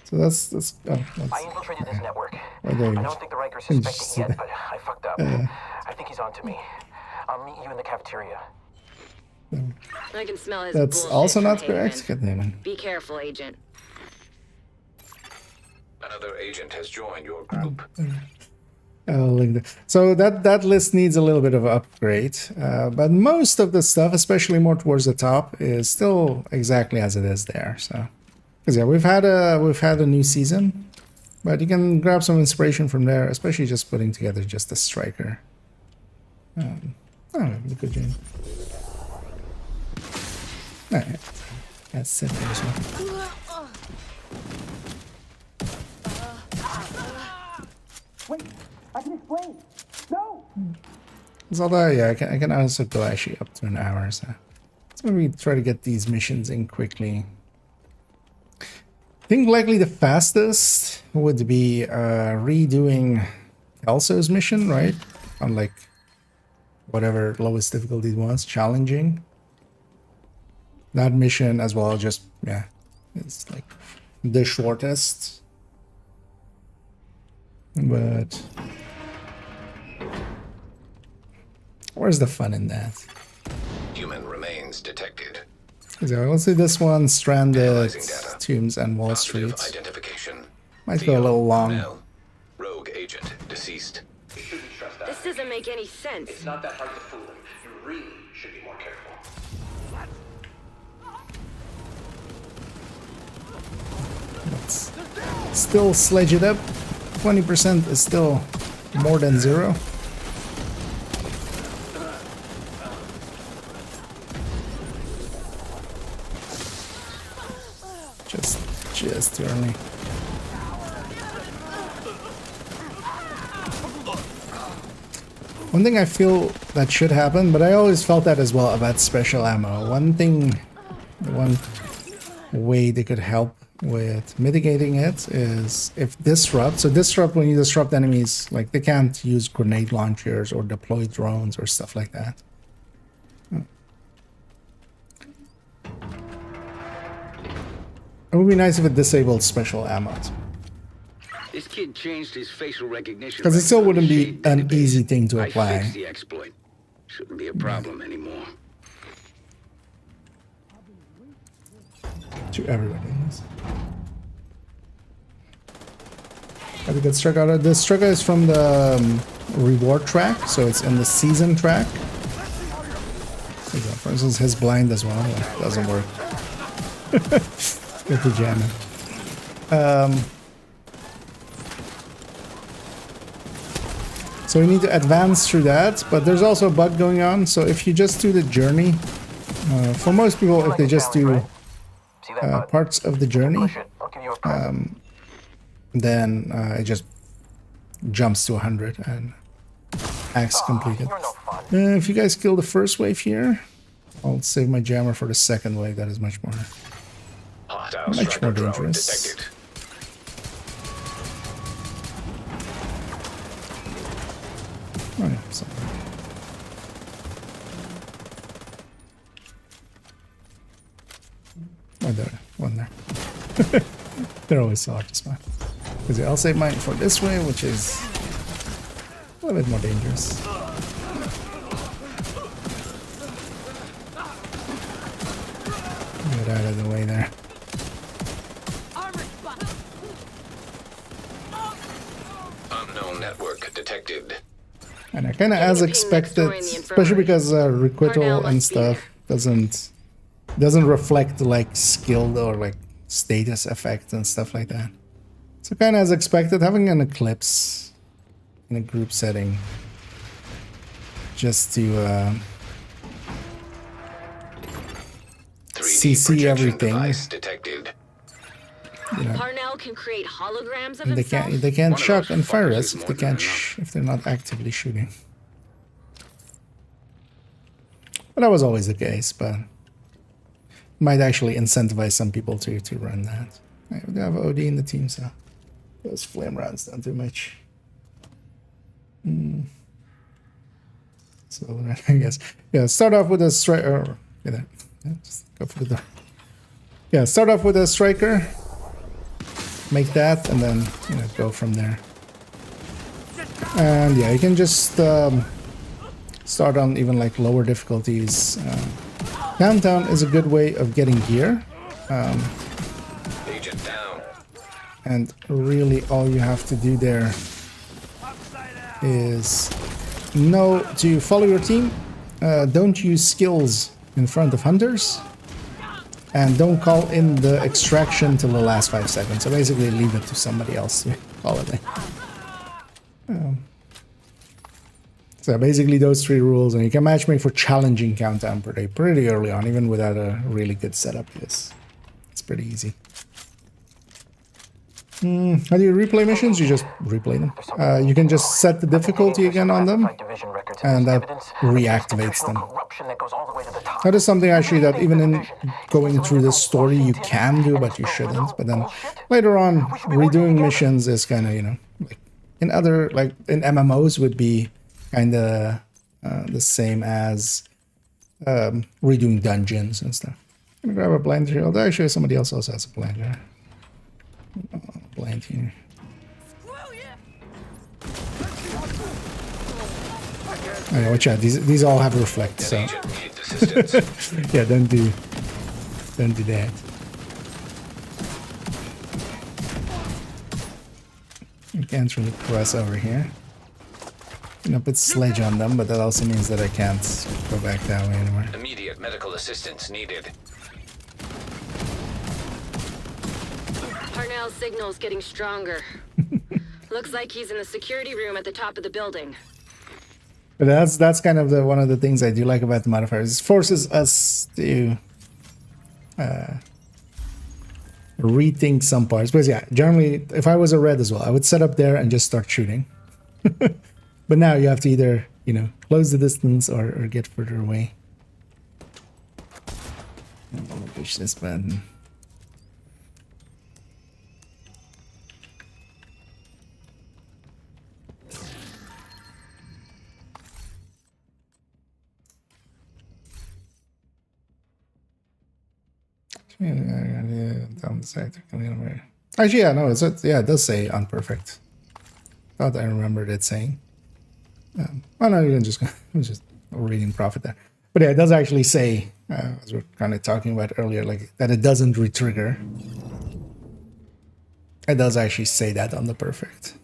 So that's I infiltrated his network. Right there. I don't think the Rikers suspect it yet, but I fucked up. I think he's on to me. I'll meet you in the cafeteria. I can smell his That's bullshit also from not Haven. correct. God damn it. Be careful, Agent. Another agent has joined your group. I'll link that. So that list needs a little bit of an upgrade, but most of the stuff, especially more towards the top, is still exactly as it is there. So, because yeah, we've had a new season, but you can grab some inspiration from there, especially just putting together just a striker. Oh, good job. Alright, that's it. Wait, I can explain. No! Although, yeah, I can also go actually up to an hour, so maybe try to get these missions in quickly. I think likely the fastest would be redoing Kelso's mission, right? On like whatever lowest difficulty was, challenging. That mission as well, just, yeah, it's like the shortest. But where's the fun in that? Human remains detected. So let's see this one, Stranded, Tombs, and Wall Positive Street. identification. Might go a little long. Male. Rogue agent deceased. You shouldn't trust that. This doesn't make any sense. It's not that hard to fool him. You really should be more careful. Let's still sledge it up. 20% is still more than 0. Just too early. One thing I feel that should happen, but I always felt that as well about special ammo. One way they could help with mitigating it is if disrupt. So disrupt, when you disrupt enemies, like they can't use grenade launchers or deploy drones or stuff like that. It would be nice if it disabled special ammo. This kid changed his facial recognition. Because it still wouldn't be an easy thing to I apply fixed the exploit. Shouldn't be a problem anymore. to everybody in this. Got a good struck out of this. Struck is from the reward track, so it's in the season track. There you go. For instance, his blind as well. Yeah, doesn't work. With the jamming. So we need to advance through that, but there's also a bug going on. So if you just do the journey, for most people, if they just do parts of the journey, then it just jumps to 100 and acts completed. If you guys kill the first wave here, I'll save my jammer for the second wave. That is much more dangerous. Oh, yeah, so. Oh, there, one there. They're always so hard to spot. Because I'll save mine for this way, which is a little bit more dangerous. Get out of the way there. Unknown network detected. And I kind of as expected, especially because requital and stuff doesn't reflect like skill or like status effect and stuff like that. So kind of as expected, having an eclipse in a group setting just to CC everything. You know, Parnell can create holograms of and himself. they can't shock and fire us if they can't if they're not actively shooting. But that was always the case, but might actually incentivize some people to run that. Right, we have OD in the team, so those flame rounds don't do much. So I guess start off with a striker. Yeah, just go for the door. Yeah, start off with a striker. Make that, and then go from there. And yeah, you can just start on even like lower difficulties. Downtown is a good way of getting gear. Agent down. And really all you have to do there is know to follow your team. Don't use skills in front of hunters. And don't call in the extraction till the last 5 seconds. So basically leave it to somebody else to call it in. So basically those 3 rules, and you can matchmake for challenging countdown per day pretty early on, even without a really good setup. It's pretty easy. How do you replay missions? You just replay them. You can just set the difficulty again on them, and that reactivates them. That is something actually that even in going through this story you can do, but you shouldn't. But then later on, redoing missions is kind of, like in other, like in MMOs would be kind of the same as redoing dungeons and stuff. I'm gonna grab a blind here. Although actually somebody else also has a blind here. Blind here. Oh, watch out! These all have reflect, so yeah, don't do that. You can't really press over here. You know, put sledge on them, but that also means that I can't go back that way anymore. Immediate medical assistance needed. Parnell's signal's getting stronger. Looks like he's in the security room at the top of the building. But that's kind of one of the things I do like about the modifiers. It forces us to rethink some parts. But yeah, generally, if I was a red as well, I would set up there and just start shooting. But now you have to either, close the distance or get further away. I'm gonna push this button. Down the side. Actually, yeah, no, yeah, it does say unperfect. Thought I remembered it saying. Oh no, you're just reading profit there. But yeah, it does actually say, as we're kind of talking about earlier, like that it doesn't retrigger. It does actually say that on the perfect.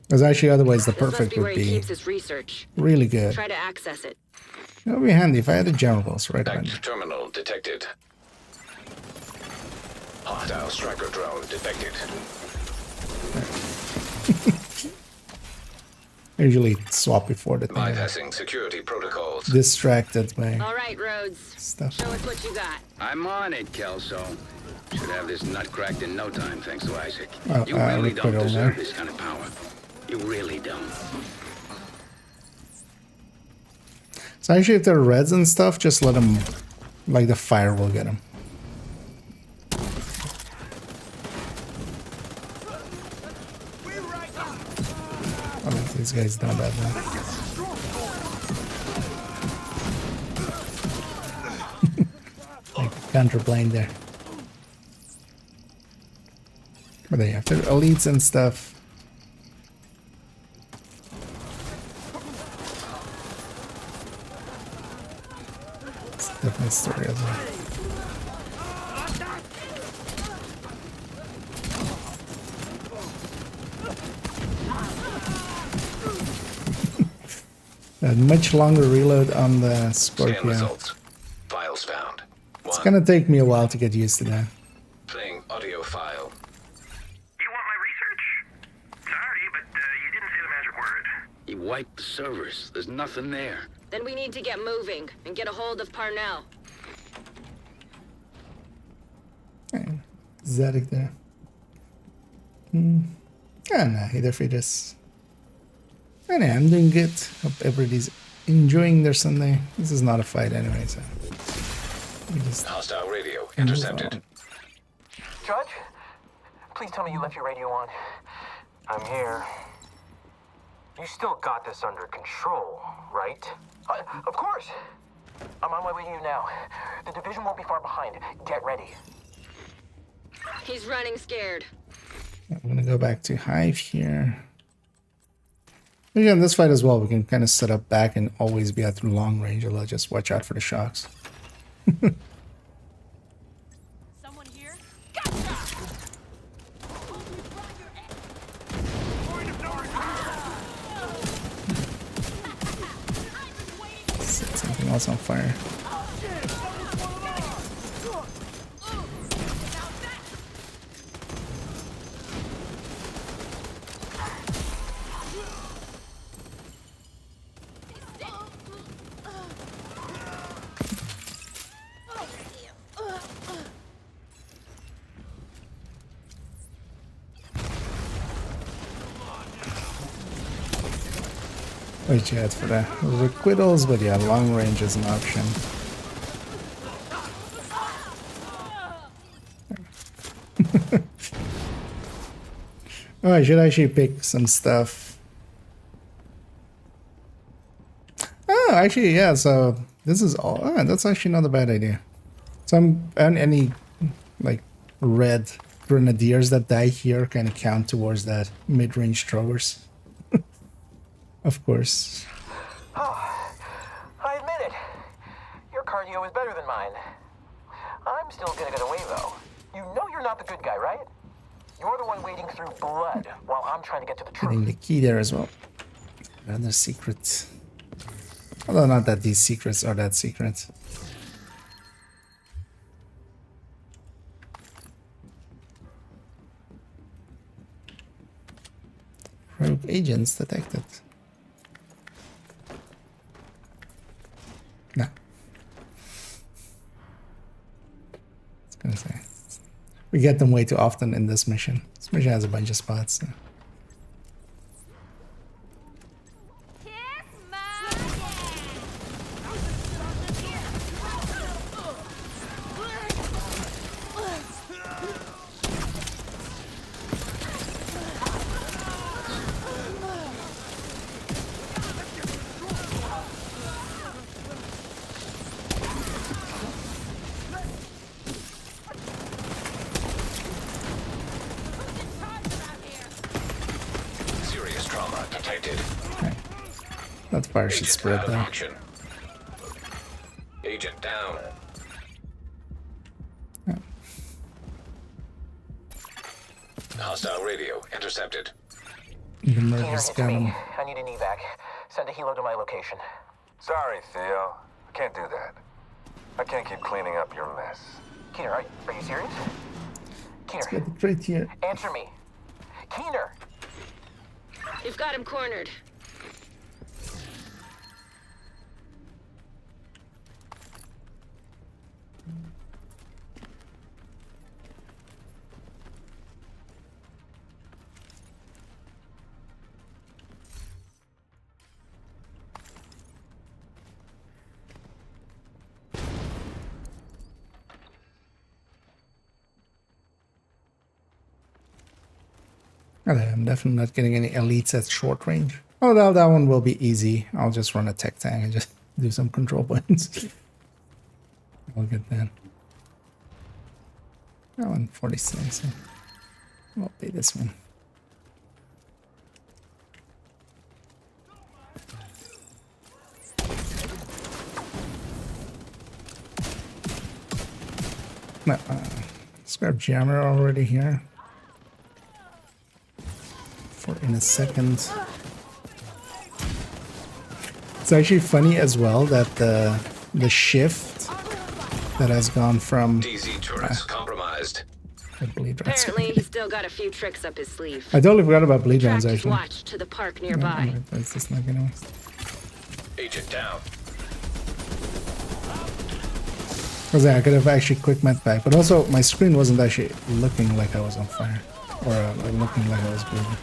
Because actually, otherwise the perfect would be really good. Try to access it. It would be handy if I had the generals right around here. Terminal detected. Hostile striker drone detected. I usually swap before the thing. Bypassing security protocols. Distracted by all right, Rhodes. Stuff. Show us what you got. I'm on it, Kelso. Should have this nut cracked in no time, thanks to Isaac. Oh, You really don't there. deserve this kind of power. You really don't. So actually, if they're reds and stuff, just let them, like the fire will get them. Oh, these guys don't have that. Like counterplane there. But they have their elites and stuff. Different story as well. A much longer reload on the Scorpion. Results. Files found. It's gonna take me a while to get used to that. Playing audio file. You want my research? Sorry, but you didn't say the magic word. He wiped the servers. There's nothing there. Then we need to get moving and get a hold of Parnell. Zadig there. Yeah, nah, he defeated us. And I'm doing good. Hope everybody's enjoying their Sunday. This is not a fight anyway, so. Hostile radio intercepted. Judge, please tell me you left your radio on. I'm here. You still got this under control, right? Of course. I'm on my way to you now. The division won't be far behind. Get ready. He's running scared. I'm gonna go back to Hive here. Again, this fight as well, we can kind of set up back and always be at long range. I'll just watch out for the shocks. Someone here? Gotcha! Set something else on fire. Wait, you had for the requittals, but yeah, long range is an option. Oh, I should actually pick some stuff. Oh, actually, yeah, so this is all. Oh, that's actually not a bad idea. So and any, like, red grenadiers that die here kind of count towards that mid-range throwers. Of course. Oh, I admit it. Your cardio is better than mine. I'm still gonna get away, though. You know you're not the good guy, right? You're the one wading through blood while I'm trying to get to the truth. Getting the key there as well. Another secret. Although not that these secrets are that secret. Rogue agents detected. No. I was gonna say. We get them way too often in this mission. This mission has a bunch of spots. So. detected. Okay. That fire should Agent spread out of though. action. Agent down. Yeah. Hostile radio intercepted. The Keener, murders it's got me. him. I need an evac. Send a helo to my location. Sorry, Theo. I can't do that. I can't keep cleaning up your mess. Keener, are you serious? Keener, Get it right here. answer me. Keener! You've got him cornered. I'm definitely not getting any elites at short range. Oh, that one will be easy. I'll just run a tech tank and just do some control points. I'll get that. That one 46. I'll pay this one. No, let's grab jammer already here. For in a second. It's actually funny as well that the shift that has gone from DZ turrets compromised. bleed rounds. Apparently, he's still got a few tricks up his sleeve. I totally forgot about bleed rounds Tracked his actually. watch to the park nearby. That's just not gonna. Agent down. Because I could have actually quick met back, but also my screen wasn't actually looking like I was on fire or looking like I was bleeding.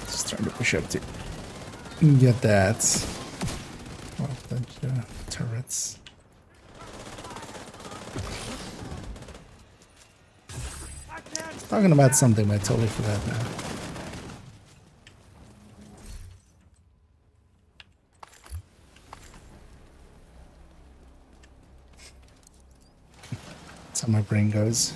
Just trying to push up to get that. Well, the turrets. Talking about something, but I totally forgot now. That's how my brain goes.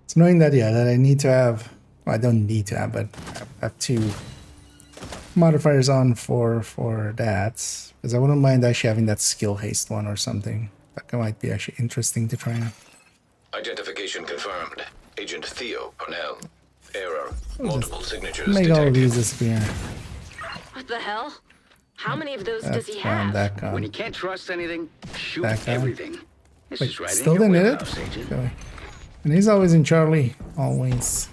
It's annoying that, yeah, that I need to have, well, I don't need to have, but I have two modifiers on for that, because I wouldn't mind actually having that skill haste one or something. That might be actually interesting to try out. Identification confirmed. Agent Theo Cornell. Error. Multiple signatures Make all of detected. these disappear. What the hell? How many of those does That's he fine, have? that gun. When you can't trust anything, shoot That guy. everything. This Wait, is right still in didn't your hit it? wheelhouse, Agent. Okay. And he's always in Charlie. Always.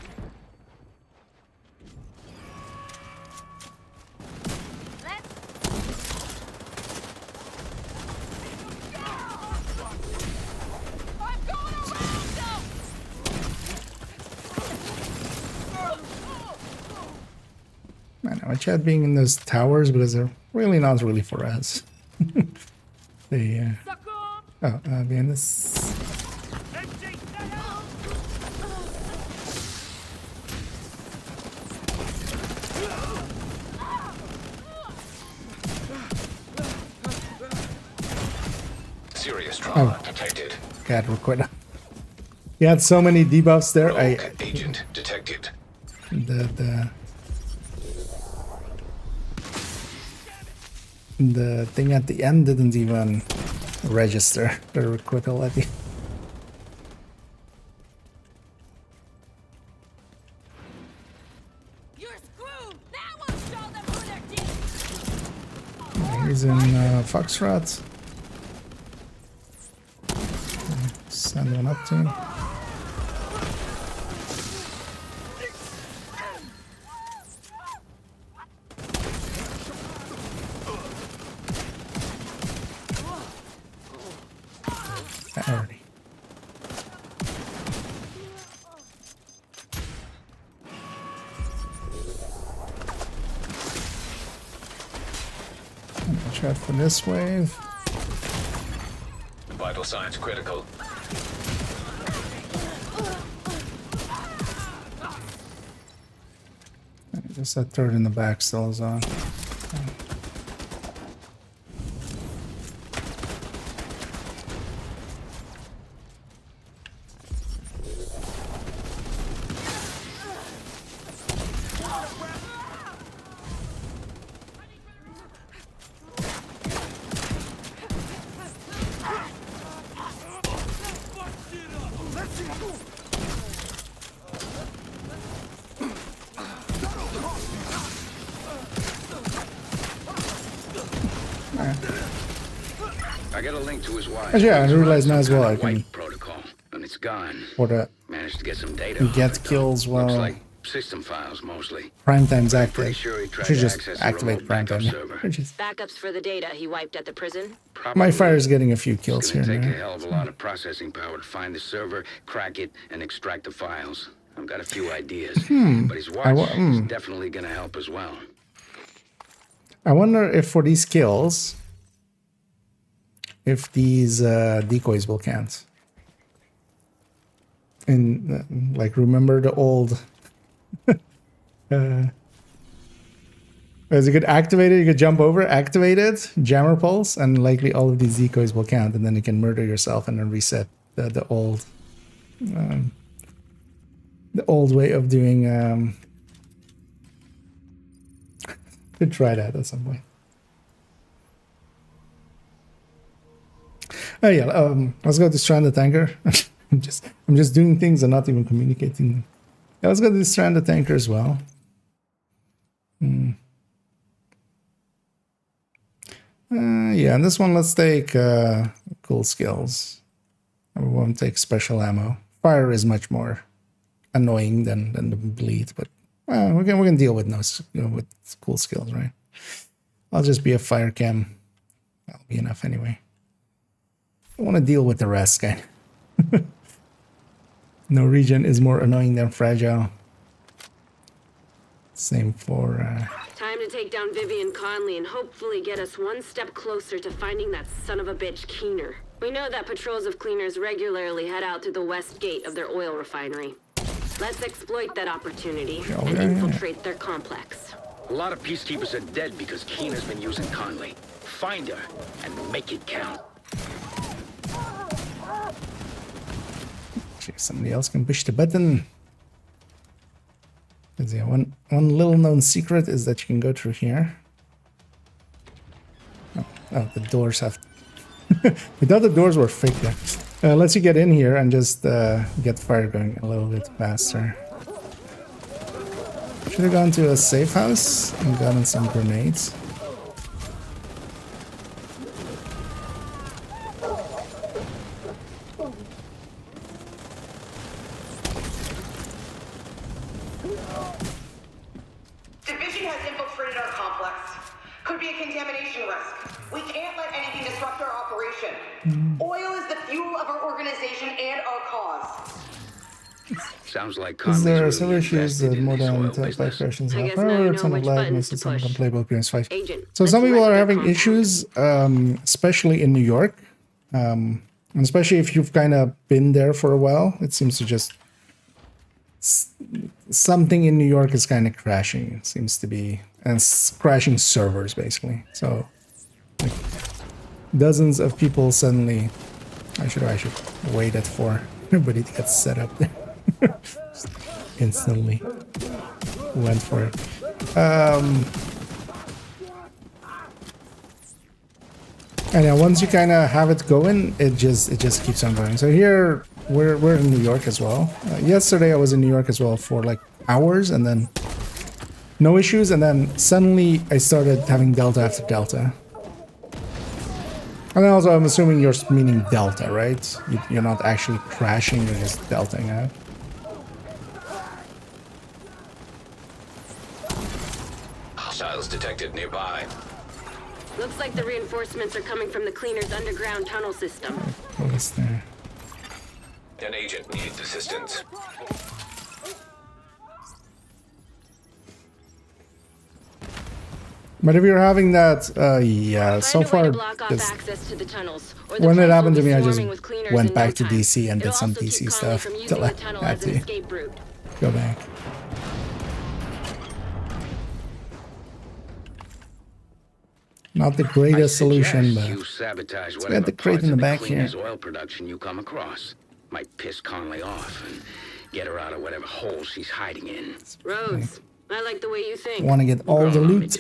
Man, I chat being in those towers because they're really not really for us. They, behind this. Serious trauma detected. God, we're quite. He had so many debuffs there. Rogue agent detected. The thing at the end didn't even register the requital at the. He's in Foxtrot. Send one up to him. Already. Try for this wave. Vital signs critical. Just that third in the back still is on. I got a link to his wife. Actually, yeah, I realize now as well I can protocol, and it's gone. for the Managed to get some data. get kills Looks while like system files mostly. prime time's active. Pretty sure he tried Should to just access the activate remote prime backup time. server. Backups for the data he wiped at the prison? My fire is getting a few kills It's here gonna and take a there. hell of a lot of processing power to find the server, crack it, and extract the files. I've got a few ideas, but his watch is definitely gonna help as well. I wonder if for these kills, if these decoys will count. And like, remember the old as you could activate it, you could jump over, activate it, jammer pulse, and likely all of these decoys will count, and then you can murder yourself and then reset the old way of doing. Could try that at some point. Oh yeah, let's go to Stranded Tanker. I'm just doing things and not even communicating. Yeah, let's go to the Stranded Tanker as well. Yeah, and this one, let's take cool skills. We won't take special ammo. Fire is much more annoying than the bleed, but we can deal with with cool skills, right? I'll just be a fire cam. That'll be enough anyway. I want to deal with the rest, guy. No region is more annoying than fragile. Same for... Time to take down Vivian Conley and hopefully get us one step closer to finding that son of a bitch Keener. We know that patrols of cleaners regularly head out to the west gate of their oil refinery. Let's exploit that opportunity and infiltrate their complex. A lot of peacekeepers are dead because Keener's been using Conley. Find her and make it count. Somebody else can push the button. Yeah, one little known secret is that you can go through here. Oh, the doors have... We thought the doors were fake there. Lets you get in here and just get fire going a little bit faster. Should have gone to a safe house and gotten some grenades. Division has infiltrated our complex. Could be a contamination risk. We can't let anything disrupt our operation. Oil is the fuel of our organization and our cause. Sounds like Is there several issues that more than 5 questions have? However, some of lag makes it some can play both games 5. So some people are having issues, especially in New York. And especially if you've kind of been there for a while, it seems to just... Something in New York is kind of crashing, it seems to be. And crashing servers, basically. So, like, dozens of people suddenly... I should wait for everybody to get set up there. Instantly went for it. And yeah, once you kind of have it going, it just keeps on going. So here we're in New York as well. Yesterday I was in New York as well for like hours, and then no issues, and then suddenly I started having delta after delta. And then also I'm assuming you're meaning delta, right? You're not actually crashing, you're just deltaing out. Hostiles detected nearby. Looks like the reinforcements are coming from the cleaner's underground tunnel system. What is there? An agent needs assistance. But if you're having that, yeah, so far, when it happened to me, I just went back to DC and did some DC stuff till I had to go back. Not the greatest solution, but let's get the crate in the back here. Oil production you come across might piss Conley off and get her out of whatever hole she's hiding in. Rhodes, I like the way you think. Want to get all the loot.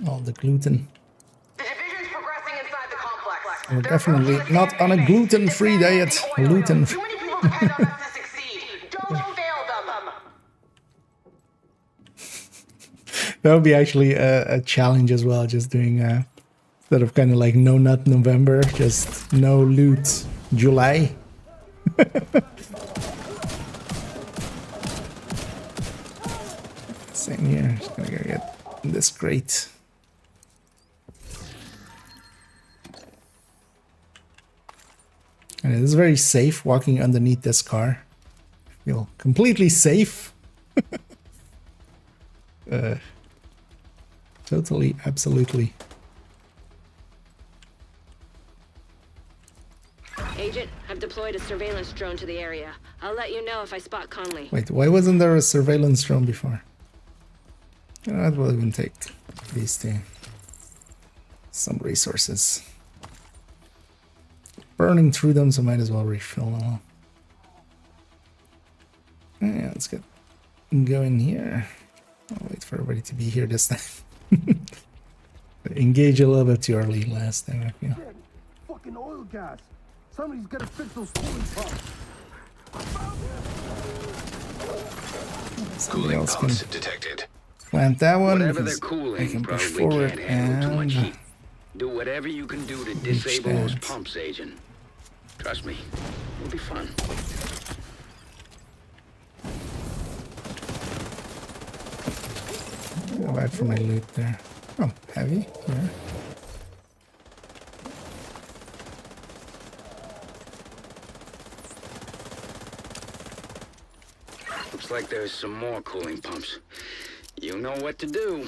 All the gluten. The division's progressing inside the complex. We're definitely not on a gluten-free diet. Gluten. Too many people depend on us to succeed. Don't fail them. That would be actually a challenge as well, just doing instead of kind of like no nut November, just no loot July. Same here, just gonna go get this crate. And it is very safe walking underneath this car. I feel completely safe. Totally, absolutely. Agent, I've deployed a surveillance drone to the area. I'll let you know if I spot Conley. Wait, why wasn't there a surveillance drone before? You know, that will even take these two. Some resources. Burning through them, so might as well refill them all. Yeah, let's get going here. I'll wait for everybody to be here this time. Engage a little bit too early last time, I feel. Fucking oil gas. Somebody's gotta fix those cooling pumps. Somebody else can detected. plant that one. Whatever Because they're cooling, I can push probably forward can't handle too much and heat. Do whatever you can do to disable those pumps, Agent. Trust me, it'll be fun. go back for my loot there. Oh, heavy here. Looks like there's some more cooling pumps. You know what to do.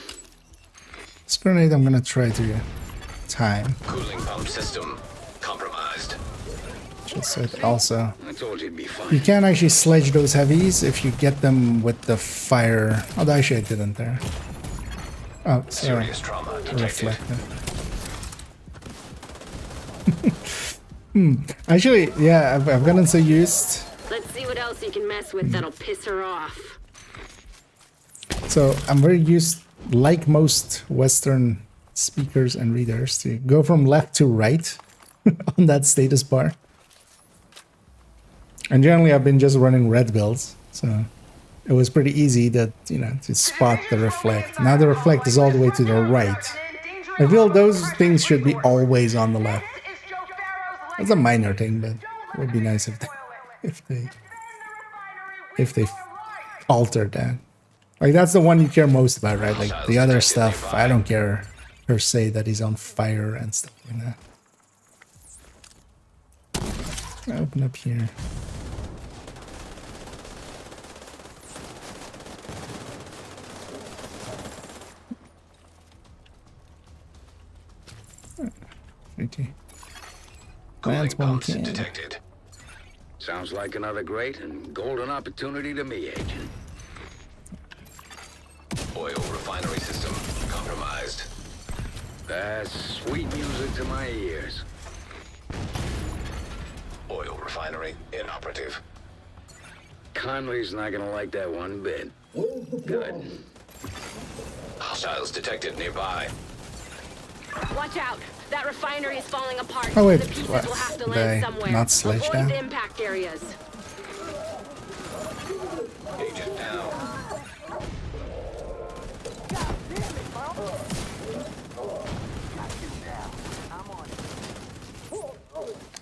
This grenade I'm gonna try to time. Cooling pump system compromised. Just so it also. I told you it'd be fun. You can actually sledge those heavies if you get them with the fire. Oh, actually I didn't there. Oh, sorry. Serious trauma detected. Actually, yeah, I've gotten so used. Let's see what else you can mess with that'll piss her off. So I'm very used, like most Western speakers and readers, to go from left to right on that status bar. And generally I've been just running red builds, so it was pretty easy that, you know, to spot the reflect. Now the reflect is all the way to the right. I feel those things should be always on the left. It's a minor thing, but it would be nice if they altered that. Like, that's the one you care most about, right? Like, the other stuff, I don't care per se that he's on fire and stuff like that. Open up here. Cooling pumps detected. Sounds like another great and golden opportunity to me, Agent. Oil refinery system compromised. That's sweet music to my ears. Oil refinery inoperative. Conley's not gonna like that one bit. Good. Hostiles detected nearby. Watch out! That refinery is falling apart. Oh wait, the pieces what? will have to They land somewhere. not sledged Avoid down? the impact areas. Agent down.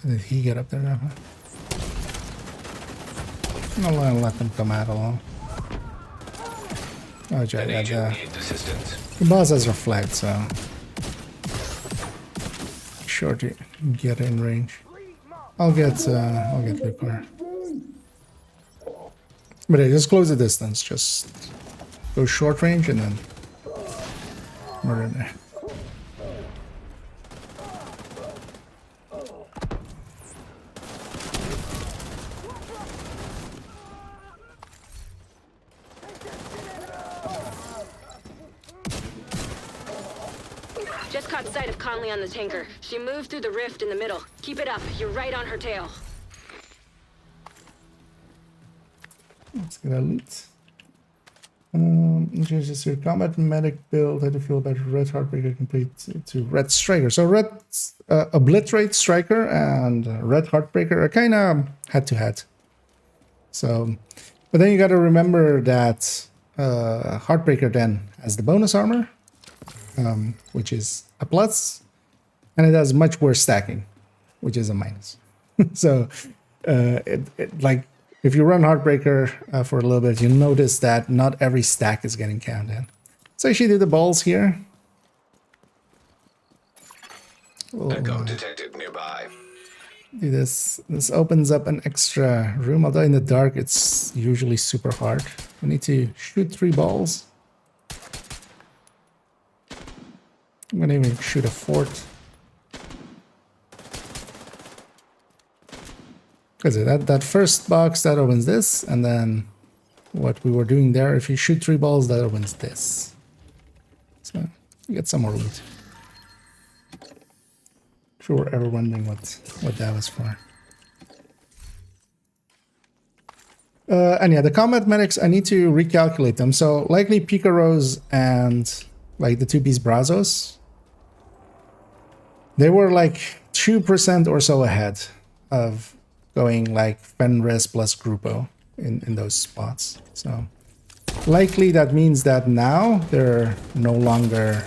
Did he get up there now? I'll let them come out along. Oh, Jack, the boss has reflect, so sure to get in range. I'll get Lucar. But hey, just close the distance. Just go short range and then murder there. Just caught sight of Conley on the tanker. She moved through the rift in the middle. Keep it up. You're right on her tail. Let's get our loot. Changes your combat medic build. How to feel about Red Heartbreaker complete to Red Striker. So Red Obliterate Striker and Red Heartbreaker are kind of head to head. So, but then you got to remember that Heartbreaker then has the bonus armor, which is a plus, and it has much worse stacking, which is a minus. So, like if you run Heartbreaker for a little bit, you'll notice that not every stack is getting counted. So I actually do the balls here. Echo detected nearby. Do this. This opens up an extra room, although in the dark it's usually super hard. We need to shoot 3 balls. I'm gonna even shoot a 4th. Because that first box, that opens this, and then what we were doing there, if you shoot 3 balls, that opens this. So you get some more loot. Sure, we're ever wondering what that was for. And yeah, the combat medics, I need to recalculate them. So likely Picaros and like the 2-piece Brazos, they were like 2% or so ahead of going like Fenris plus Grupo in those spots. So likely that means that now they're no longer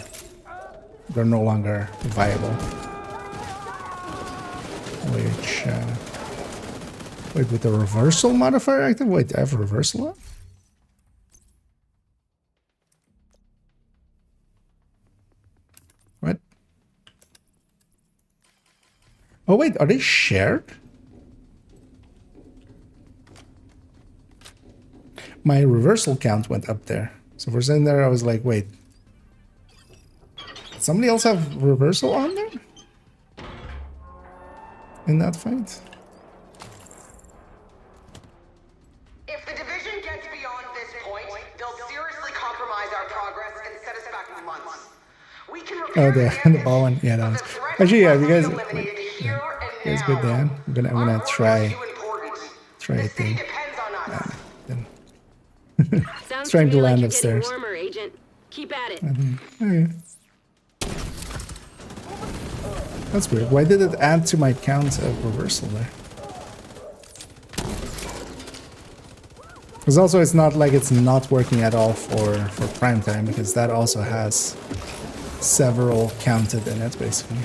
viable. Which, wait, with the reversal modifier active? Wait, I have reversal on? What? Oh wait, are they shared? My reversal count went up there. So for a second there, I was like, wait. Did somebody else have reversal on there? In that fight? If the division gets beyond this point, they'll seriously compromise our progress and set us back months. We can repair the ball one? Yeah, that one's... Actually, yeah, if you guys... Wait, yeah. You guys good, Dan? I'm gonna try a thing. It's trying to land upstairs. Warmer, Agent. Keep at it. Okay. That's weird. Why did it add to my count of reversal there? Because also it's not like it's not working at all for prime time, because that also has several counted in it, basically.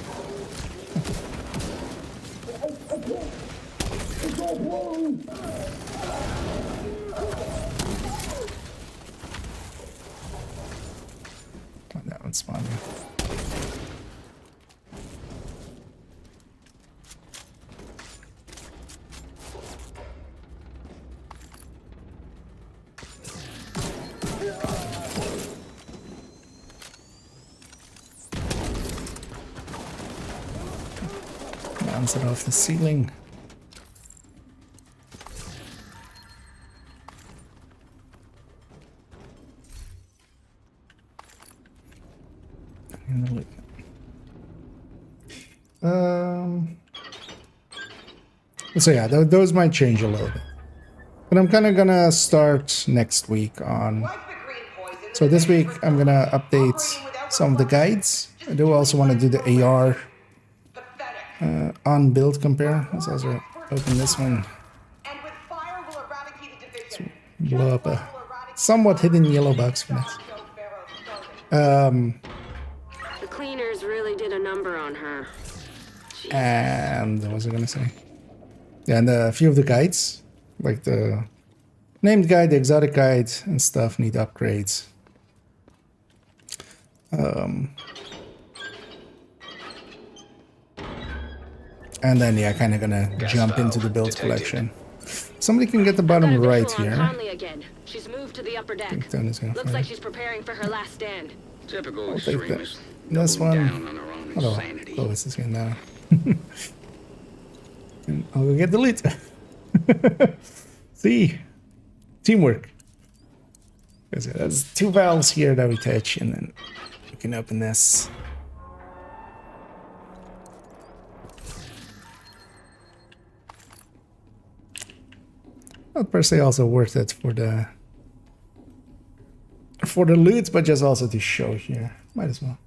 Oh, that one's spawning. Bounce it off the ceiling. So yeah, those might change a little bit. But I'm kind of gonna start next week on... So this week I'm gonna update some of the guides. I do also want to do the AR on build compare. Let's also open this one. Let's blow up a somewhat hidden yellow box for this. The cleaners really did a number on her. Jeez. And what was I gonna say? Yeah, and a few of the guides, like the named guide, the exotic guide, and stuff, need upgrades. And then yeah, kind of gonna jump into the build collection. Somebody can get the bottom right here. Again. She's moved to the upper deck. Looks like she's preparing for her last stand. Typical I'll take that. extremist. This one. Oh, Oh, this is good now. And I'll go get the loot. See, teamwork. There's 2 valves here that we touch, and then we can open this. Not per se also worth it for the loot, but just also to show here. Might as well.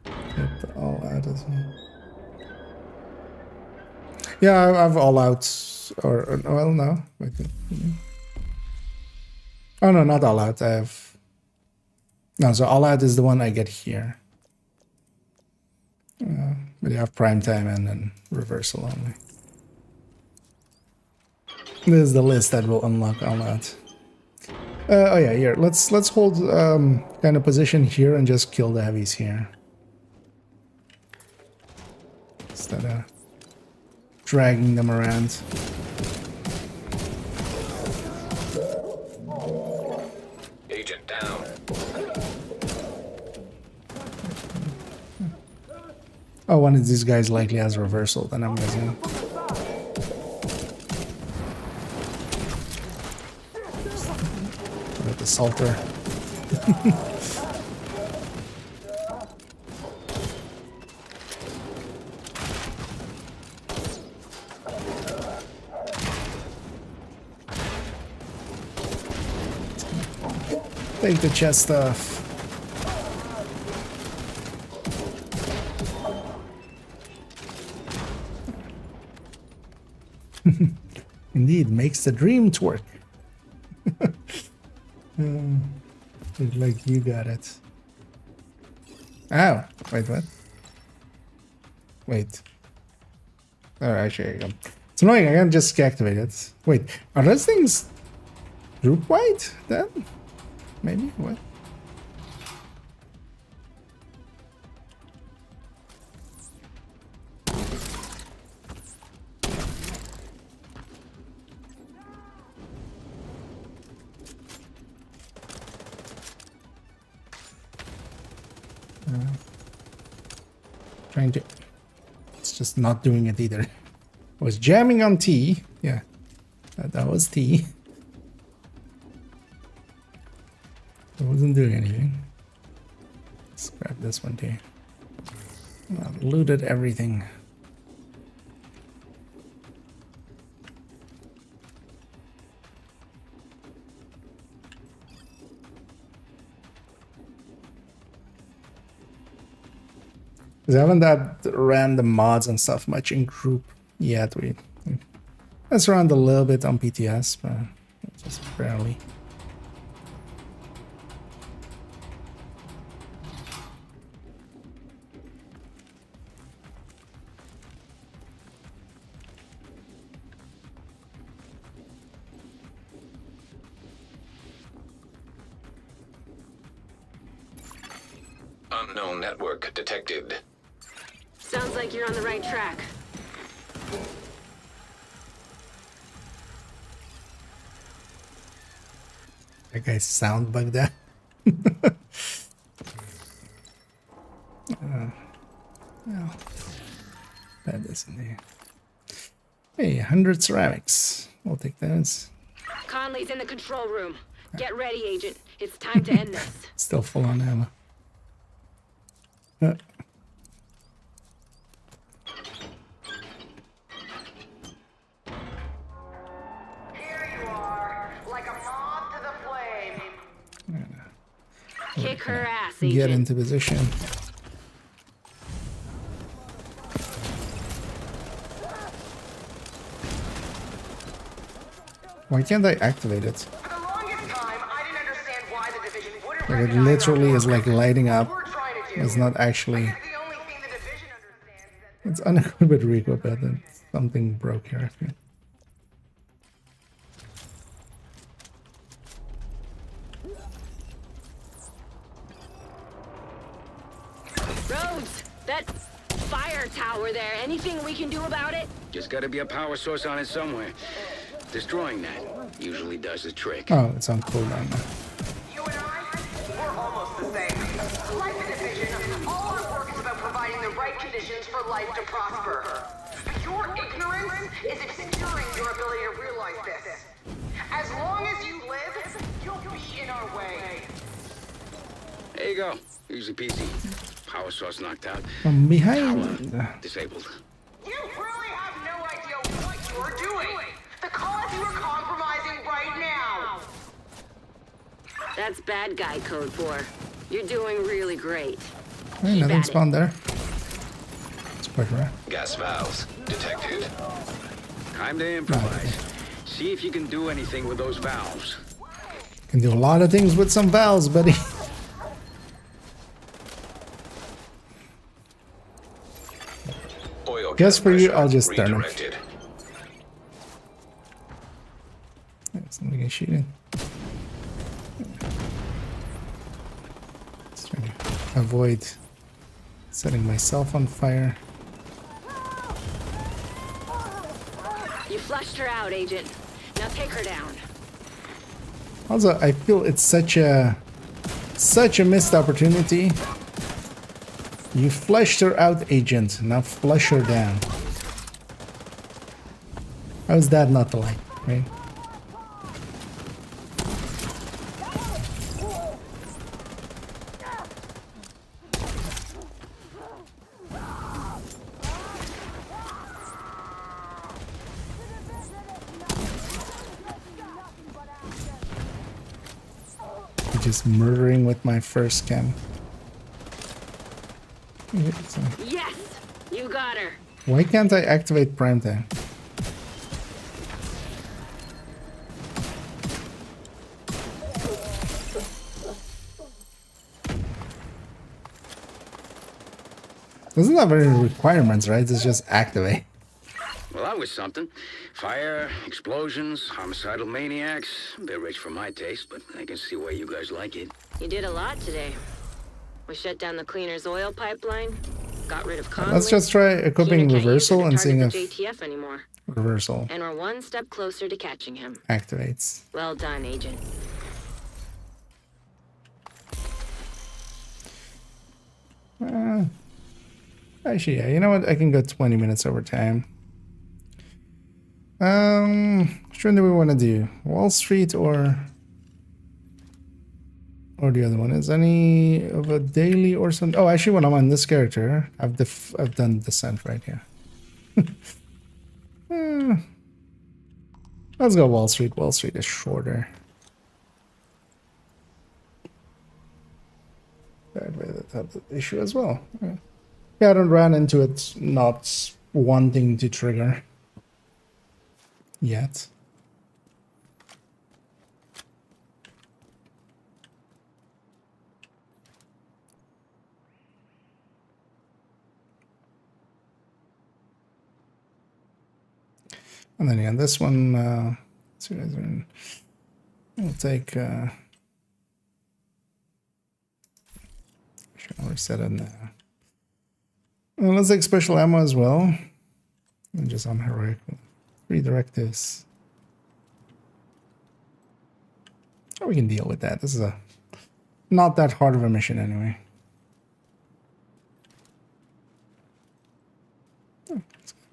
Get the all out as well. Yeah, I've all out, or well, no. Wait, Oh no, not all out. I have no. So all out is the one I get here. But you have prime time and then reversal only. This is the list that will unlock all out. Oh yeah, here. Let's hold kind of position here and just kill the heavies here. Instead of dragging them around. Agent down. Oh, one of these guys likely has reversal, then I'm guessing. With the salter. Take the chest stuff. Indeed, makes the dream twerk. Like you got it. Ow! Wait, what? Wait. Oh, actually, it's annoying. I can't just activate it. Wait, are those things group wide then? Maybe? What? Trying to... It's just not doing it either. I was jamming on T. Yeah, that was T. I wasn't doing anything. Let's grab this one too. I've looted everything. Because I haven't had random mods and stuff much in group yet. We mess around a little bit on PTS, but just barely. Unknown network detected. Sounds like you're on the right track. That guy's sound bugged there. Well, that isn't there. Hey, 100 ceramics. We'll take those. Conley's in the control room. Get ready, Agent. It's time to end this. Still full on ammo. Here you are, like a moth to the flame. Kick her ass, Agent. Get into position. Why can't I activate it? For the longest time, I didn't understand why the division wouldn't Like it recognize literally our is like work. lighting up. We're trying to do. It's not actually. The only thing the division understands It's unequipped with Rico, but then something broke here. I think. Rhodes, that fire tower there, anything we can do about it? Just gotta be a power source on it somewhere. Destroying that usually does the trick. Oh, it's on cooldown now. you and I, we're almost the same. Like the division, all our work is about providing the right conditions for life to prosper. Your ignorance is obscuring your ability to realize this. As long as you live, you'll be in our way. There you go. Easy peasy. Power source knocked out. From behind. Power disabled. You really have no idea what you're doing. The cause you are compromising right now. That's bad guy code for. You're doing really great. Hey, Keep nothing at it. spawned there. It's quite rare. Gas valves detected. Time to improvise. See if you can do anything with those valves. Can do a lot of things with some valves, buddy. Oil Just for you, pressure I'll just turn them. redirected. Somebody can shoot it. Just trying to avoid setting myself on fire. You flushed her out, Agent. Now take her down. Also, I feel it's such a missed opportunity. You flushed her out, Agent. Now flush her down. How's that not the light, right? Just murdering with my first chem. Yes! You got her. Why can't I activate prime time? Doesn't have any requirements, right? It's just activate. Well, that was something. Fire, explosions, homicidal maniacs. A bit rich for my taste, but I can see why you guys like it. You did a lot today. We shut down the cleaner's oil pipeline, got rid of Conley. Let's just try equipping reversal and seeing if JTF anymore. reversal And we're one step closer to catching him. activates. Well done, Agent. Actually, yeah. You know what? I can go 20 minutes over time. Which one do we want to do? Wall Street or the other one? Is any of a daily or something? Oh, actually, when I'm on this character, I've done descent right here. Let's go Wall Street. Wall Street is shorter. That way, that's the issue as well. Yeah, I don't run into it not wanting to trigger yet. And then again, this one, so we'll take, I'll reset it now. Well, let's take special ammo as well. And just on heroic. Redirect this. Oh, we can deal with that. This is not that hard of a mission anyway.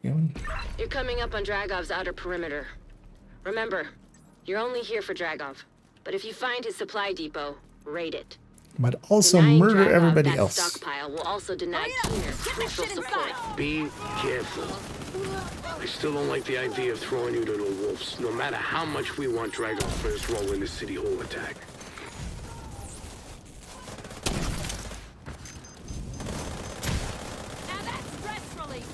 You're coming up on Dragov's outer perimeter. Remember, you're only here for Dragov. But if you find his supply depot, raid it. But also Denying murder Dragov everybody that else. Stockpile will also deny Keener crucial support. Be careful. I still don't like the idea of throwing you to the wolves, no matter how much we want Dragov's first role in the City Hall attack. Now that's stress relief.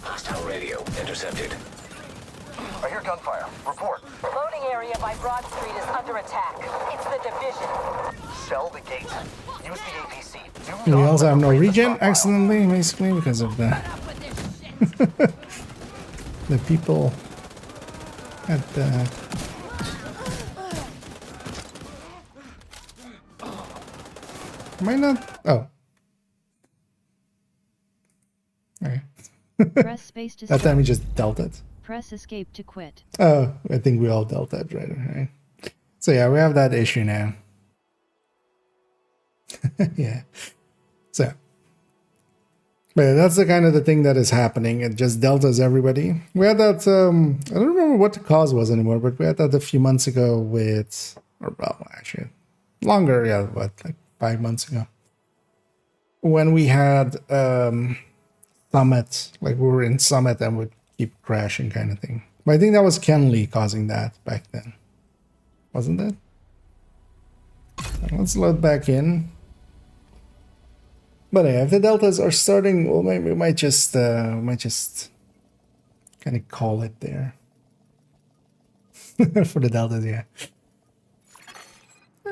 Hostile radio intercepted. I hear gunfire. Report. The loading area by Broad Street is under attack. It's the division. Sell the gate. Use the APC. We also have no regen accidentally, basically, because of the the people at the. Am I not? Oh. Okay. Press space to That time we just dealt it. Press escape to quit. Oh, I think we all dealt that right. So yeah, we have that issue now. Yeah. So, but that's the kind of the thing that is happening. It just deltas everybody. We had that. I don't remember what the cause was anymore, but we had that a few months ago with, or well, actually, longer. Yeah, what, like 5 months ago, when we had Summit. Like we were in Summit and would keep crashing, kind of thing. But I think that was Kenley causing that back then, wasn't it? Let's load back in. But yeah, if the deltas are starting, well, maybe we might just kind of call it there for the deltas. Yeah.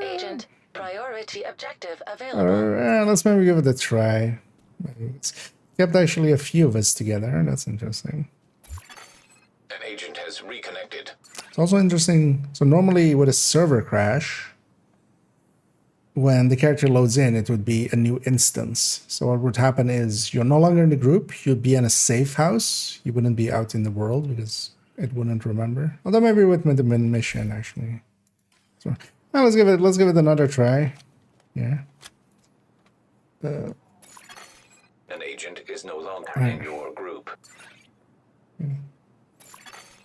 Agent, priority objective available. Let's maybe give it a try. It's kept actually a few of us together. That's interesting. An agent has reconnected. It's also interesting. So normally with a server crash, when the character loads in, it would be a new instance. So what would happen is you're no longer in the group. You'd be in a safe house. You wouldn't be out in the world because it wouldn't remember. Although maybe with the mission actually. So well, let's give it another try. Yeah. An agent is no longer in your group.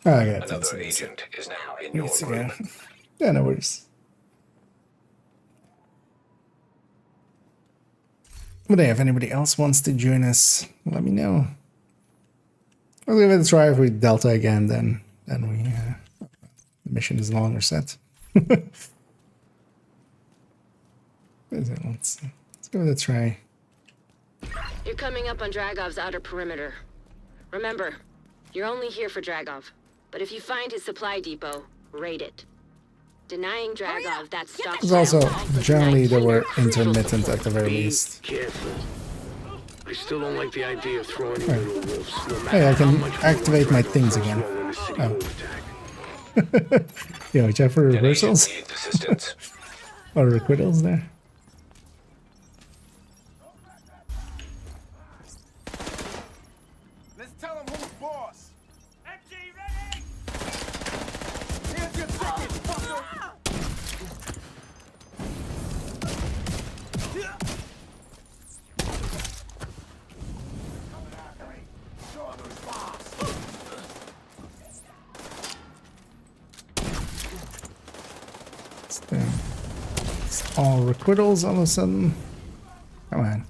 Okay, another agent is now in your group. Yeah, no worries. But hey, if anybody else wants to join us, let me know. I'll give it a try with Delta again, then we the mission is no longer set. Let's give it a try. You're coming up on Dragov's outer perimeter. Remember, you're only here for Dragov. But if you find his supply depot, raid it. Denying Dragov that stockpile. Because also, generally, they were intermittent at the very least. Careful. I still don't like the idea of throwing you into wolves. No matter Hey, I can how much activate my things again. Oh. Yeah, check for reversals. Or requittals there. Let's tell him who's boss. MG ready. Here's your ticket, fucker. It's all requittals all of a sudden. Come on.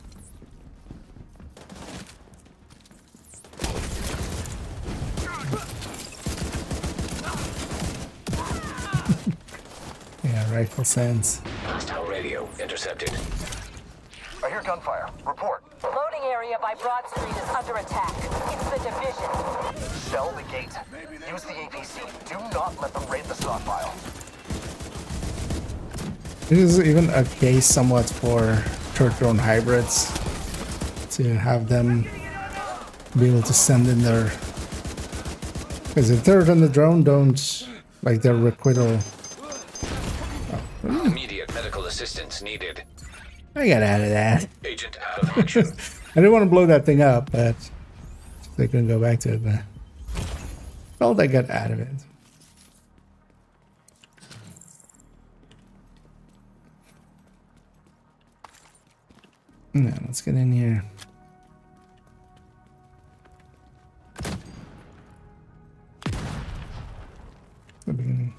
Yeah, rifle sense. Hostile radio intercepted. I hear gunfire. Report. Loading area by Broad Street is under attack. It's the division. Shell the gate. Use the APC. Do not let them raid the stockpile. This is even a case somewhat for turret-drone hybrids to have them be able to send in their... Because the turret and the drone don't like their requital. Immediate medical assistance needed. I got out of that. Agent out of action. I didn't want to blow that thing up, but they couldn't go back to it. But felt I got out of it. No, let's get in here. The beginning.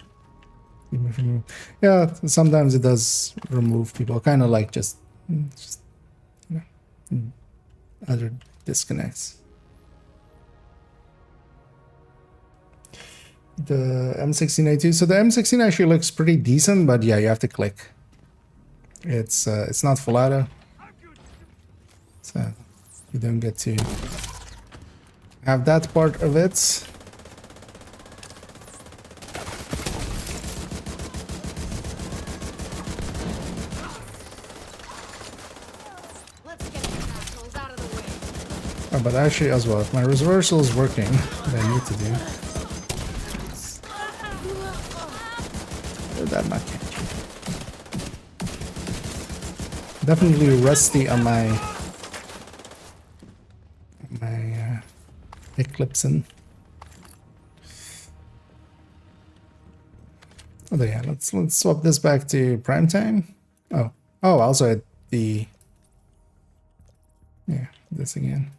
Yeah, sometimes it does remove people, kind of like just you know, other disconnects. The M16A2. So the M16 actually looks pretty decent, but yeah, you have to click. It's not full auto, so you don't get to have that part of it. Oh, but actually as well, if my reversal is working, what I need to do. That not catch. Definitely rusty on my Eclipsing. Oh yeah, let's swap this back to prime time. Oh, also at the this again.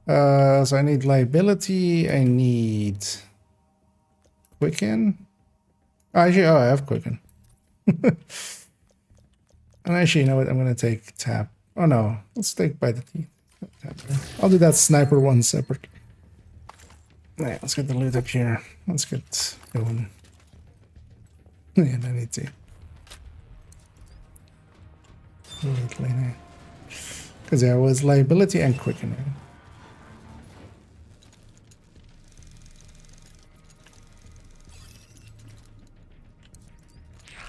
So I need liability. I need quicken. Actually, I have quicken. And actually, you know what? I'm gonna take tap. Oh no, let's take by the teeth. I'll do that sniper one separate. Alright, let's get the loot up here. Let's get going. Yeah, I need to. Because there was liability and quickening.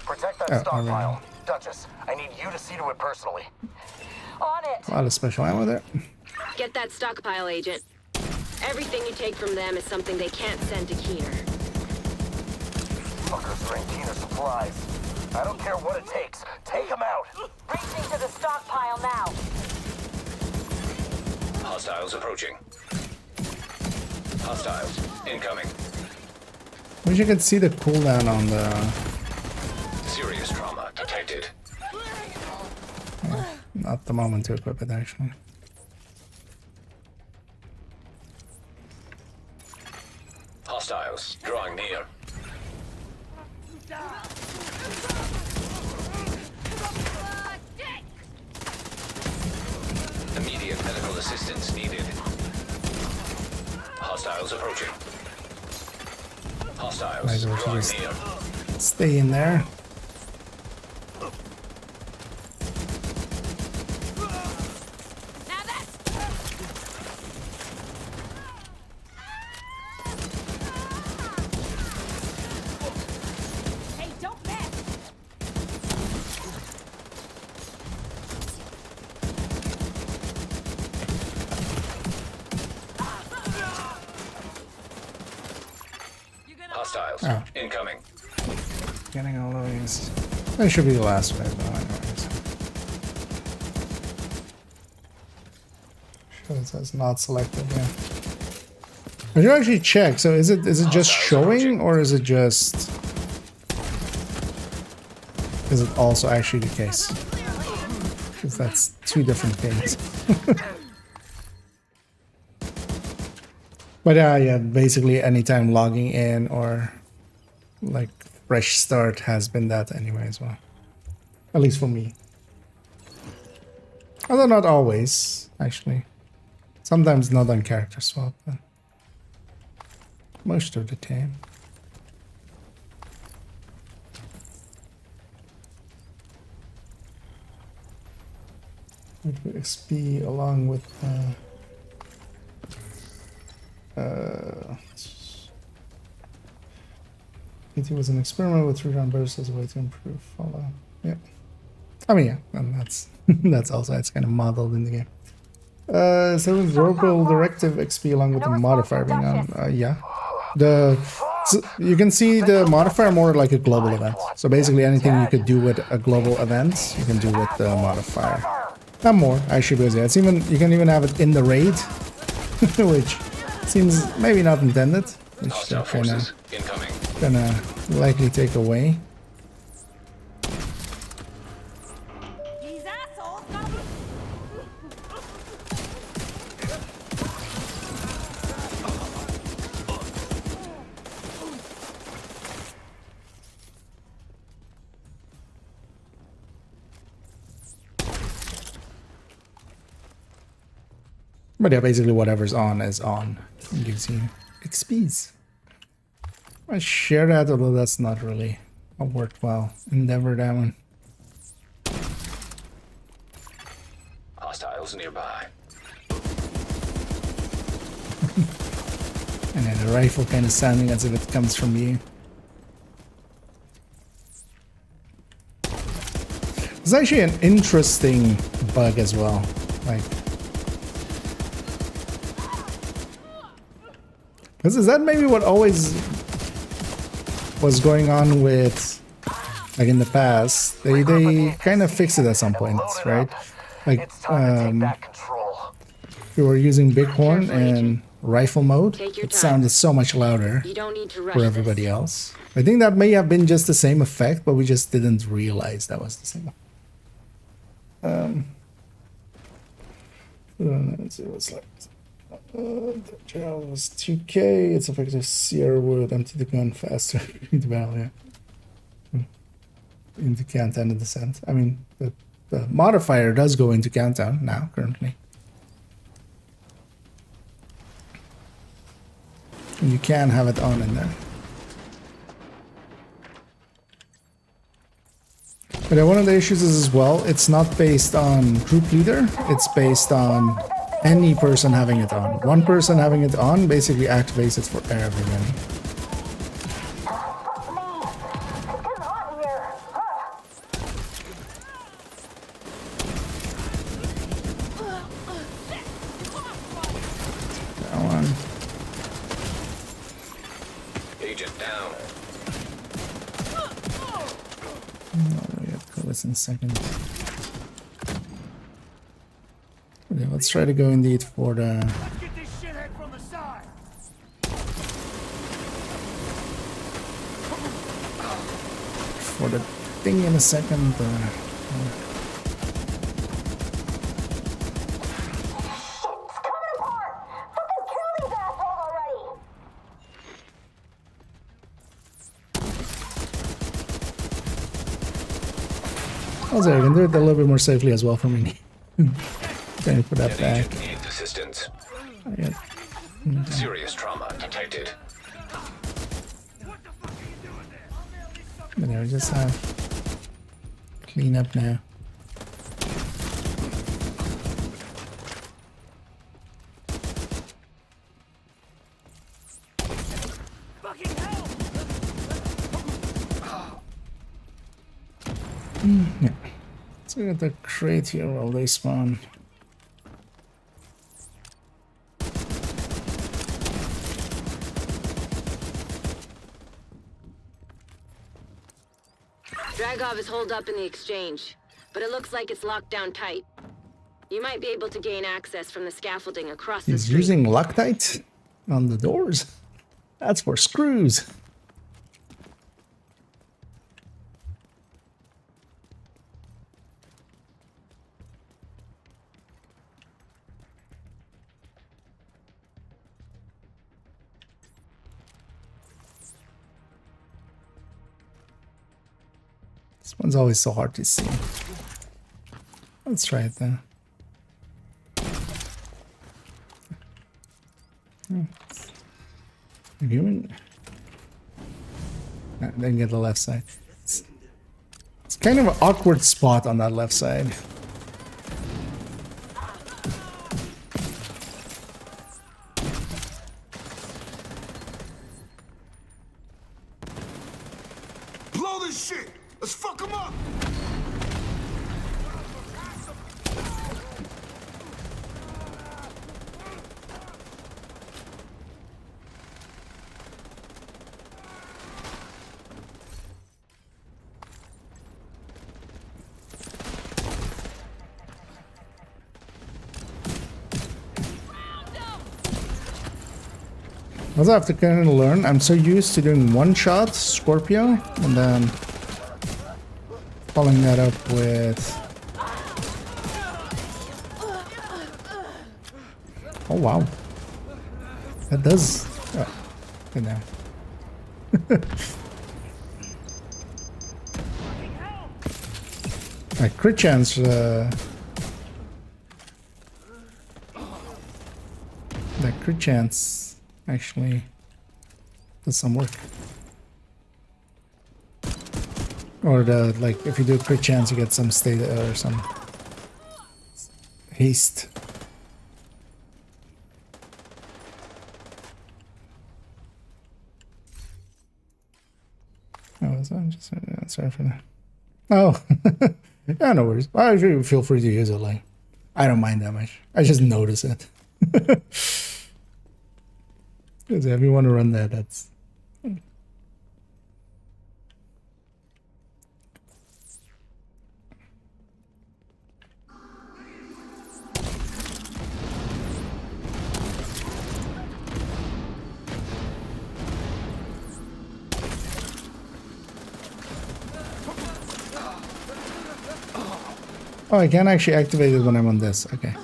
Protect that stockpile. Duchess, I need you to see to it personally. On it. A lot of special ammo there. Get that stockpile, Agent. Everything you take from them is something they can't send to Keener. Fuckers bring Keener supplies. I don't care what it takes. Take them out. Reaching to the stockpile now. Hostiles approaching. Hostiles incoming. Wish you could see the cooldown on the... Serious trauma detected. Not the moment to equip it, actually. Hostiles drawing near. Immediate medical assistance needed. Hostiles approaching. Hostiles Might as well drawing just near. stay in there. Hey, don't miss. Hostiles Oh. incoming. Getting all of these. That should be the last wave, though, anyways. Sure, it says not selected, yeah. I should actually check. So is it just showing, or is it just... Is it also actually the case? Because that's two different things. But yeah, basically anytime logging in or like fresh start has been that anyway as well. At least for me. Although not always, actually. Sometimes not on character swap, but most of the time. With XP along with it was an experiment with 3-round bursts as a way to improve follow. Yeah. I mean, yeah, and that's that's also it's kind of modeled in the game. So with verbal directive XP along with the modifier being on, yeah. So you can see the modifier more like a global event. So basically anything you could do with a global event, you can do with the modifier. Not more, actually, because yeah, it's even you can even have it in the raid, which seems maybe not intended, which they're gonna likely take away. But yeah, basically whatever's on is on. It gives you XPs. I share that, although that's not really a worthwhile endeavor, that one. Hostiles nearby. And then the rifle kind of sounding as if it comes from you. It's actually an interesting bug as well. Like, is that maybe what always was going on with, like in the past? They kind of fixed it at some point, right? Like, we were using Bighorn and rifle mode. It sounded so much louder for everybody else. I think that may have been just the same effect, but we just didn't realize that was the same. Let's see what's left. The gel was 2k. It's effective Sierra would empty the gun faster. Well, yeah. Into countdown and descent. I mean, the modifier does go into countdown now, currently. And you can have it on in there. But one of the issues is as well, it's not based on group leader, it's based on any person having it on. One person having it on basically activates it for everybody. Agent down. We have to listen a second. Okay, let's try to go indeed for the. Let's get this shithead from the side. For the thing in a second. Also, I can do it a little bit more safely as well for me. Trying to put that back. Needs assistance. Yeah. Serious trauma detected. But there, we just have clean up now. Yeah. Let's look at the crate here while they spawn. Dragov is holed up in the exchange, but it looks like it's locked down tight. You might be able to gain access from the scaffolding across the He's street. using Loctite on the doors. That's for screws. This one's always so hard to see. Let's try it then. Human. Then get the left side. It's kind of an awkward spot on that left side. Blow this shit! Let's fuck him up! Also, I have to kind of learn. I'm so used to doing one shot Scorpio and then following that up with. Oh wow, that does. Oh, good now. Like crit chance. That crit chance. Actually does some work. Or the like if you do a crit chance you get some state or some haste. Oh, so I'm just sorry for that. Oh, yeah, no worries. I sure feel free to use it. Like, I don't mind that much. I just notice it. Because if you want to run that, that's. Oh, I can actually activate it when I'm on this. Okay.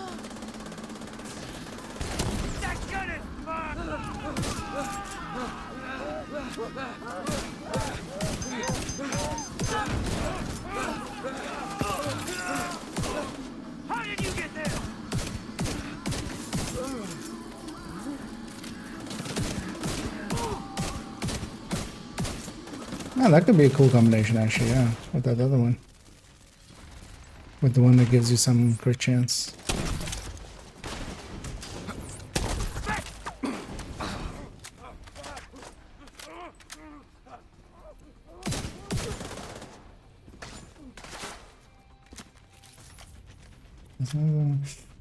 Oh, that could be a cool combination, actually, yeah, with that other one. with the one that gives you some crit chance.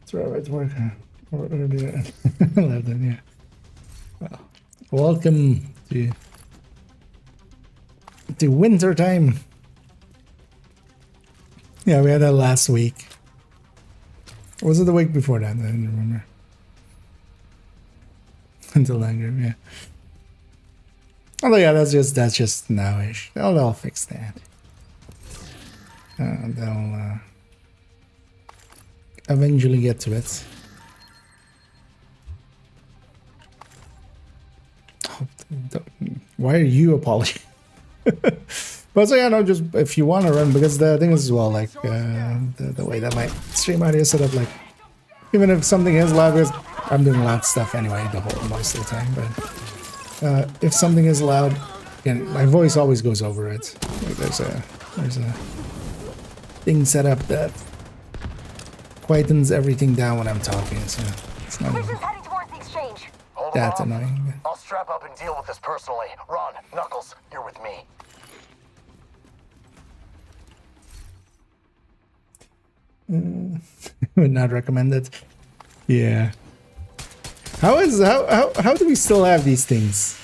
It's right at work, huh? Or earlier. 11, yeah. Well, welcome to winter time. Yeah, we had that last week. Or was it the week before that? I don't remember. Until longer, yeah. Oh yeah, that's just nowish. They'll fix that. They'll eventually get to it. Oh, why are you apologizing? But so yeah, no, just if you want to run, because the thing is as well, like the way that my stream audio is set up, like even if something is loud, because I'm doing loud stuff anyway most of the time, but if something is loud, again, my voice always goes over it. Like there's a thing set up that quietens everything down when I'm talking, so it's not even that annoying. I'll strap up and deal with this personally. Ron, Knuckles, you're with me. Would not recommend it. Yeah. How do we still have these things?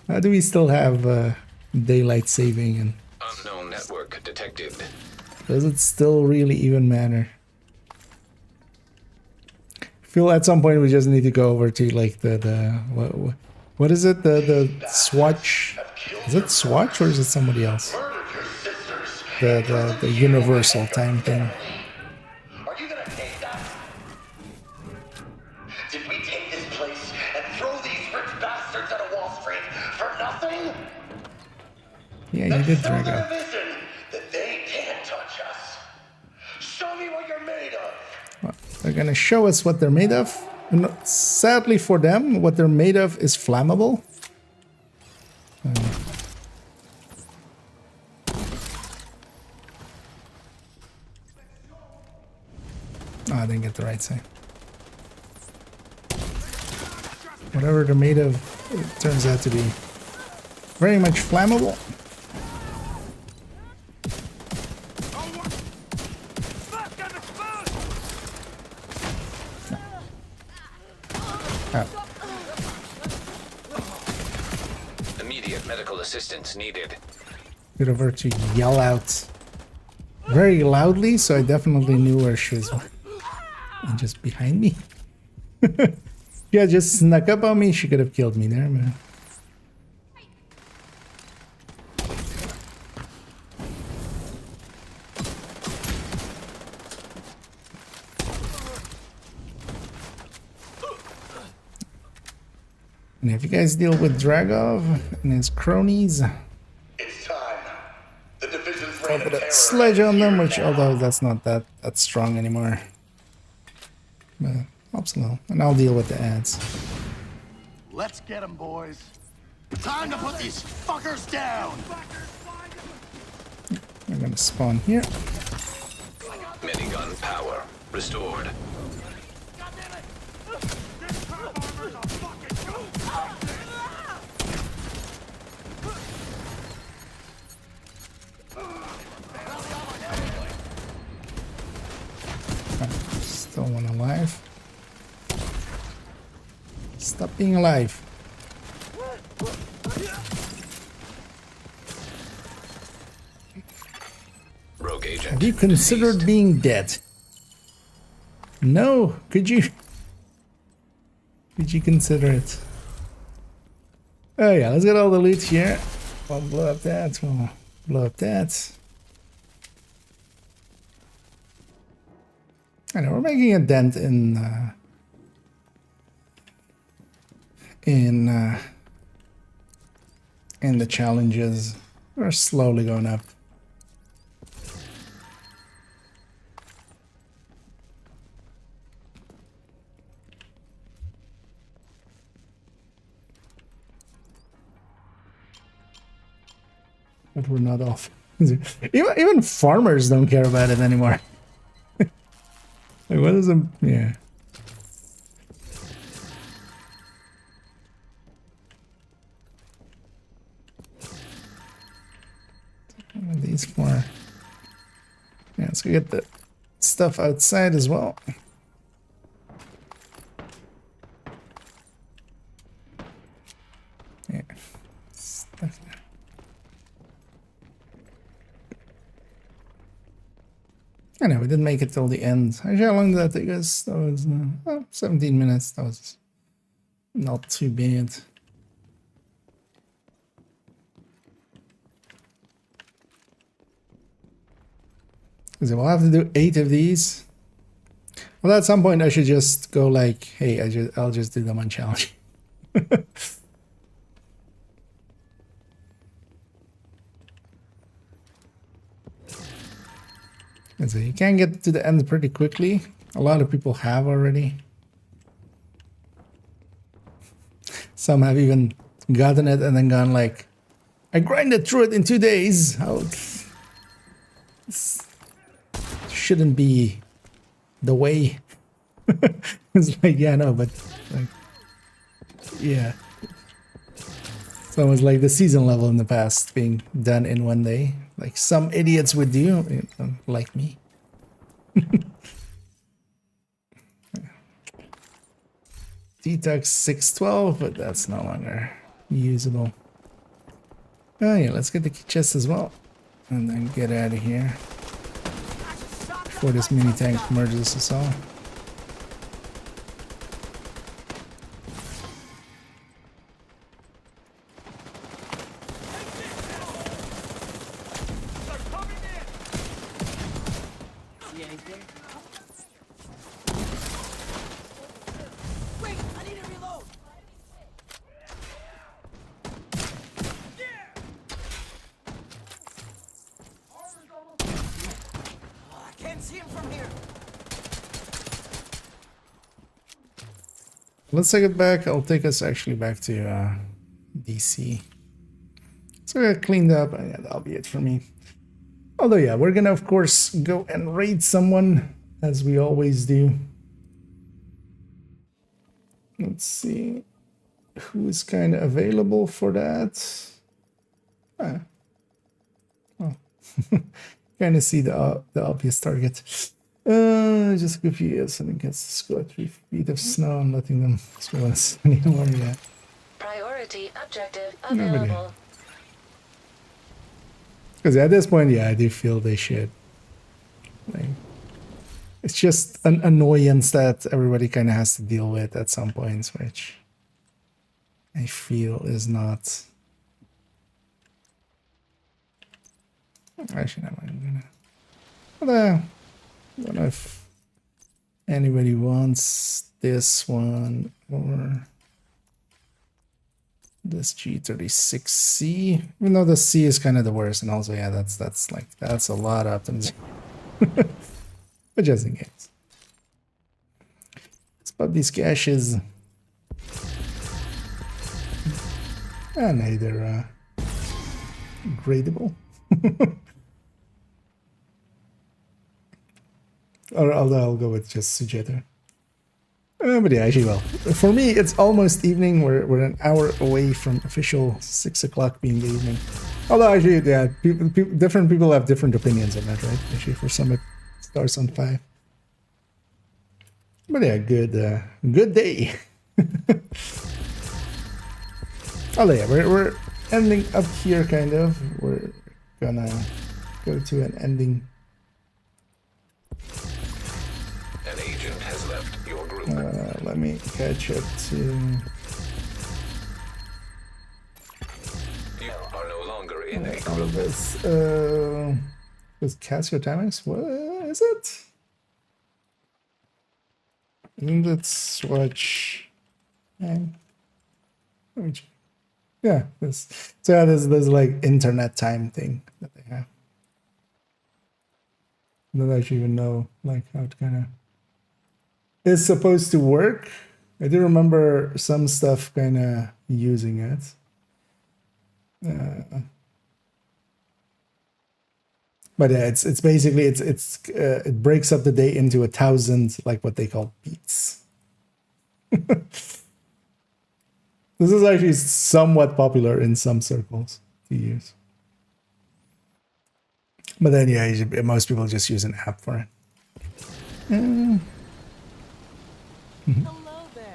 How do we still have daylight saving and Unknown network detected. does it still really even matter? I feel at some point we just need to go over to like what is it, the swatch? Is it swatch or is it somebody else? The universal time thing. Are you gonna take that? Did we take this place and throw these rich bastards at a Wall Street for nothing? Yeah, you did drag Their out. vision that they can't touch us. Show me what you're made of. Well, they're gonna show us what they're made of. And sadly for them, what they're made of is flammable. Oh, I didn't get the right side. Whatever they're made of, it turns out to be very much flammable. Oh. Immediate medical assistance needed. Get over to yell out very loudly, so I definitely knew where she was. And just behind me. Yeah, just snuck up on me. She could have killed me there, man. And if you guys deal with Dragov and his cronies, It's time. The division's I'll reign of put a terror sledge on them, which now. although that's not that strong anymore. But helps a little. And I'll deal with the ads. Let's get them, boys. Time to put these fuckers down. I'm gonna spawn here. Minigun power restored. Still one alive. Stop being alive. Rogue agent. Have you considered being dead? No. Could you? Could you consider it? Oh yeah, let's get all the loot here. We'll blow up that. We'll blow up that. I know we're making a dent in the challenges. We're slowly going up. but we're not off. Even farmers don't care about it anymore. Like, what is a... yeah. These more. Yeah, let's go get the stuff outside as well. Yeah. Stuff there. I know, we didn't make it till the end. Actually, how long did that take us? That was 17 minutes. That was not too bad. So we'll have to do 8 of these. Well, at some point I should just go like, hey, I'll just do them on challenge. And so you can get to the end pretty quickly. A lot of people have already. Some have even gotten it and then gone like, I grinded through it in 2 days. Oh, shouldn't be the way. It's like, yeah, no, but like, yeah. It's almost like the season level in the past being done in 1 day. Like some idiots would do, like me. Detox 612, but that's no longer usable. Oh yeah, let's get the key chest as well. And then get out of here. Before this mini tank merges us all. Let's take it back. I'll take us actually back to DC. So I got cleaned up, and yeah, that'll be it for me. Although yeah, we're gonna of course go and raid someone, as we always do. Let's see who's kind of available for that. Oh, kind of see the obvious target. Just a few years and it gets to score 3 feet of snow and letting them score us anymore. Yeah. Priority objective available. Because at this point, yeah, I do feel they should. Like, it's just an annoyance that everybody kind of has to deal with at some points, which I feel is not. Actually, no, I'm gonna. I don't know if anybody wants this one or this G36C, even though the C is kind of the worst, and also yeah, that's a lot of optimization. But just in case, let's pop these caches. And hey, they're gradable. Or I'll go with just Sujeta. But yeah, actually, well, for me, it's almost evening. We're an hour away from official 6 o'clock being the evening. Although actually, yeah, different people have different opinions on that, right? Actually, for some it starts on 5. But yeah, good day. Although yeah, we're ending up here, kind of. We're gonna go to an ending. An agent has left your group. Let me catch up to. You are no longer in a All group. of this. With Casio timings? What is it? Isn't it swatch? And let me check. Yeah, this. So yeah, there's like internet time thing that they have. I don't actually even know like how it kind of is supposed to work. I do remember some stuff kind of using it. But it's basically it breaks up the day into 1,000, like what they call beats. This is actually somewhat popular in some circles to use. But then, yeah, most people just use an app for it. And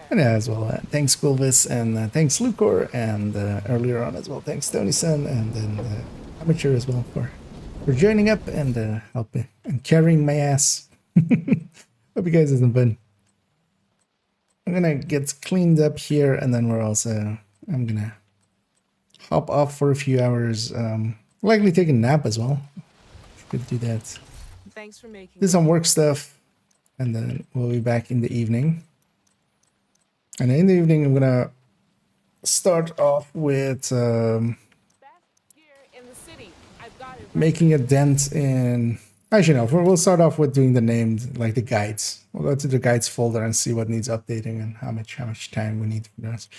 yeah, as well, thanks Quilvis, and thanks Lucor, and earlier on as well, thanks Tony-san, and then Amateur as well for joining up and helping and carrying my ass. Hope you guys having fun. I'm gonna get cleaned up here, and then I'm gonna hop off for a few hours. Likely take a nap as well. Could do that. Thanks for making. Do some work stuff, and then we'll be back in the evening. And in the evening, I'm gonna start off with making a dent in. Actually, no. We'll start off with doing the named, like the guides. We'll go to the guides folder and see what needs updating and how much time we need for this.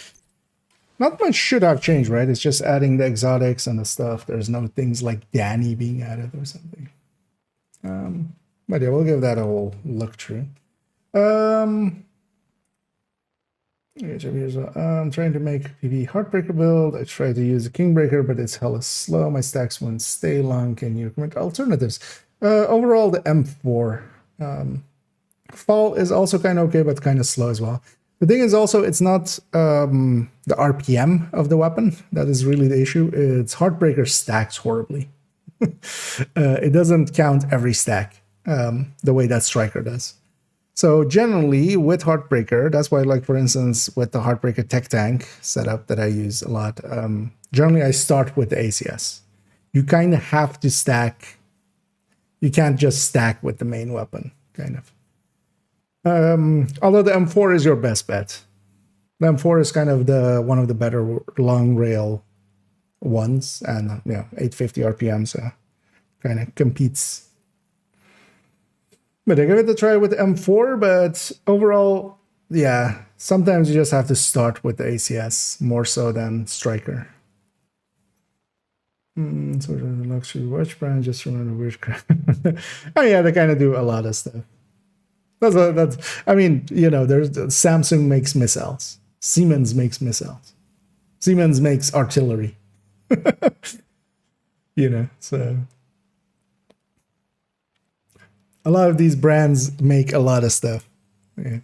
Not much should have changed, right? It's just adding the exotics and the stuff. There's no things like Danny being added or something. But yeah, we'll give that a whole look through. I'm trying to make PVE Heartbreaker build. I tried to use a Kingbreaker, but it's hella slow. My stacks won't stay long. Can you recommend alternatives? Overall, the M4 Fall is also kind of okay, but kind of slow as well. The thing is also, it's not the RPM of the weapon that is really the issue. It's Heartbreaker stacks horribly. It doesn't count every stack the way that Striker does. So generally with Heartbreaker, that's why, like for instance, with the Heartbreaker Tech Tank setup that I use a lot, generally I start with the ACS. You kind of have to stack. You can't just stack with the main weapon, kind of. Although the M4 is your best bet. The M4 is kind of one of the better long rail ones, and 850 RPM, so kind of competes. But I give it a try with the M4, but overall, yeah, sometimes you just have to start with the ACS more so than Striker. Sort of a luxury watch brand, just remember witchcraft. Oh yeah, they kind of do a lot of stuff. That's. I mean, there's Samsung makes missiles. Siemens makes missiles. Siemens makes artillery. So a lot of these brands make a lot of stuff. Yeah.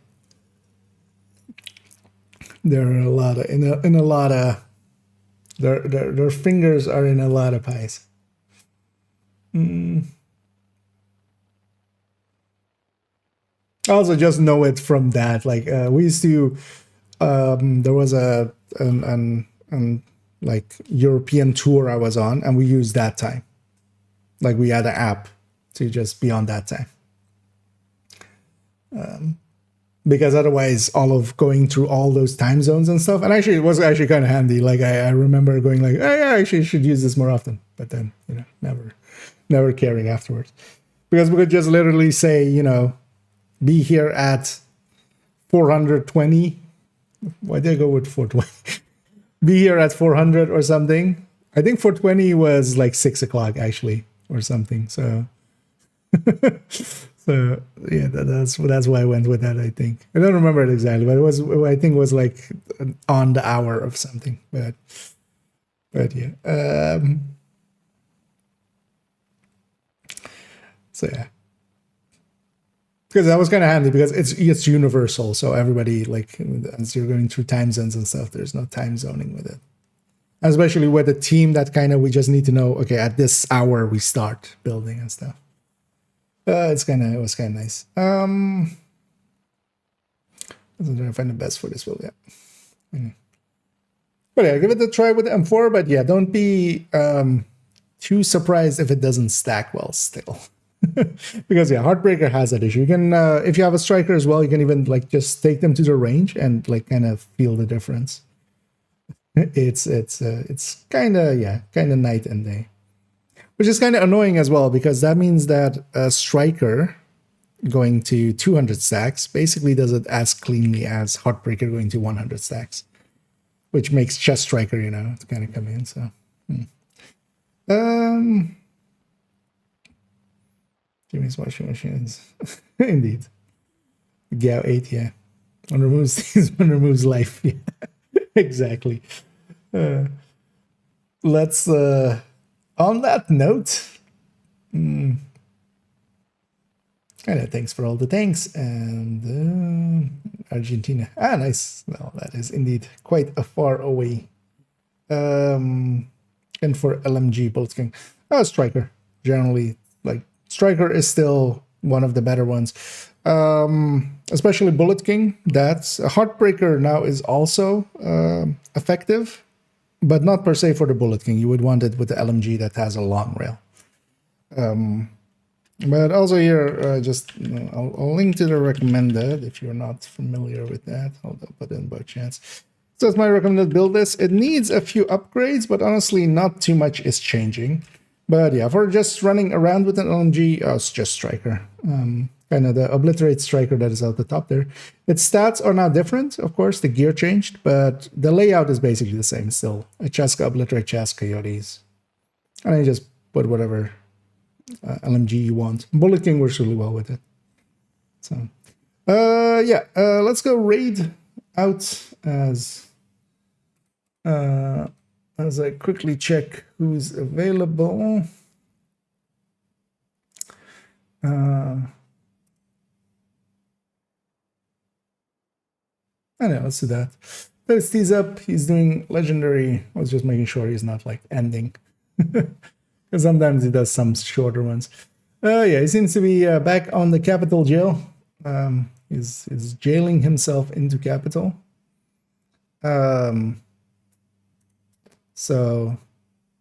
There are a lot of in a lot of their fingers are in a lot of pies. I also just know it from that. Like we used to, there was an like European tour I was on, and we used that time. Like we had an app to just be on that time. Because otherwise, all of going through all those time zones and stuff, and actually it was actually kind of handy. Like I remember going like, oh yeah, I actually should use this more often. But then never caring afterwards, because we could just literally say, be here at 420. Why did I go with 420? Be here at 400 or something. I think 420 was like 6 o'clock actually or something. So, so yeah, that's why I went with that. I think I don't remember it exactly, but I think it was like on the hour of something. But yeah. So yeah. Because that was kind of handy because it's universal, so everybody, like, as you're going through time zones and stuff, there's no time zoning with it. Especially with a team that kind of, we just need to know, okay, at this hour we start building and stuff. It was kind of nice. I'm trying to find the best for this build, yeah. But yeah, give it a try with the M4, but yeah, don't be too surprised if it doesn't stack well still. Because yeah, Heartbreaker has that issue. You can, if you have a Striker as well, you can even like just take them to the range and like kind of feel the difference. It's kind of night and day, which is kind of annoying as well, because that means that a Striker going to 200 stacks basically does it as cleanly as Heartbreaker going to 100 stacks, which makes Chest Striker, to kind of come in. So. Jimmy's washing machines. Indeed. Gao 8, yeah. One removes things, one removes life. Yeah. Exactly. Let's, on that note, and thanks for all the thanks. And Argentina. Ah, nice. Well, that is indeed quite a far away. And for LMG, Bullet King. Striker. Generally, like, Striker is still one of the better ones. Especially Bullet King. That's a Heartbreaker now is also effective, but not per se for the Bullet King. You would want it with the LMG that has a long rail. But also here, I'll link to the recommended if you're not familiar with that. I'll put it in by chance. So it's my recommended build list. It needs a few upgrades, but honestly, not too much is changing. But yeah, for just running around with an LMG, it's just Striker. Kind of the Obliterate Striker that is at the top there. Its stats are now different, of course. The gear changed, but the layout is basically the same still. A Chaska, Obliterate, Chaska, Coyotes. And then you just put whatever LMG you want. Bullet King works really well with it. So, let's go raid out as I quickly check who's available. Let's do that. Thirsty's up. He's doing legendary. I was just making sure he's not like ending. Because sometimes he does some shorter ones. Yeah, he seems to be back on the Capital Jail. He's jailing himself into Capital. So,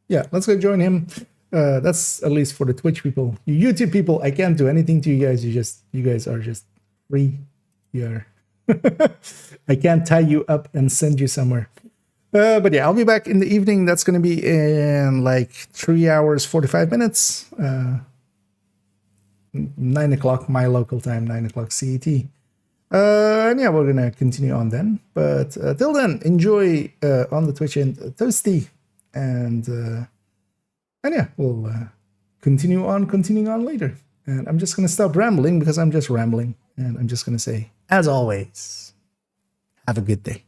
yeah, let's go join him. That's at least for the Twitch people. You YouTube people, I can't do anything to you guys. You guys are just free. You're I can't tie you up and send you somewhere. But yeah, I'll be back in the evening. That's going to be in like 3 hours, 45 minutes. 9 o'clock my local time, 9 o'clock CET. And yeah, we're going to continue on then. But till then, enjoy on the Twitch and Toasty. And yeah, we'll continuing on later. And I'm just going to stop rambling because I'm just rambling. And I'm just going to say, as always, have a good day.